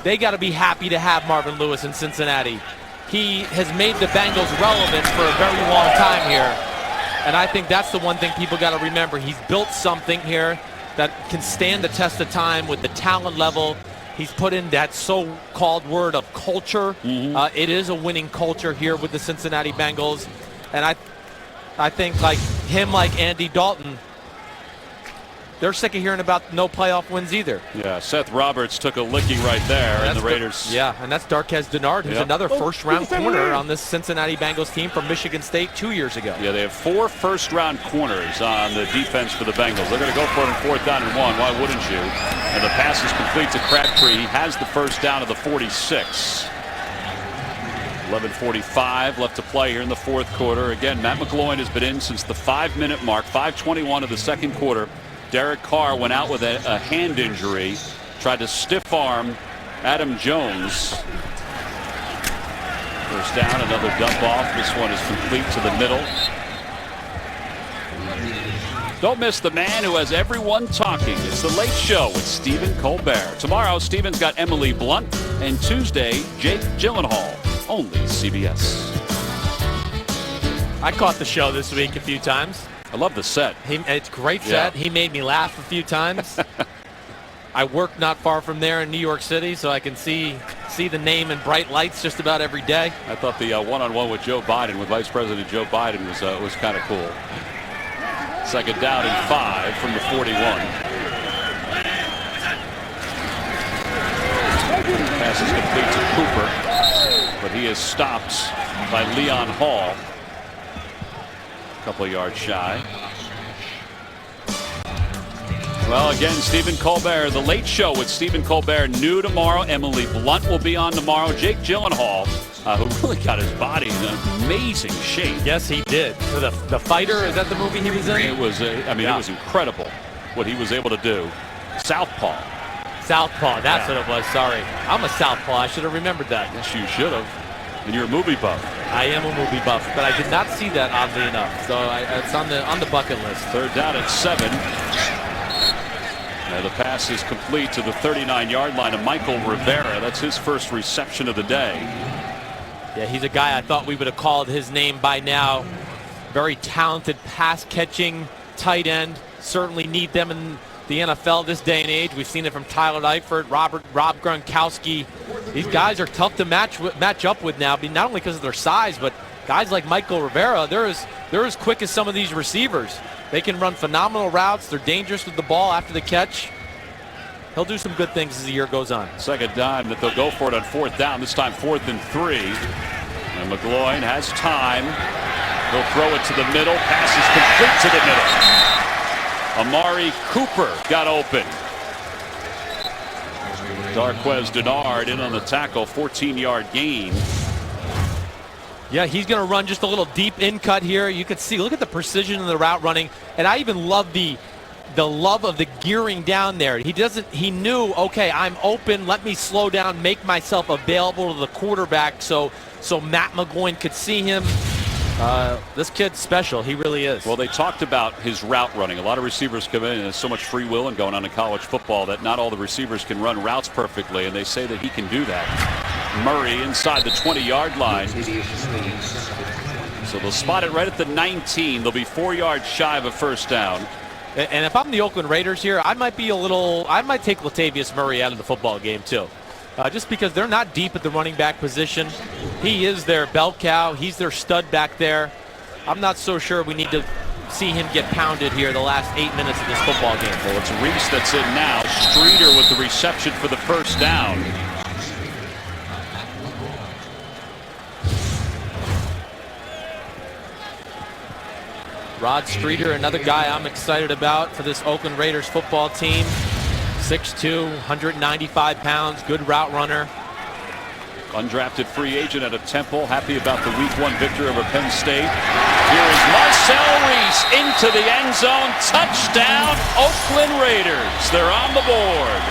They got to be happy to have Marvin Lewis in Cincinnati. He has made the Bengals relevant for a very long time here, and I think that's the one thing people got to remember. He's built something here that can stand the test of time with the talent level. He's put in that so-called word of culture. It is a winning culture here with the Cincinnati Bengals. And I think like him, like Andy Dalton, they're sick of hearing about no playoff wins either. Yeah, Seth Roberts took a licking right there, and the Raiders. Yeah, and that's Darquez Dennard, who's another first-round corner on this Cincinnati Bengals team from Michigan State 2 years ago. Yeah, they have 4 first-round corners on the defense for the Bengals. They're going to go for it on 4th down and 1. Why wouldn't you? And the pass is complete to Crabtree. He has the first down of the 46. 11:45 left to play here in the 4th quarter. Again, Matt McGloin has been in since the 5-minute mark, 5:21 of the 2nd quarter. Derek Carr went out with a hand injury, tried to stiff arm Adam Jones. First down, another dump off. This one is complete to the middle. Don't miss the man who has everyone talking. It's The Late Show with Stephen Colbert. Tomorrow, Stephen's got Emily Blunt, and Tuesday, Jake Gyllenhaal. Only CBS. I caught the show this week a few times. I love the set. It's a great set. He made me laugh a few times. I work not far from there in New York City, so I can see the name in bright lights just about every day. I thought the one-on-one with Joe Biden, with Vice President Joe Biden, was kind of cool. 2nd down and 5 from the 41. Pass is complete to Cooper, but he is stopped by Leon Hall. Couple of yards shy. Well, again, Stephen Colbert, The Late Show with Stephen Colbert, new tomorrow. Emily Blunt will be on tomorrow. Jake Gyllenhaal, who really got his body in amazing shape. Yes, he did. For the Fighter, is that the movie he was in? It was, it was incredible what he was able to do. Southpaw. Southpaw, that's what it was. Sorry. I'm a southpaw. I should have remembered that. Yes, you should have. And you're a movie buff. I am a movie buff, but I did not see that, oddly enough. So it's on the bucket list. Third down at 7. Now the pass is complete to the 39-yard line of Michael Rivera. That's his first reception of the day. Yeah, he's a guy I thought we would have called his name by now. Very talented pass-catching tight end. Certainly need them in the NFL this day and age. We've seen it from Tyler Eifert, Rob Gronkowski. These guys are tough to match up with now, not only because of their size, but guys like Michael Rivera, they're as quick as some of these receivers. They can run phenomenal routes. They're dangerous with the ball after the catch. He'll do some good things as the year goes on. Second time that they'll go for it on fourth down, this time 4th and 3. And McGloin has time. He'll throw it to the middle. Pass is complete to the middle. Amari Cooper got open. Darquez Denard in on the tackle, 14-yard gain. Yeah, he's going to run just a little deep in cut here. You can see, look at the precision of the route running. And I even love the love of the gearing down there. He knew, okay, I'm open. Let me slow down, make myself available to the quarterback so Matt McGloin could see him. This kid's special. He really is. Well, they talked about his route running. A lot of receivers come in and there's so much free will and going on in college football that not all the receivers can run routes perfectly, and they say that he can do that. Murray inside the 20-yard line. So they'll spot it right at the 19. They'll be 4 yards shy of a first down. And if I'm the Oakland Raiders here, I might take Latavius Murray out of the football game too. Just because they're not deep at the running back position. He is their bell cow. He's their stud back there. I'm not so sure we need to see him get pounded here the last 8 minutes of this football game. Well, it's Reese that's in now. Streeter with the reception for the first down. Rod Streeter, another guy I'm excited about for this Oakland Raiders football team. 6'2", 195 pounds, good route runner. Undrafted free agent out of Temple. Happy about the Week 1 victory over Penn State. Here is Marcel Reese into the end zone. Touchdown, Oakland Raiders. They're on the board.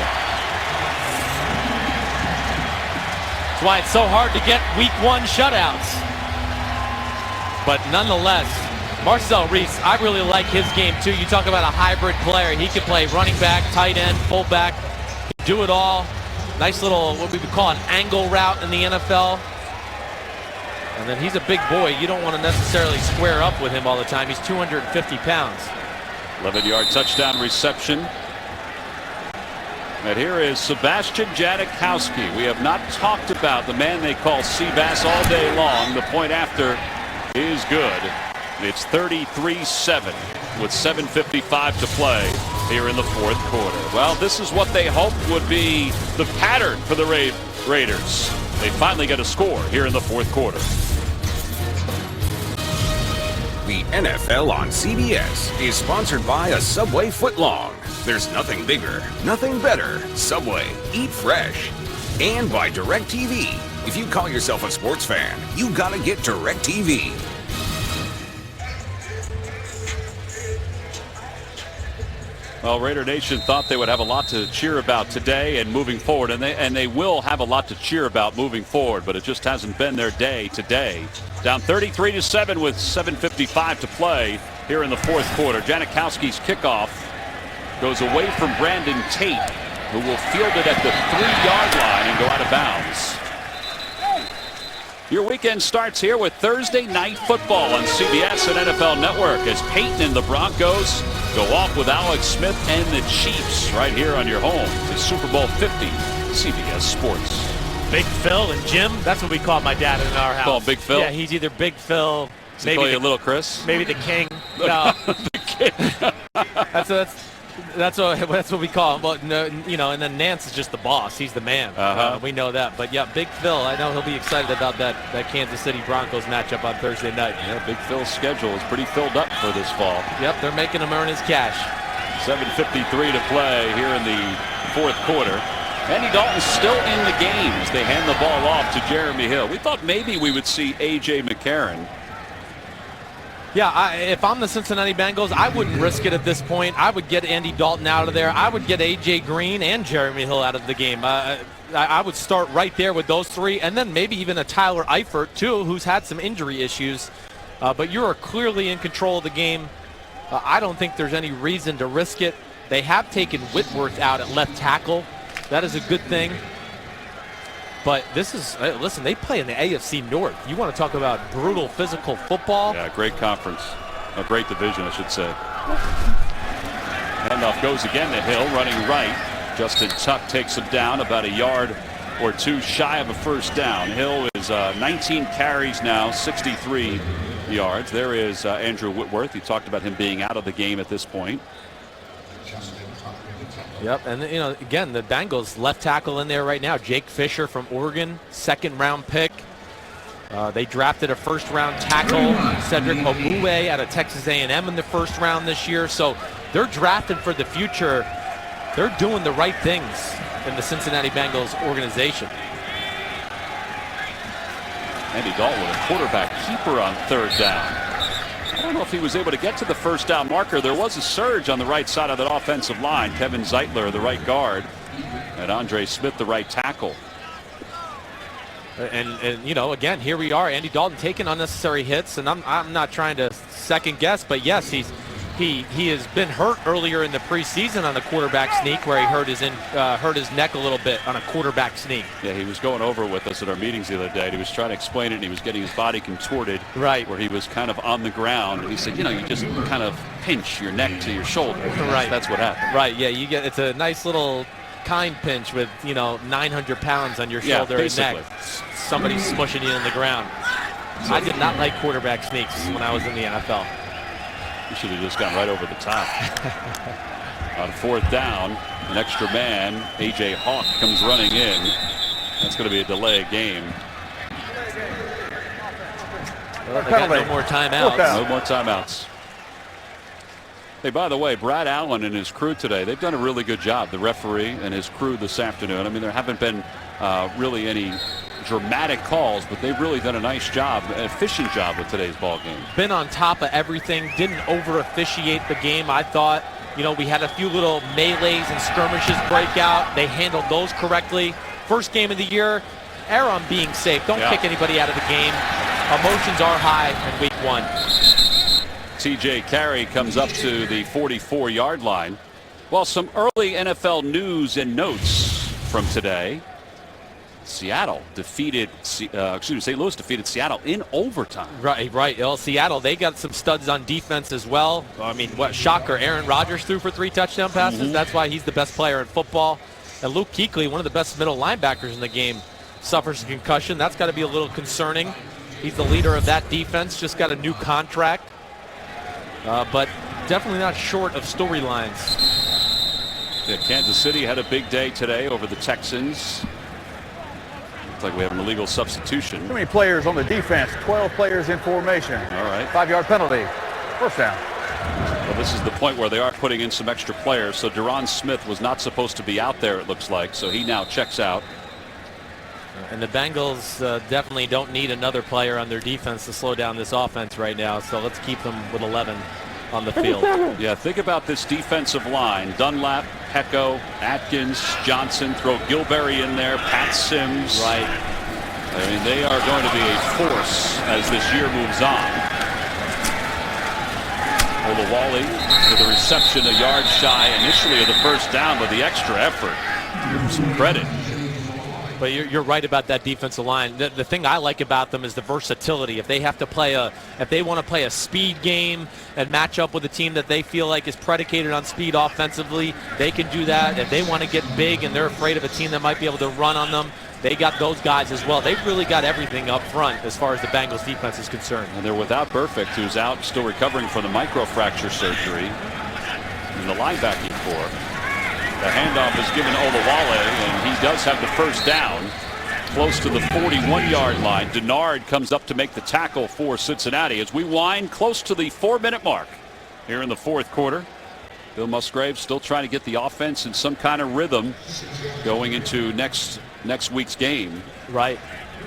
That's why it's so hard to get Week 1 shutouts. But nonetheless, Marcel Reese, I really like his game too. You talk about a hybrid player. He can play running back, tight end, fullback, do it all. Nice little, what we would call an angle route in the NFL. And then he's a big boy. You don't want to necessarily square up with him all the time. He's 250 pounds. 11-yard touchdown reception. And here is Sebastian Janikowski. We have not talked about the man they call Seabass all day long. The point after is good. It's 33-7 with 7:55 to play here in the fourth quarter. Well, this is what they hoped would be the pattern for the Raiders. They finally get a score here in the fourth quarter. The NFL on CBS is sponsored by a Subway footlong. There's nothing bigger, nothing better. Subway, eat fresh. And by DirecTV. If you call yourself a sports fan, you gotta get DirecTV. Well, Raider Nation thought they would have a lot to cheer about today and moving forward, and they will have a lot to cheer about moving forward, but it just hasn't been their day today. Down 33-7 with 7:55 to play here in the fourth quarter. Janikowski's kickoff goes away from Brandon Tate, who will field it at the 3-yard line and go out of bounds. Your weekend starts here with Thursday Night Football on CBS and NFL Network as Peyton and the Broncos go off with Alex Smith and the Chiefs right here on your home to Super Bowl 50, CBS Sports. Big Phil and Jim, that's what we call my dad in our house. Call Big Phil? Yeah, he's either Big Phil, Does he call you Little Chris? Maybe the King. No. The King. That's what we call him. But no, and then Nance is just the boss. He's the man. We know that. But yeah, Big Phil, I know he'll be excited about that Kansas City Broncos matchup on Thursday night. Yeah, Big Phil's schedule is pretty filled up for this fall. Yep, they're making him earn his cash. 7:53 to play here in the fourth quarter. Andy Dalton's still in the game as they hand the ball off to Jeremy Hill. We thought maybe we would see A.J. McCarron. Yeah, if I'm the Cincinnati Bengals, I wouldn't risk it at this point. I would get Andy Dalton out of there. I would get A.J. Green and Jeremy Hill out of the game. I would start right there with those three, and then maybe even a Tyler Eifert, too, who's had some injury issues. But you are clearly in control of the game. I don't think there's any reason to risk it. They have taken Whitworth out at left tackle. That is a good thing. But this is, listen, they play in the AFC North. You want to talk about brutal physical football? Yeah, great conference. A great division, I should say. Handoff goes again to Hill, running right. Justin Tuck takes him down about a yard or two shy of a first down. Hill is 19 carries now, 63 yards. There is Andrew Whitworth. You talked about him being out of the game at this point. Yep, and again, the Bengals left tackle in there right now. Jake Fisher from Oregon, second-round pick. They drafted a first-round tackle, Cedric Ogbuehi out of Texas A&M in the first round this year. So they're drafted for the future. They're doing the right things in the Cincinnati Bengals organization. Andy Dalton with a quarterback keeper on third down. I don't know if he was able to get to the first down marker. There was a surge on the right side of that offensive line. Kevin Zeitler, the right guard, and Andre Smith, the right tackle. And again, here we are. Andy Dalton taking unnecessary hits, and I'm not trying to second guess, but yes, he has been hurt earlier in the preseason on the quarterback sneak, where he hurt his neck a little bit on a quarterback sneak. Yeah, he was going over with us at our meetings the other day. He was trying to explain it, and he was getting his body contorted, right, where he was kind of on the ground. And he said, you just kind of pinch your neck to your shoulder. Right, that's what happened. Right, yeah, it's a nice little kind pinch with 900 pounds on your shoulder and neck. Somebody smushing you in the ground. I did not like quarterback sneaks when I was in the NFL. You should have just gone right over the top. On fourth down, an extra man, A.J. Hawk, comes running in. That's going to be a delay game. Well, they got no more timeouts. No more timeouts. Hey, by the way, Brad Allen and his crew today, they've done a really good job, the referee and his crew this afternoon. I mean, there haven't been really any dramatic calls, but they've really done a nice job, an efficient job with today's ball game. Been on top of everything, didn't over officiate the game. I thought, we had a few little melees and skirmishes break out. They handled those correctly. First game of the year, err on being safe. Don't kick anybody out of the game. Emotions are high in week one. TJ Carey comes up to the 44-yard line. Well, some early NFL news and notes from today. St. Louis defeated Seattle in overtime. Right. Well, Seattle, they got some studs on defense as well. I mean, what shocker, Aaron Rodgers threw for 3 touchdown passes. Mm-hmm. That's why he's the best player in football. And Luke Kuechly, one of the best middle linebackers in the game, suffers a concussion. That's got to be a little concerning. He's the leader of that defense, just got a new contract. But definitely not short of storylines. Yeah, Kansas City had a big day today over the Texans. Looks like we have an illegal substitution. Too many players on the defense. 12 players in formation. All right. 5-yard penalty. First down. Well, this is the point where they are putting in some extra players. So Duron Smith was not supposed to be out there, it looks like. So he now checks out. And the Bengals definitely don't need another player on their defense to slow down this offense right now. So let's keep them with 11 on the field. Yeah, think about this defensive line. Dunlap, Pecco, Atkins, Johnson, throw Gilberry in there, Pat Sims. Right. I mean, they are going to be a force as this year moves on. Olawale with a reception, a yard shy initially of the first down, but the extra effort. Give him some credit. But you're right about that defensive line. The thing I like about them is the versatility. If they want to play a speed game and match up with a team that they feel like is predicated on speed offensively, they can do that. If they want to get big and they're afraid of a team that might be able to run on them, they got those guys as well. They've really got everything up front as far as the Bengals defense is concerned. And they're without Burfict, who's out, still recovering from the microfracture surgery in the linebacking core. The handoff is given to Olawale, and he does have the first down close to the 41-yard line. Denard comes up to make the tackle for Cincinnati as we wind close to the 4-minute mark here in the fourth quarter. Bill Musgrave still trying to get the offense in some kind of rhythm going into next week's game. Right.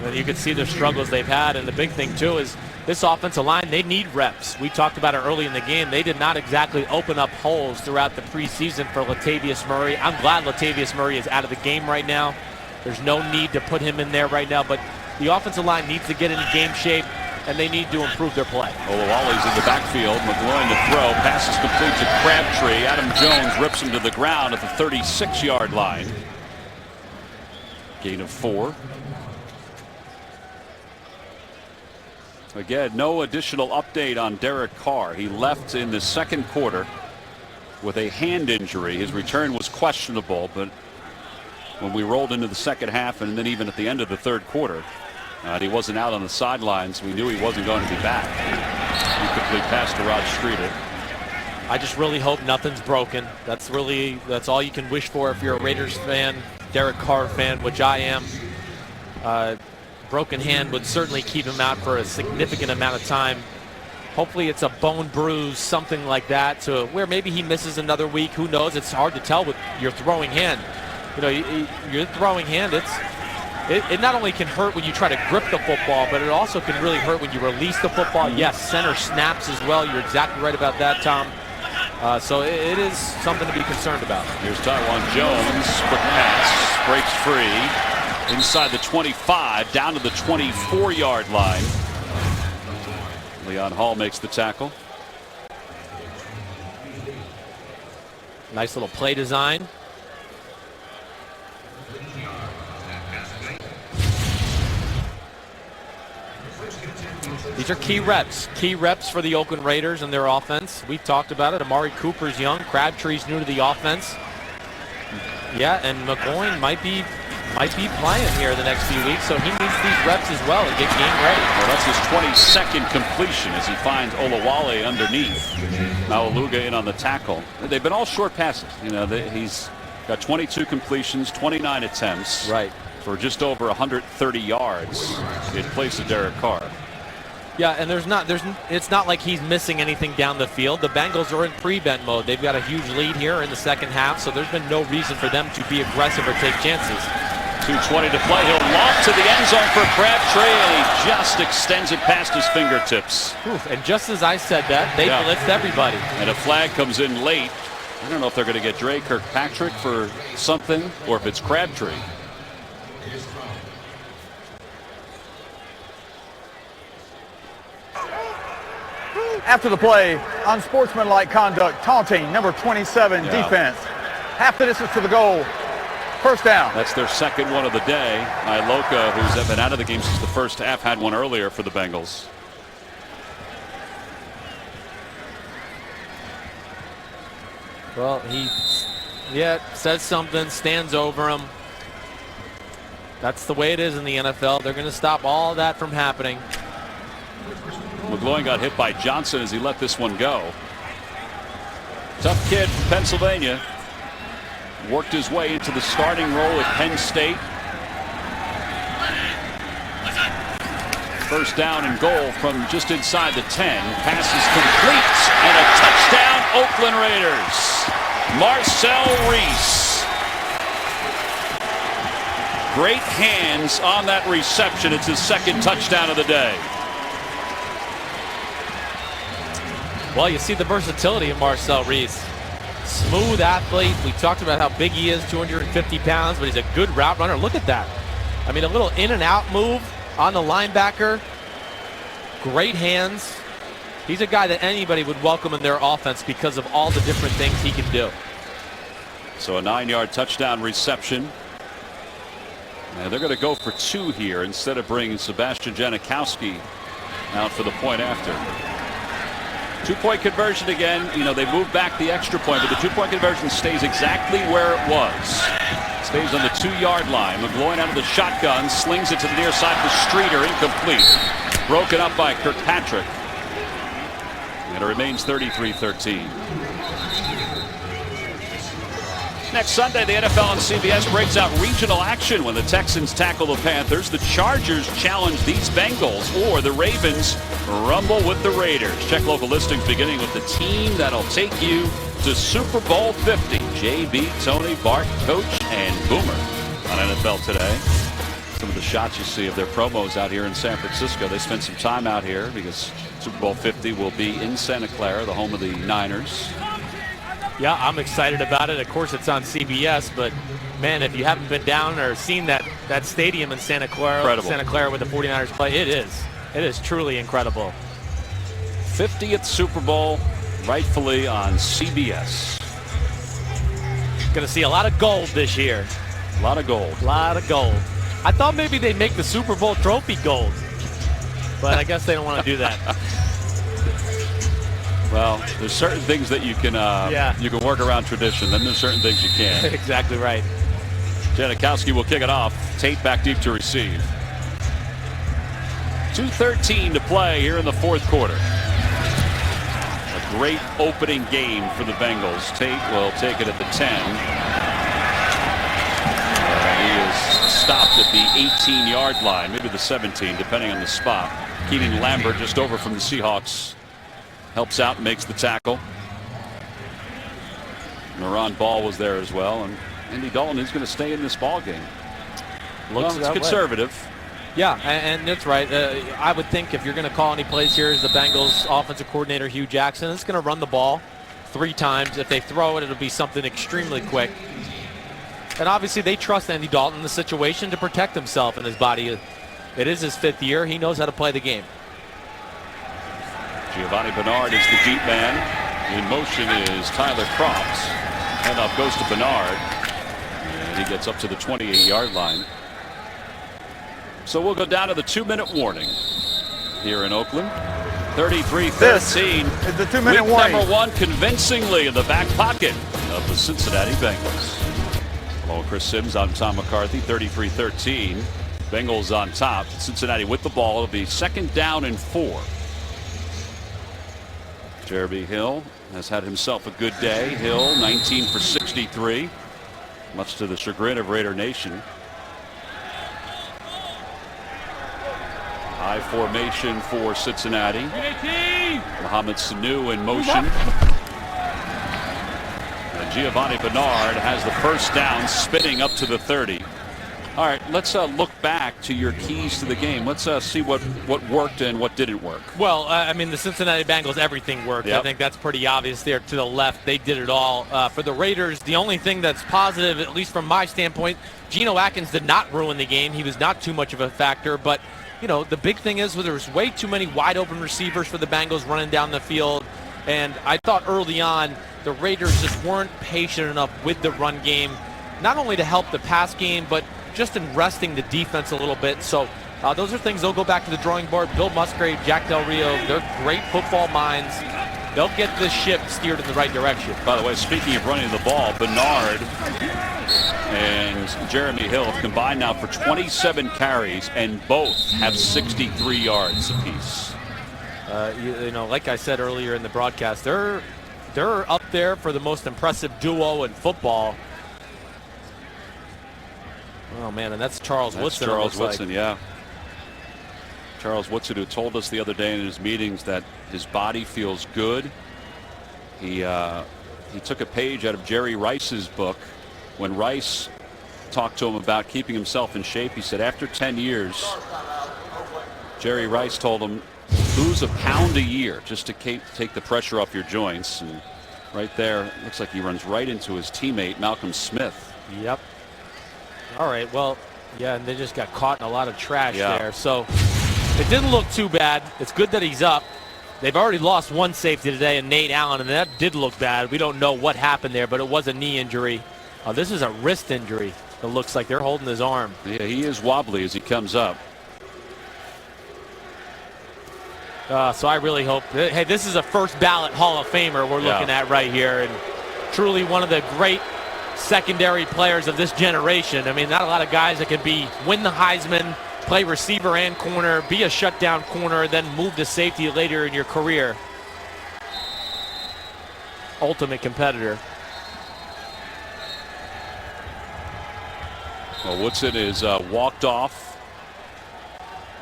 And you can see the struggles they've had, and the big thing too is this offensive line, they need reps. We talked about it early in the game. They did not exactly open up holes throughout the preseason for Latavius Murray. I'm glad Latavius Murray is out of the game right now. There's no need to put him in there right now, but the offensive line needs to get into game shape, and they need to improve their play. Olawale's in the backfield. McGloin to throw. Passes complete to Crabtree. Adam Jones rips him to the ground at the 36-yard line. Gain of 4. Again, no additional update on Derek Carr. He left in the second quarter with a hand injury. His return was questionable, but when we rolled into the second half and then even at the end of the third quarter, he wasn't out on the sidelines. We knew he wasn't going to be back. Incomplete pass to Rod Streeter. I just really hope nothing's broken. That's all you can wish for if you're a Raiders fan, Derek Carr fan, which I am. Broken hand would certainly keep him out for a significant amount of time. Hopefully it's a bone bruise, something like that, to where maybe he misses another week. Who knows? It's hard to tell with your throwing hand. You know, your throwing hand, it not only can hurt when you try to grip the football, but it also can really hurt when you release the football. Yes, center snaps as well. You're exactly right about that, Tom. So it is something to be concerned about. Here's Taiwan Jones. Quick pass. Breaks free. Inside the 25, down to the 24-yard line. Leon Hall makes the tackle. Nice little play design. These are key reps for the Oakland Raiders and their offense. We've talked about it. Amari Cooper's young. Crabtree's new to the offense. Yeah, and McGloin might be playing here the next few weeks, so he needs these reps as well to get game ready. Well, that's his 22nd completion as he finds Olawale underneath. Maualuga in on the tackle. They've been all short passes. You know, he's got 22 completions, 29 attempts. Right. For just over 130 yards in place of Derek Carr. Yeah, and it's not like he's missing anything down the field. The Bengals are in prevent mode. They've got a huge lead here in the second half, so there's been no reason for them to be aggressive or take chances. 2:20 to play. He'll loft to the end zone for Crabtree, and he just extends it past his fingertips. Oof, and just as I said that, they blitzed everybody. And a flag comes in late. I don't know if they're going to get Dre Kirkpatrick for something or if it's Crabtree. After the play, unsportsmanlike conduct, taunting, number 27, defense. Half the distance to the goal. First down. That's their second one of the day. Iloka, who's been out of the game since the first half, had one earlier for the Bengals. Well, he says something, stands over him. That's the way it is in the NFL. They're going to stop all that from happening. McGloin got hit by Johnson as he let this one go. Tough kid from Pennsylvania. Worked his way into the starting role at Penn State. First down and goal from just inside the 10. Pass is complete and a touchdown Oakland Raiders. Marcel Reese. Great hands on that reception. It's his second touchdown of the day. Well, you see the versatility of Marcel Reese. Smooth athlete. We talked about how big he is, 250 pounds, but he's a good route runner. Look at that. I mean, a little in and out move on the linebacker. Great hands. He's a guy that anybody would welcome in their offense because of all the different things he can do. So a 9-yard touchdown reception. And they're going to go for 2 here instead of bringing Sebastian Janikowski out for the point after. 2-point conversion again. You know, they moved back the extra point, but the 2-point conversion stays exactly where it was. Stays on the 2-yard line. McGloin out of the shotgun, slings it to the near side for Streeter, incomplete. Broken up by Kirkpatrick. And it remains 33-13. Next Sunday, the NFL on CBS breaks out regional action when the Texans tackle the Panthers, the Chargers challenge these Bengals, or the Ravens rumble with the Raiders. Check local listings beginning with the team that'll take you to Super Bowl 50. JB, Tony, Bart, Coach, and Boomer on NFL Today. Some of the the shots you see of their promos out here in San Francisco. They spent some time out here because Super Bowl 50 will be in Santa Clara, the home of the Niners. Yeah, I'm excited about it. Of course, it's on CBS, but man, if you haven't been down or seen that stadium in Santa Clara where the 49ers play, it is truly incredible. 50th Super Bowl, rightfully on CBS. Going to see a lot of gold this year. A lot of gold. A lot of gold. I thought maybe they'd make the Super Bowl trophy gold, but I guess they don't want to do that. Well, there's certain things that you can you can work around tradition. Then there's certain things you can't. Exactly right. Janikowski will kick it off. Tate back deep to receive. 2:13 to play here in the fourth quarter. A great opening game for the Bengals. Tate will take it at the 10. He is stopped at the 18-yard line, maybe the 17, depending on the spot. Keenan Lambert just over from the Seahawks. Helps out and makes the tackle. Moran Ball was there as well, and Andy Dalton is going to stay in this ball game. Looks it's conservative. Yeah, and that's right. I would think if you're going to call any plays here as the Bengals offensive coordinator Hugh Jackson is going to run the ball 3 times. If they throw it, it'll be something extremely quick. And obviously they trust Andy Dalton in the situation to protect himself and his body. It is his 5th year. He knows how to play the game. Giovanni Bernard is the deep man. In motion is Tyler Croft. Handoff goes to Bernard. And he gets up to the 28-yard line. So we'll go down to the 2-minute warning here in Oakland. 33-13. This is the 2-minute warning. Number 1 convincingly in the back pocket of the Cincinnati Bengals. Hello, Chris Sims. I'm Tom McCarthy. 33-13. Bengals on top. Cincinnati with the ball. It'll be 2nd down and 4. Jeremy Hill has had himself a good day. Hill 19 for 63, much to the chagrin of Raider Nation. High formation for Cincinnati. Mohamed Sanu in motion. And Giovanni Bernard has the first down, spinning up to the 30. All right, let's look back to your keys to the game. Let's see what worked and what didn't work. Well, I mean, the Cincinnati Bengals, everything worked. Yep. I think that's pretty obvious there to the left. They did it all. For the Raiders, the only thing that's positive, at least from my standpoint, Geno Atkins did not ruin the game. He was not too much of a factor. But, you know, the big thing is there was way too many wide open receivers for the Bengals running down the field. And I thought early on the Raiders just weren't patient enough with the run game, not only to help the pass game, but just in resting the defense a little bit. So those are things they'll go back to the drawing board. Bill Musgrave, Jack Del Rio, they're great football minds. They'll get this ship steered in the right direction. By the way, speaking of running the ball, Bernard and Jeremy Hill have combined now for 27 carries, and both have 63 yards apiece. You know, like I said earlier in the broadcast, they're up there for the most impressive duo in football. Oh, man, and that's Charles Woodson. Charles Woodson, yeah. Charles Woodson, who told us the other day in his meetings that his body feels good. He took a page out of Jerry Rice's book. When Rice talked to him about keeping himself in shape, he said after 10 years, Jerry Rice told him, lose a pound a year just to take the pressure off your joints. And right there, looks like he runs right into his teammate, Malcolm Smith. Yep. All right, well, yeah, and they just got caught in a lot of trash there. So it didn't look too bad. It's good that he's up. They've already lost one safety today, and Nate Allen, and that did look bad. We don't know what happened there, but it was a knee injury. This is a wrist injury. It looks like they're holding his arm. Yeah, he is wobbly as he comes up. So I really hope, hey, this is a first ballot Hall of Famer we're looking at right here, and truly one of the great secondary players of this generation. I mean, not a lot of guys that can win the Heisman, play receiver and corner, be a shutdown corner, then move to safety later in your career. Ultimate competitor. Well, Woodson is walked off.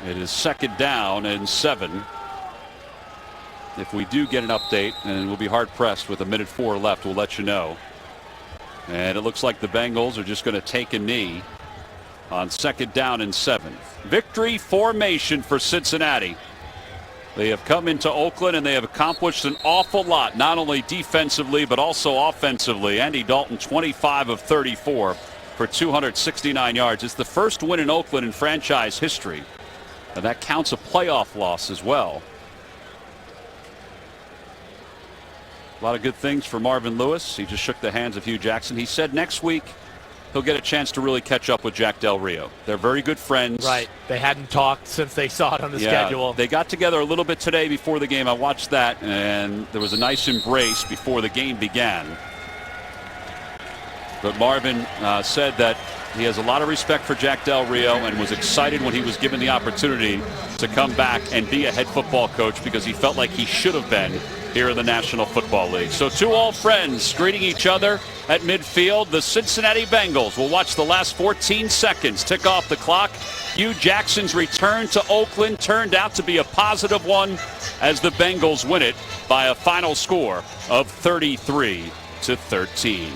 It is 2nd down and 7. If we do get an update, and we'll be hard-pressed with 1:04 left, we'll let you know. And it looks like the Bengals are just going to take a knee on 2nd down and 7. Victory formation for Cincinnati. They have come into Oakland and they have accomplished an awful lot, not only defensively but also offensively. Andy Dalton 25 of 34 for 269 yards. It's the first win in Oakland in franchise history, and that counts a playoff loss as well. A lot of good things for Marvin Lewis. He just shook the hands of Hugh Jackson. He said next week he'll get a chance to really catch up with Jack Del Rio. They're very good friends. Right. They hadn't talked since they saw it on the schedule. They got together a little bit today before the game. I watched that, and there was a nice embrace before the game began. But Marvin said that he has a lot of respect for Jack Del Rio and was excited when he was given the opportunity to come back and be a head football coach because he felt like he should have been here in the National Football League. So two old friends greeting each other at midfield. The Cincinnati Bengals will watch the last 14 seconds tick off the clock. Hugh Jackson's return to Oakland turned out to be a positive one as the Bengals win it by a final score of 33-13.